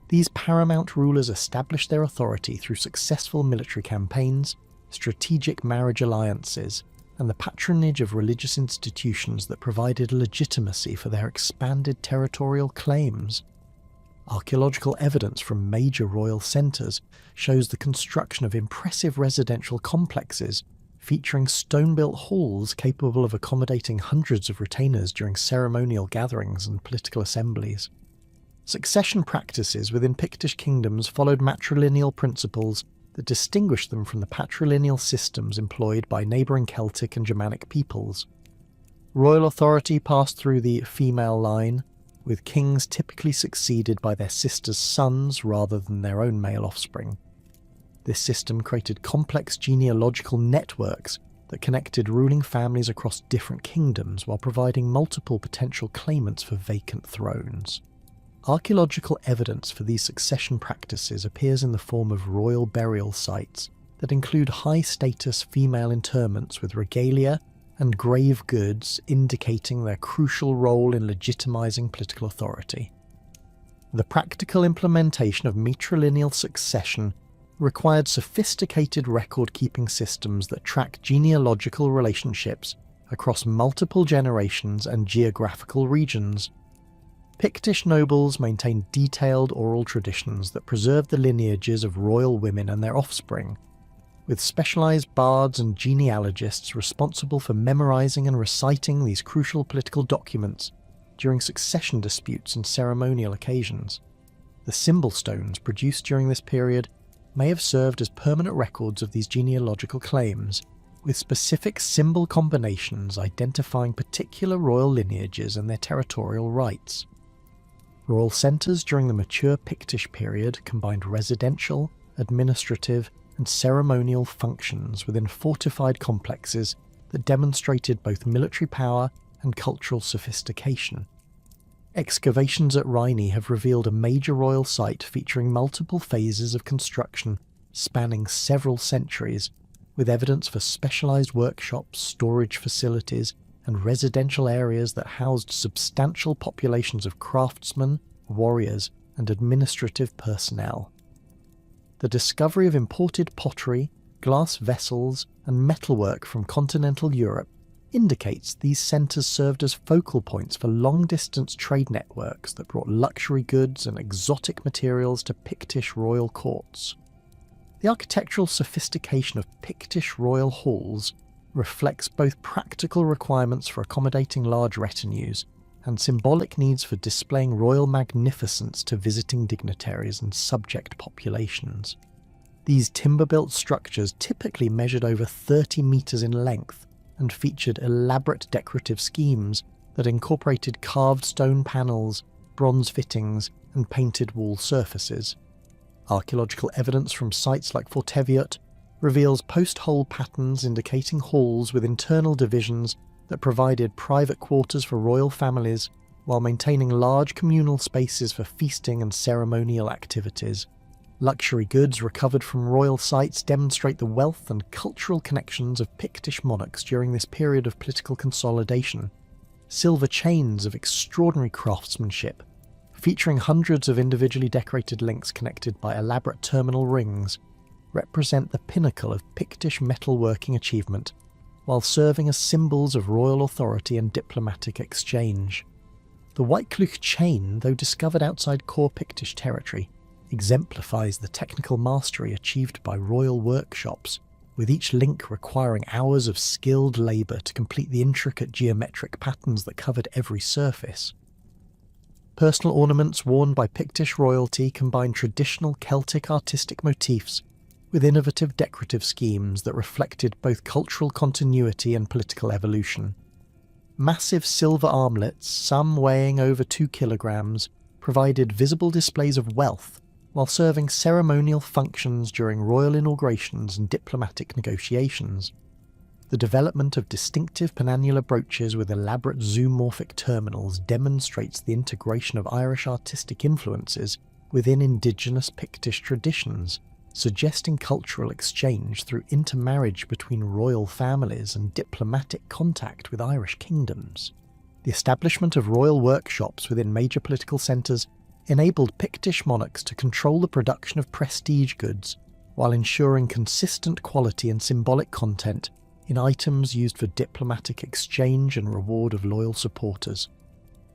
These paramount rulers established their authority through successful military campaigns, strategic marriage alliances, and the patronage of religious institutions that provided legitimacy for their expanded territorial claims. Archaeological evidence from major royal centres shows the construction of impressive residential complexes featuring stone-built halls capable of accommodating hundreds of retainers during ceremonial gatherings and political assemblies. Succession practices within Pictish kingdoms followed matrilineal principles that distinguished them from the patrilineal systems employed by neighbouring Celtic and Germanic peoples. Royal authority passed through the female line, with kings typically succeeded by their sisters' sons rather than their own male offspring. This system created complex genealogical networks that connected ruling families across different kingdoms while providing multiple potential claimants for vacant thrones. Archaeological evidence for these succession practices appears in the form of royal burial sites that include high-status female interments with regalia and grave goods indicating their crucial role in legitimizing political authority. The practical implementation of matrilineal succession required sophisticated record-keeping systems that track genealogical relationships across multiple generations and geographical regions. Pictish nobles maintained detailed oral traditions that preserved the lineages of royal women and their offspring, with specialised bards and genealogists responsible for memorising and reciting these crucial political documents during succession disputes and ceremonial occasions. The symbol stones produced during this period may have served as permanent records of these genealogical claims, with specific symbol combinations identifying particular royal lineages and their territorial rights. Royal centres during the mature Pictish period combined residential, administrative, and ceremonial functions within fortified complexes that demonstrated both military power and cultural sophistication. Excavations at Rhynie have revealed a major royal site featuring multiple phases of construction spanning several centuries, with evidence for specialised workshops, storage facilities, and residential areas that housed substantial populations of craftsmen, warriors, and administrative personnel. The discovery of imported pottery, glass vessels, and metalwork from continental Europe indicates these centres served as focal points for long-distance trade networks that brought luxury goods and exotic materials to Pictish royal courts. The architectural sophistication of Pictish royal halls reflects both practical requirements for accommodating large retinues and symbolic needs for displaying royal magnificence to visiting dignitaries and subject populations. These timber-built structures typically measured over 30 metres in length and featured elaborate decorative schemes that incorporated carved stone panels, bronze fittings, and painted wall surfaces. Archaeological evidence from sites like Forteviot reveals post-hole patterns indicating halls with internal divisions that provided private quarters for royal families while maintaining large communal spaces for feasting and ceremonial activities. Luxury goods recovered from royal sites demonstrate the wealth and cultural connections of Pictish monarchs during this period of political consolidation. Silver chains of extraordinary craftsmanship, featuring hundreds of individually decorated links connected by elaborate terminal rings, represent the pinnacle of Pictish metalworking achievement, while serving as symbols of royal authority and diplomatic exchange. The Whitecluch chain, though discovered outside core Pictish territory, exemplifies the technical mastery achieved by royal workshops, with each link requiring hours of skilled labour to complete the intricate geometric patterns that covered every surface. Personal ornaments worn by Pictish royalty combine traditional Celtic artistic motifs with innovative decorative schemes that reflected both cultural continuity and political evolution. Massive silver armlets, some weighing over 2 kilograms, provided visible displays of wealth while serving ceremonial functions during royal inaugurations and diplomatic negotiations. The development of distinctive penannular brooches with elaborate zoomorphic terminals demonstrates the integration of Irish artistic influences within indigenous Pictish traditions, suggesting cultural exchange through intermarriage between royal families and diplomatic contact with Irish kingdoms. The establishment of royal workshops within major political centres enabled Pictish monarchs to control the production of prestige goods while ensuring consistent quality and symbolic content in items used for diplomatic exchange and reward of loyal supporters.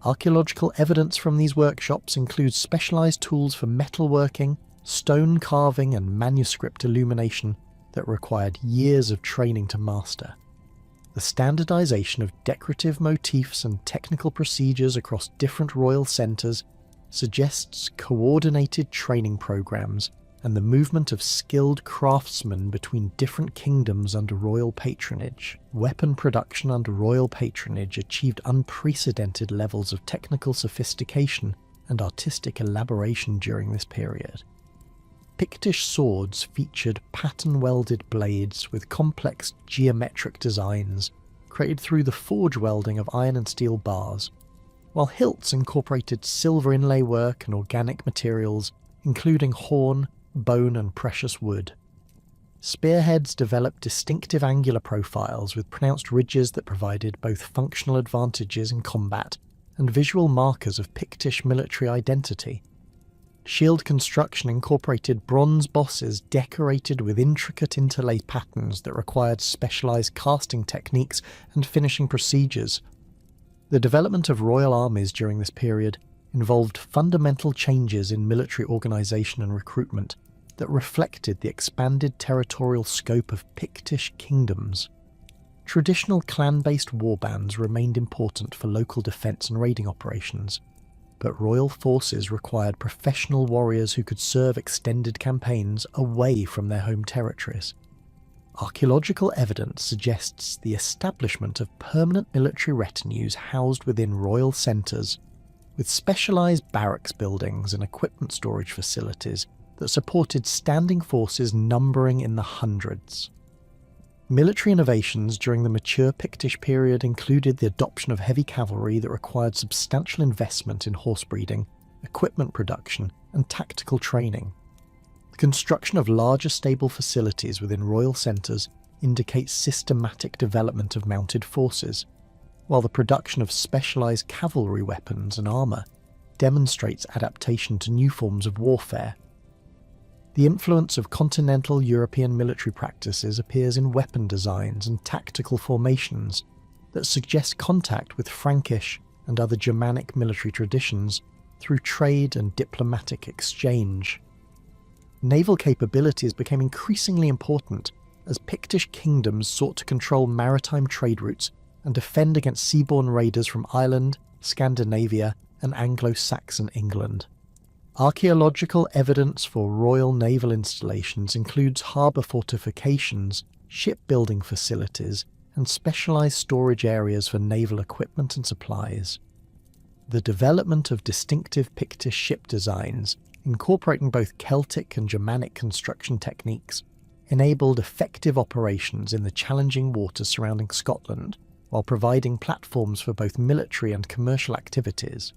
Archaeological evidence from these workshops includes specialised tools for metalworking, stone carving and manuscript illumination that required years of training to master. The standardisation of decorative motifs and technical procedures across different royal centres suggests coordinated training programmes and the movement of skilled craftsmen between different kingdoms under royal patronage. Weapon production under royal patronage achieved unprecedented levels of technical sophistication and artistic elaboration during this period. Pictish swords featured pattern-welded blades with complex geometric designs created through the forge welding of iron and steel bars, while hilts incorporated silver inlay work and organic materials, including horn, bone and precious wood. Spearheads developed distinctive angular profiles with pronounced ridges that provided both functional advantages in combat and visual markers of Pictish military identity. Shield construction incorporated bronze bosses decorated with intricate interlay patterns that required specialised casting techniques and finishing procedures. The development of royal armies during this period involved fundamental changes in military organisation and recruitment that reflected the expanded territorial scope of Pictish kingdoms. Traditional clan-based warbands remained important for local defence and raiding operations, but royal forces required professional warriors who could serve extended campaigns away from their home territories. Archaeological evidence suggests the establishment of permanent military retinues housed within royal centres, with specialised barracks buildings and equipment storage facilities that supported standing forces numbering in the hundreds. Military innovations during the mature Pictish period included the adoption of heavy cavalry that required substantial investment in horse breeding, equipment production, and tactical training. The construction of larger stable facilities within royal centres indicates systematic development of mounted forces, while the production of specialised cavalry weapons and armour demonstrates adaptation to new forms of warfare. The influence of continental European military practices appears in weapon designs and tactical formations that suggest contact with Frankish and other Germanic military traditions through trade and diplomatic exchange. Naval capabilities became increasingly important as Pictish kingdoms sought to control maritime trade routes and defend against seaborne raiders from Ireland, Scandinavia, and Anglo-Saxon England. Archaeological evidence for royal naval installations includes harbour fortifications, shipbuilding facilities, and specialised storage areas for naval equipment and supplies. The development of distinctive Pictish ship designs, incorporating both Celtic and Germanic construction techniques, enabled effective operations in the challenging waters surrounding Scotland, while providing platforms for both military and commercial activities.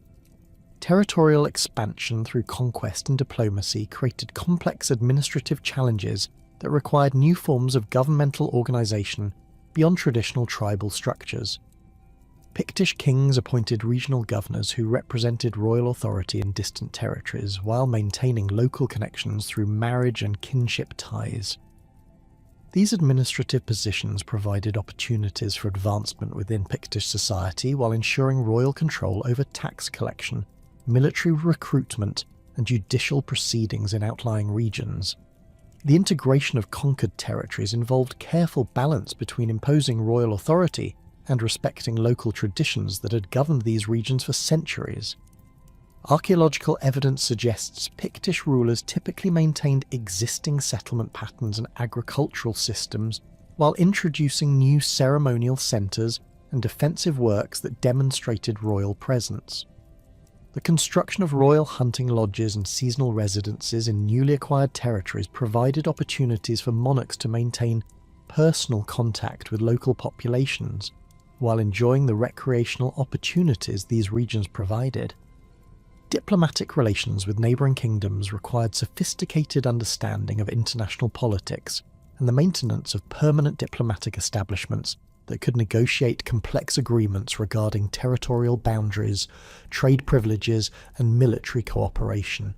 Territorial expansion through conquest and diplomacy created complex administrative challenges that required new forms of governmental organisation beyond traditional tribal structures. Pictish kings appointed regional governors who represented royal authority in distant territories while maintaining local connections through marriage and kinship ties. These administrative positions provided opportunities for advancement within Pictish society while ensuring royal control over tax collection, military recruitment, and judicial proceedings in outlying regions. The integration of conquered territories involved careful balance between imposing royal authority and respecting local traditions that had governed these regions for centuries. Archaeological evidence suggests Pictish rulers typically maintained existing settlement patterns and agricultural systems while introducing new ceremonial centres and defensive works that demonstrated royal presence. The construction of royal hunting lodges and seasonal residences in newly acquired territories provided opportunities for monarchs to maintain personal contact with local populations, while enjoying the recreational opportunities these regions provided. Diplomatic relations with neighbouring kingdoms required sophisticated understanding of international politics and the maintenance of permanent diplomatic establishments that could negotiate complex agreements regarding territorial boundaries, trade privileges, and military cooperation.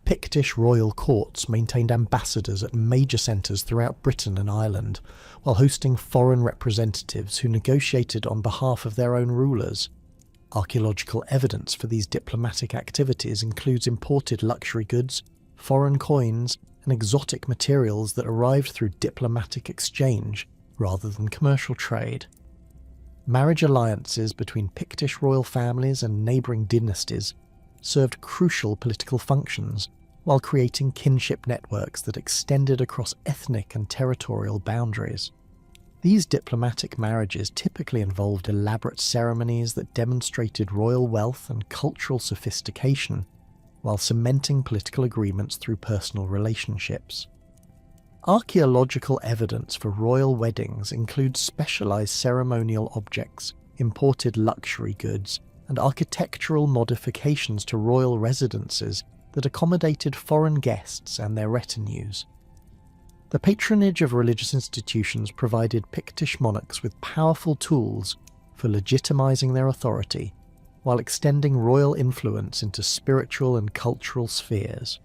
Pictish royal courts maintained ambassadors at major centres throughout Britain and Ireland, while hosting foreign representatives who negotiated on behalf of their own rulers. Archaeological evidence for these diplomatic activities includes imported luxury goods, foreign coins, and exotic materials that arrived through diplomatic exchange rather than commercial trade. Marriage alliances between Pictish royal families and neighbouring dynasties served crucial political functions, while creating kinship networks that extended across ethnic and territorial boundaries. These diplomatic marriages typically involved elaborate ceremonies that demonstrated royal wealth and cultural sophistication, while cementing political agreements through personal relationships. Archaeological evidence for royal weddings includes specialised ceremonial objects, imported luxury goods, and architectural modifications to royal residences that accommodated foreign guests and their retinues. The patronage of religious institutions provided Pictish monarchs with powerful tools for legitimising their authority, while extending royal influence into spiritual and cultural spheres.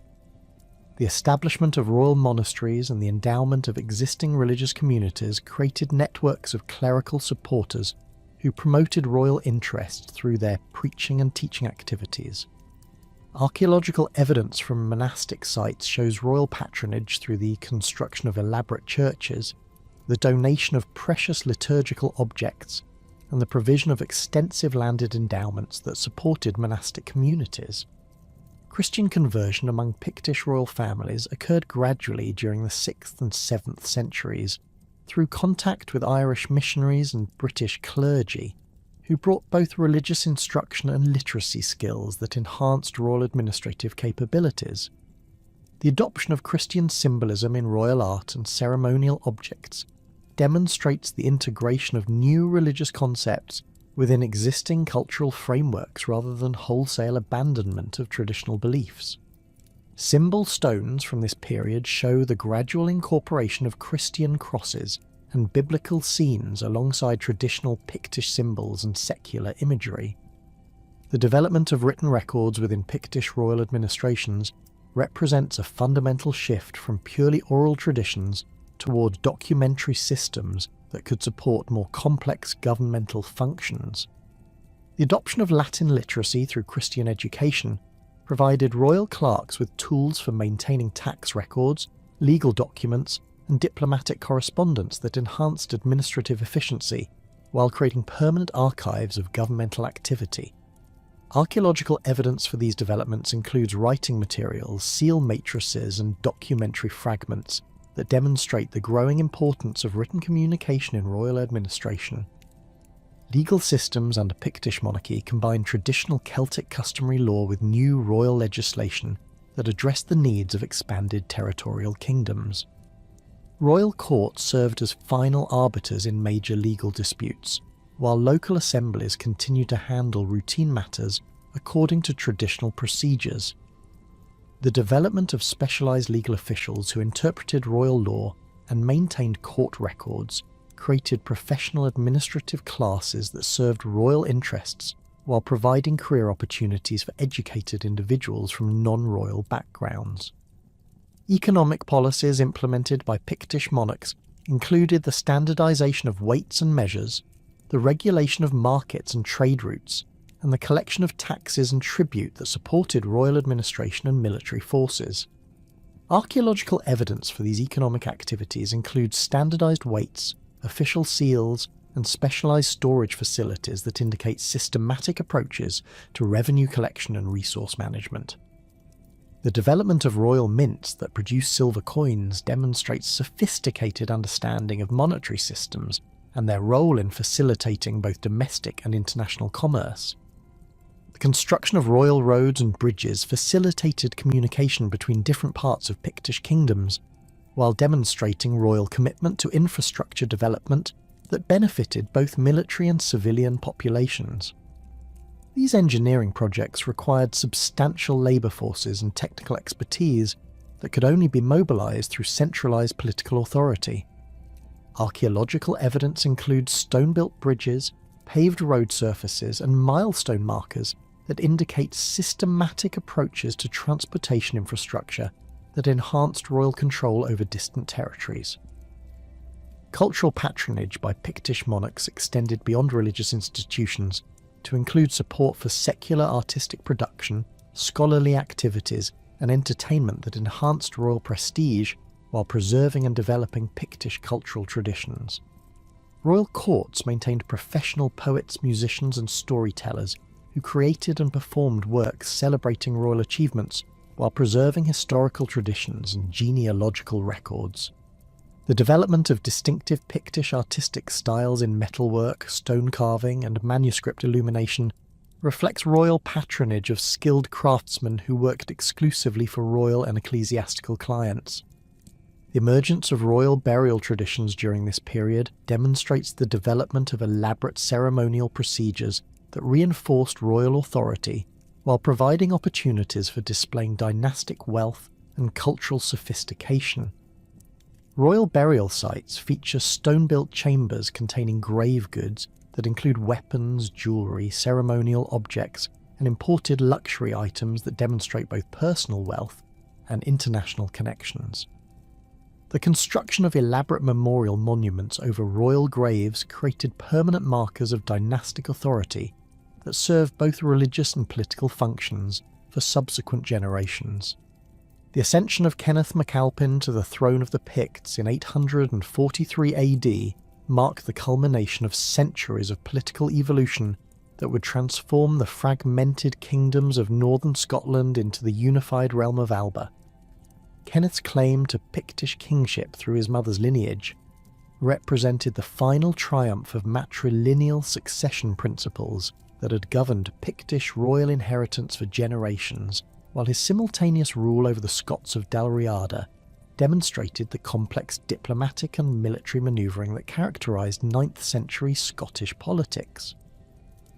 The establishment of royal monasteries and the endowment of existing religious communities created networks of clerical supporters who promoted royal interest through their preaching and teaching activities. Archaeological evidence from monastic sites shows royal patronage through the construction of elaborate churches, the donation of precious liturgical objects, and the provision of extensive landed endowments that supported monastic communities. Christian conversion among Pictish royal families occurred gradually during the 6th and 7th centuries through contact with Irish missionaries and British clergy, who brought both religious instruction and literacy skills that enhanced royal administrative capabilities. The adoption of Christian symbolism in royal art and ceremonial objects demonstrates the integration of new religious concepts within existing cultural frameworks rather than wholesale abandonment of traditional beliefs. Symbol stones from this period show the gradual incorporation of Christian crosses and biblical scenes alongside traditional Pictish symbols and secular imagery. The development of written records within Pictish royal administrations represents a fundamental shift from purely oral traditions toward documentary systems that could support more complex governmental functions. The adoption of Latin literacy through Christian education provided royal clerks with tools for maintaining tax records, legal documents, and diplomatic correspondence that enhanced administrative efficiency, while creating permanent archives of governmental activity. Archaeological evidence for these developments includes writing materials, seal matrices, and documentary fragments that demonstrate the growing importance of written communication in royal administration. Legal systems under Pictish monarchy combined traditional Celtic customary law with new royal legislation that addressed the needs of expanded territorial kingdoms. Royal courts served as final arbiters in major legal disputes, while local assemblies continued to handle routine matters according to traditional procedures. The development of specialised legal officials who interpreted royal law and maintained court records created professional administrative classes that served royal interests while providing career opportunities for educated individuals from non-royal backgrounds. Economic policies implemented by Pictish monarchs included the standardisation of weights and measures, the regulation of markets and trade routes, and the collection of taxes and tribute that supported royal administration and military forces. Archaeological evidence for these economic activities includes standardised weights, official seals, and specialised storage facilities that indicate systematic approaches to revenue collection and resource management. The development of royal mints that produce silver coins demonstrates sophisticated understanding of monetary systems and their role in facilitating both domestic and international commerce. The construction of royal roads and bridges facilitated communication between different parts of Pictish kingdoms, while demonstrating royal commitment to infrastructure development that benefited both military and civilian populations. These engineering projects required substantial labour forces and technical expertise that could only be mobilised through centralised political authority. Archaeological evidence includes stone-built bridges, paved road surfaces, and milestone markers that indicate systematic approaches to transportation infrastructure that enhanced royal control over distant territories. Cultural patronage by Pictish monarchs extended beyond religious institutions to include support for secular artistic production, scholarly activities, and entertainment that enhanced royal prestige while preserving and developing Pictish cultural traditions. Royal courts maintained professional poets, musicians, and storytellers who created and performed works celebrating royal achievements while preserving historical traditions and genealogical records. The development of distinctive Pictish artistic styles in metalwork, stone carving, and manuscript illumination reflects royal patronage of skilled craftsmen who worked exclusively for royal and ecclesiastical clients. The emergence of royal burial traditions during this period demonstrates the development of elaborate ceremonial procedures that reinforced royal authority while providing opportunities for displaying dynastic wealth and cultural sophistication. Royal burial sites feature stone-built chambers containing grave goods that include weapons, jewellery, ceremonial objects, and imported luxury items that demonstrate both personal wealth and international connections. The construction of elaborate memorial monuments over royal graves created permanent markers of dynastic authority that served both religious and political functions for subsequent generations. The ascension of Kenneth MacAlpin to the throne of the Picts in 843 AD marked the culmination of centuries of political evolution that would transform the fragmented kingdoms of northern Scotland into the unified realm of Alba. Kenneth's claim to Pictish kingship through his mother's lineage represented the final triumph of matrilineal succession principles that had governed Pictish royal inheritance for generations, while his simultaneous rule over the Scots of Dalriada demonstrated the complex diplomatic and military manoeuvring that characterised 9th century Scottish politics.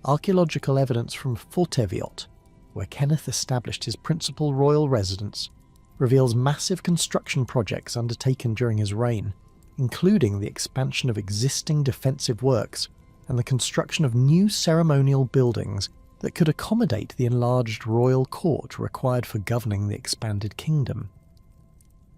Archaeological evidence from Forteviot, where Kenneth established his principal royal residence, reveals massive construction projects undertaken during his reign, including the expansion of existing defensive works and the construction of new ceremonial buildings that could accommodate the enlarged royal court required for governing the expanded kingdom.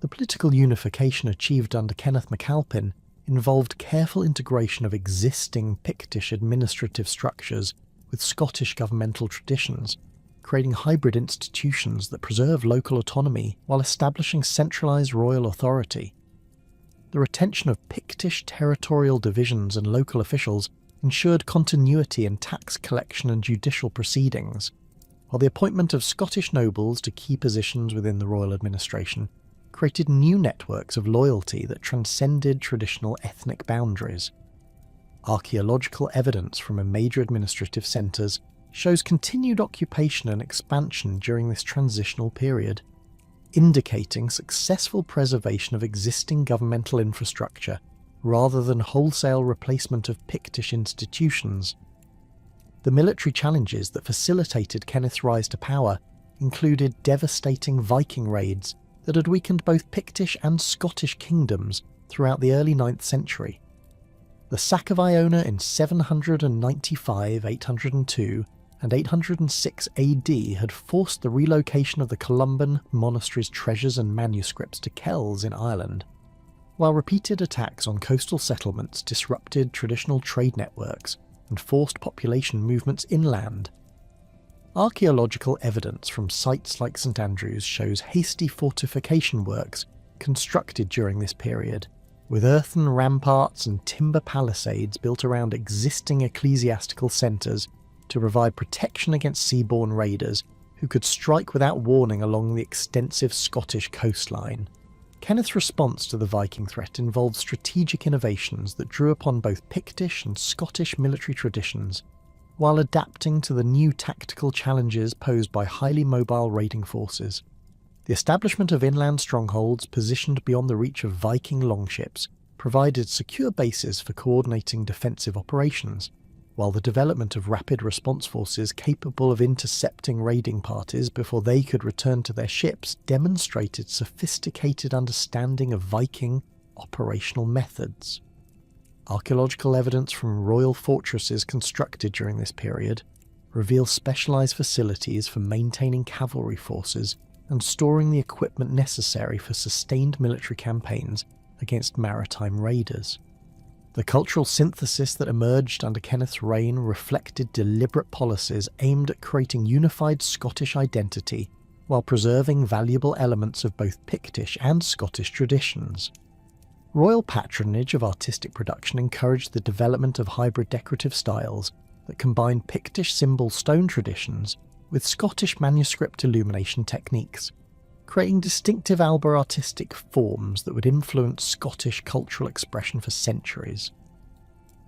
The political unification achieved under Kenneth MacAlpin involved careful integration of existing Pictish administrative structures with Scottish governmental traditions, creating hybrid institutions that preserve local autonomy while establishing centralised royal authority. The retention of Pictish territorial divisions and local officials ensured continuity in tax collection and judicial proceedings, while the appointment of Scottish nobles to key positions within the royal administration created new networks of loyalty that transcended traditional ethnic boundaries. Archaeological evidence from major administrative centres shows continued occupation and expansion during this transitional period, indicating successful preservation of existing governmental infrastructure rather than wholesale replacement of Pictish institutions. The military challenges that facilitated Kenneth's rise to power included devastating Viking raids that had weakened both Pictish and Scottish kingdoms throughout the early 9th century. The sack of Iona in 795, 802, and 806 AD had forced the relocation of the Columban monastery's treasures and manuscripts to Kells in Ireland, while repeated attacks on coastal settlements disrupted traditional trade networks and forced population movements inland. Archaeological evidence from sites like St Andrews shows hasty fortification works constructed during this period, with earthen ramparts and timber palisades built around existing ecclesiastical centres to provide protection against seaborne raiders who could strike without warning along the extensive Scottish coastline. Kenneth's response to the Viking threat involved strategic innovations that drew upon both Pictish and Scottish military traditions, while adapting to the new tactical challenges posed by highly mobile raiding forces. The establishment of inland strongholds positioned beyond the reach of Viking longships provided secure bases for coordinating defensive operations, while the development of rapid response forces capable of intercepting raiding parties before they could return to their ships demonstrated sophisticated understanding of Viking operational methods. Archaeological evidence from royal fortresses constructed during this period reveals specialised facilities for maintaining cavalry forces and storing the equipment necessary for sustained military campaigns against maritime raiders. The cultural synthesis that emerged under Kenneth's reign reflected deliberate policies aimed at creating unified Scottish identity while preserving valuable elements of both Pictish and Scottish traditions. Royal patronage of artistic production encouraged the development of hybrid decorative styles that combined Pictish symbol stone traditions with Scottish manuscript illumination techniques, creating distinctive Alba artistic forms that would influence Scottish cultural expression for centuries.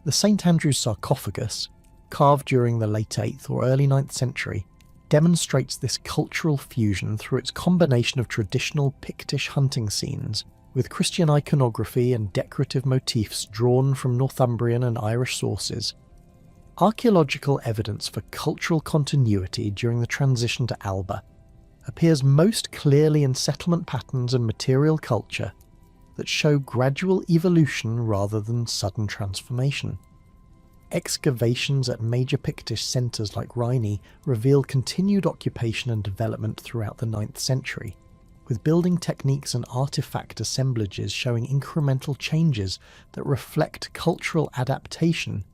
The St Andrew's sarcophagus, carved during the late 8th or early 9th century, demonstrates this cultural fusion through its combination of traditional Pictish hunting scenes with Christian iconography and decorative motifs drawn from Northumbrian and Irish sources. Archaeological evidence for cultural continuity during the transition to Alba appears most clearly in settlement patterns and material culture that show gradual evolution rather than sudden transformation. Excavations at major Pictish centres like Rhynie reveal continued occupation and development throughout the 9th century, with building techniques and artefact assemblages showing incremental changes that reflect cultural adaptation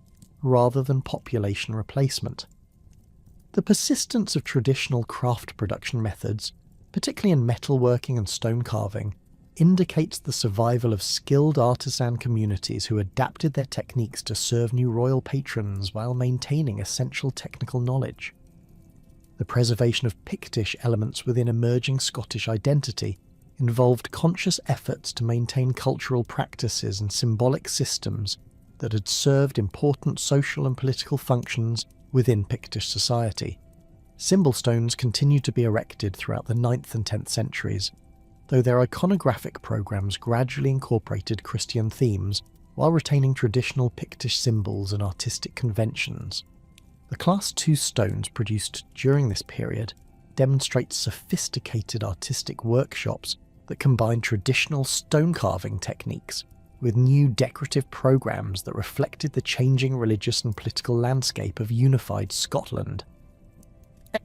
rather than population replacement. The persistence of traditional craft production methods, particularly in metalworking and stone carving, indicates the survival of skilled artisan communities who adapted their techniques to serve new royal patrons while maintaining essential technical knowledge. The preservation of Pictish elements within emerging Scottish identity involved conscious efforts to maintain cultural practices and symbolic systems that had served important social and political functions within Pictish society. Symbol stones continued to be erected throughout the 9th and 10th centuries, though their iconographic programs gradually incorporated Christian themes while retaining traditional Pictish symbols and artistic conventions. The Class II stones produced during this period demonstrate sophisticated artistic workshops that combine traditional stone carving techniques with new decorative programs that reflected the changing religious and political landscape of unified Scotland.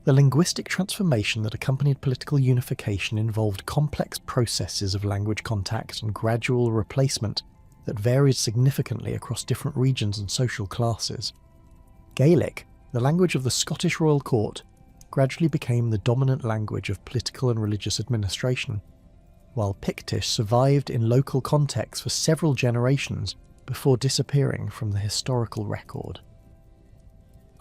The linguistic transformation that accompanied political unification involved complex processes of language contact and gradual replacement that varied significantly across different regions and social classes. Gaelic, the language of the Scottish royal court, gradually became the dominant language of political and religious administration, while Pictish survived in local contexts for several generations before disappearing from the historical record.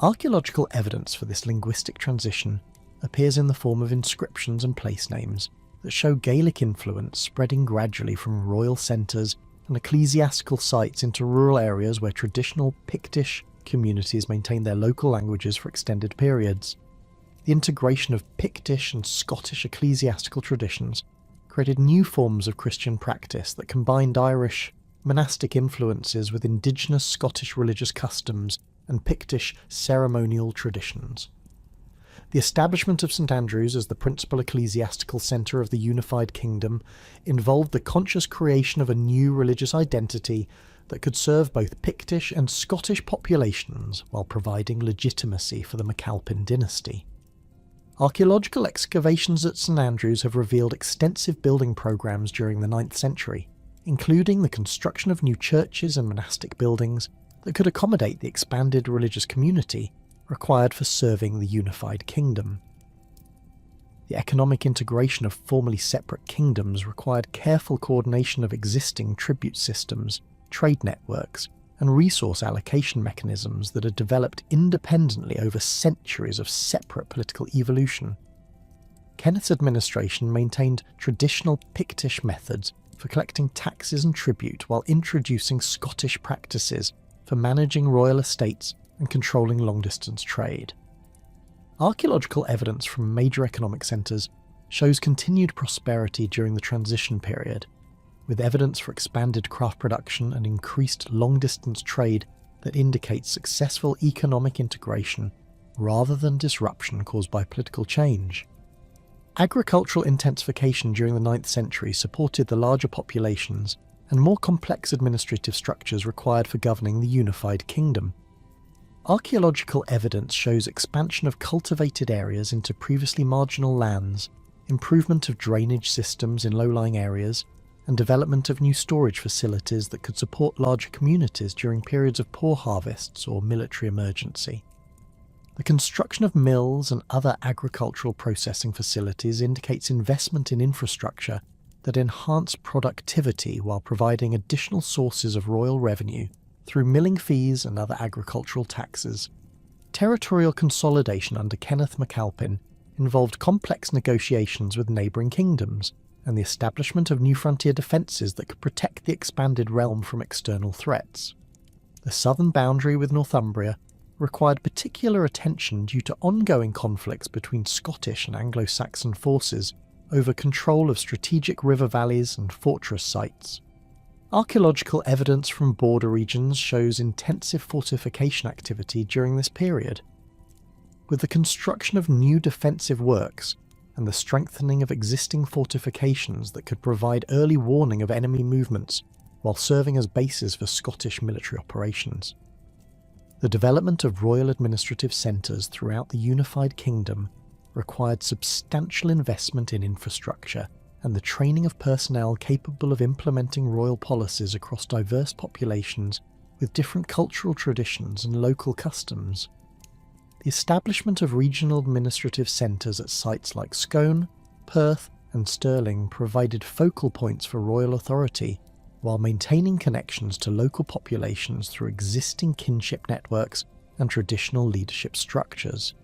Archaeological evidence for this linguistic transition appears in the form of inscriptions and place names that show Gaelic influence spreading gradually from royal centres and ecclesiastical sites into rural areas where traditional Pictish communities maintained their local languages for extended periods. The integration of Pictish and Scottish ecclesiastical traditions created new forms of Christian practice that combined Irish monastic influences with indigenous Scottish religious customs and Pictish ceremonial traditions. The establishment of St Andrews as the principal ecclesiastical centre of the unified kingdom involved the conscious creation of a new religious identity that could serve both Pictish and Scottish populations while providing legitimacy for the MacAlpin dynasty. Archaeological excavations at St Andrews have revealed extensive building programs during the 9th century, including the construction of new churches and monastic buildings that could accommodate the expanded religious community required for serving the unified kingdom. The economic integration of formerly separate kingdoms required careful coordination of existing tribute systems, trade networks, and resource allocation mechanisms that had developed independently over centuries of separate political evolution. Kenneth's administration maintained traditional Pictish methods for collecting taxes and tribute while introducing Scottish practices for managing royal estates and controlling long-distance trade. Archaeological evidence from major economic centres shows continued prosperity during the transition period, with evidence for expanded craft production and increased long-distance trade that indicates successful economic integration rather than disruption caused by political change. Agricultural intensification during the 9th century supported the larger populations and more complex administrative structures required for governing the unified kingdom. Archaeological evidence shows expansion of cultivated areas into previously marginal lands, improvement of drainage systems in low-lying areas, and development of new storage facilities that could support larger communities during periods of poor harvests or military emergency. The construction of mills and other agricultural processing facilities indicates investment in infrastructure that enhance productivity while providing additional sources of royal revenue through milling fees and other agricultural taxes. Territorial consolidation under Kenneth MacAlpin involved complex negotiations with neighbouring kingdoms and the establishment of new frontier defences that could protect the expanded realm from external threats. The southern boundary with Northumbria required particular attention due to ongoing conflicts between Scottish and Anglo-Saxon forces over control of strategic river valleys and fortress sites. Archaeological evidence from border regions shows intensive fortification activity during this period. With the construction of new defensive works and the strengthening of existing fortifications that could provide early warning of enemy movements while serving as bases for Scottish military operations. The development of royal administrative centres throughout the unified kingdom required substantial investment in infrastructure and the training of personnel capable of implementing royal policies across diverse populations with different cultural traditions and local customs. The establishment of regional administrative centres at sites like Scone, Perth and Stirling provided focal points for royal authority, while maintaining connections to local populations through existing kinship networks and traditional leadership structures.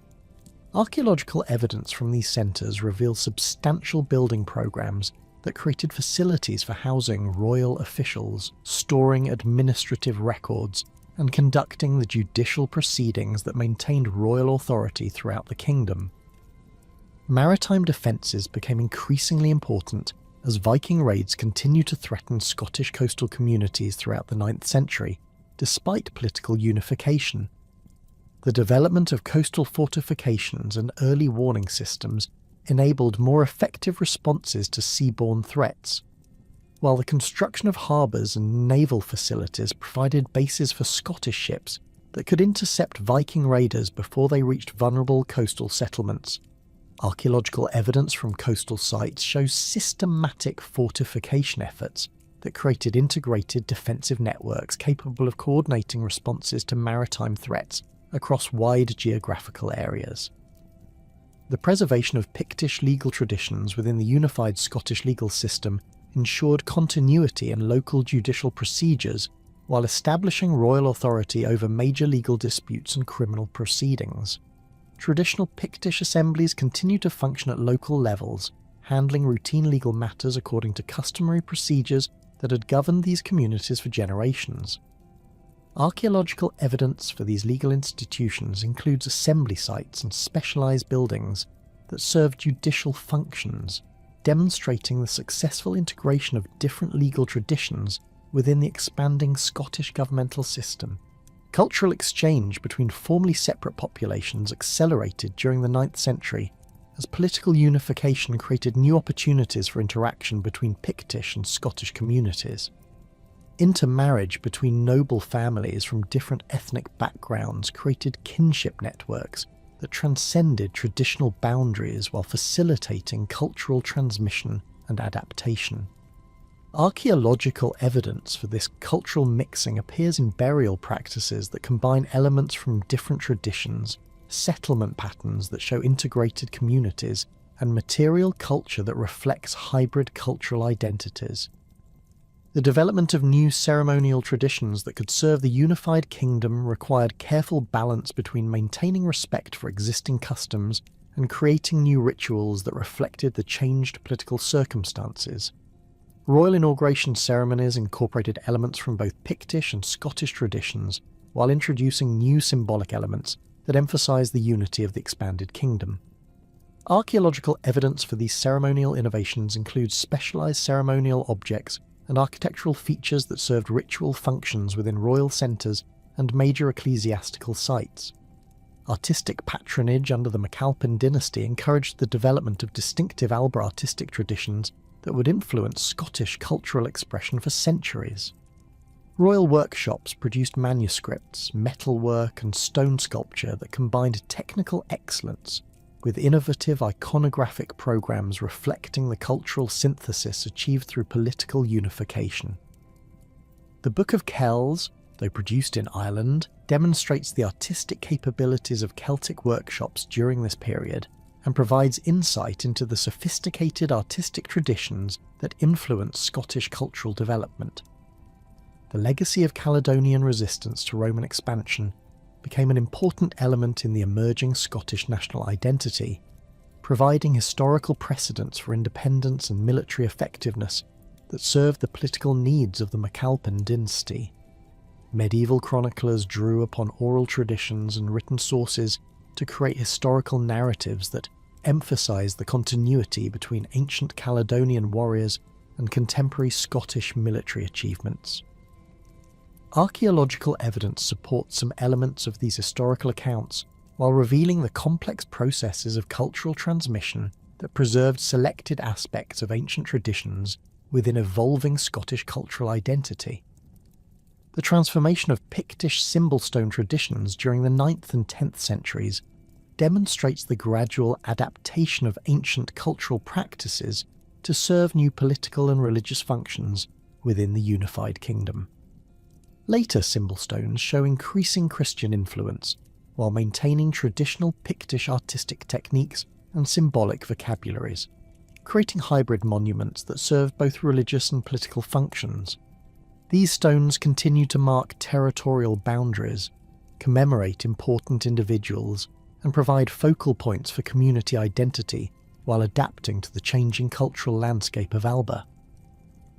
Archaeological evidence from these centres reveals substantial building programs that created facilities for housing royal officials, storing administrative records, and conducting the judicial proceedings that maintained royal authority throughout the kingdom. Maritime defences became increasingly important as Viking raids continued to threaten Scottish coastal communities throughout the 9th century, despite political unification. The development of coastal fortifications and early warning systems enabled more effective responses to seaborne threats, while the construction of harbours and naval facilities provided bases for Scottish ships that could intercept Viking raiders before they reached vulnerable coastal settlements. Archaeological evidence from coastal sites shows systematic fortification efforts that created integrated defensive networks capable of coordinating responses to maritime threats across wide geographical areas. The preservation of Pictish legal traditions within the unified Scottish legal system ensured continuity in local judicial procedures while establishing royal authority over major legal disputes and criminal proceedings. Traditional Pictish assemblies continue to function at local levels, handling routine legal matters according to customary procedures that had governed these communities for generations. Archaeological evidence for these legal institutions includes assembly sites and specialised buildings that serve judicial functions, demonstrating the successful integration of different legal traditions within the expanding Scottish governmental system. Cultural exchange between formerly separate populations accelerated during the 9th century as political unification created new opportunities for interaction between Pictish and Scottish communities. Intermarriage between noble families from different ethnic backgrounds created kinship networks that transcended traditional boundaries while facilitating cultural transmission and adaptation. Archaeological evidence for this cultural mixing appears in burial practices that combine elements from different traditions, settlement patterns that show integrated communities, and material culture that reflects hybrid cultural identities. The development of new ceremonial traditions that could serve the unified kingdom required careful balance between maintaining respect for existing customs and creating new rituals that reflected the changed political circumstances. Royal inauguration ceremonies incorporated elements from both Pictish and Scottish traditions, while introducing new symbolic elements that emphasised the unity of the expanded kingdom. Archaeological evidence for these ceremonial innovations includes specialised ceremonial objects and architectural features that served ritual functions within royal centres and major ecclesiastical sites. Artistic patronage under the MacAlpin dynasty encouraged the development of distinctive Alba artistic traditions that would influence Scottish cultural expression for centuries. Royal workshops produced manuscripts, metalwork and stone sculpture that combined technical excellence with innovative iconographic programs reflecting the cultural synthesis achieved through political unification. The Book of Kells, though produced in Ireland, demonstrates the artistic capabilities of Celtic workshops during this period and provides insight into the sophisticated artistic traditions that influenced Scottish cultural development. The legacy of Caledonian resistance to Roman expansion became an important element in the emerging Scottish national identity, providing historical precedents for independence and military effectiveness that served the political needs of the MacAlpin dynasty. Medieval chroniclers drew upon oral traditions and written sources to create historical narratives that emphasised the continuity between ancient Caledonian warriors and contemporary Scottish military achievements. Archaeological evidence supports some elements of these historical accounts while revealing the complex processes of cultural transmission that preserved selected aspects of ancient traditions within evolving Scottish cultural identity. The transformation of Pictish symbol stone traditions during the 9th and 10th centuries demonstrates the gradual adaptation of ancient cultural practices to serve new political and religious functions within the unified kingdom. Later symbol stones show increasing Christian influence, while maintaining traditional Pictish artistic techniques and symbolic vocabularies, creating hybrid monuments that serve both religious and political functions. These stones continue to mark territorial boundaries, commemorate important individuals, and provide focal points for community identity while adapting to the changing cultural landscape of Alba.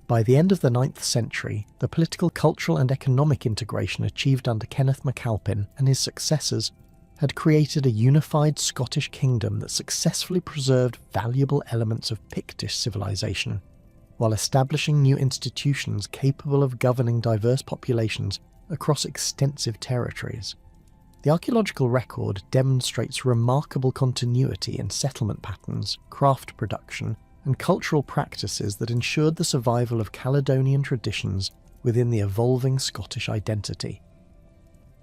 By the end of the 9th century, the political, cultural and economic integration achieved under Kenneth MacAlpin and his successors had created a unified Scottish kingdom that successfully preserved valuable elements of Pictish civilization, while establishing new institutions capable of governing diverse populations across extensive territories. The archaeological record demonstrates remarkable continuity in settlement patterns, craft production, and cultural practices that ensured the survival of Caledonian traditions within the evolving Scottish identity.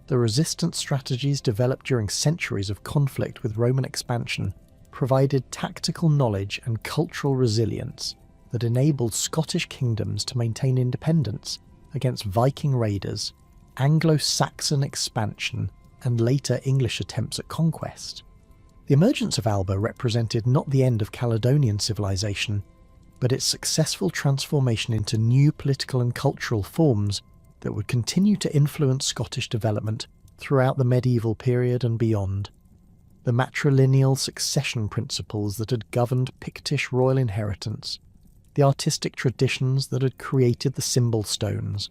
The resistance strategies developed during centuries of conflict with Roman expansion provided tactical knowledge and cultural resilience that enabled Scottish kingdoms to maintain independence against Viking raiders, Anglo-Saxon expansion, and later English attempts at conquest. The emergence of Alba represented not the end of Caledonian civilization, but its successful transformation into new political and cultural forms that would continue to influence Scottish development throughout the medieval period and beyond. The matrilineal succession principles that had governed Pictish royal inheritance, the artistic traditions that had created the symbol stones,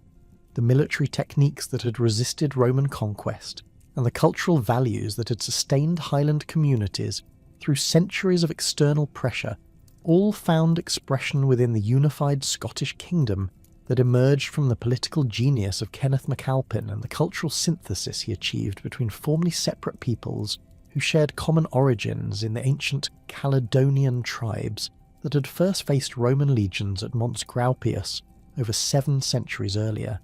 the military techniques that had resisted Roman conquest, and the cultural values that had sustained Highland communities through centuries of external pressure all found expression within the unified Scottish kingdom that emerged from the political genius of Kenneth MacAlpin and the cultural synthesis he achieved between formerly separate peoples who shared common origins in the ancient Caledonian tribes that had first faced Roman legions at Mons Graupius over 7 centuries earlier.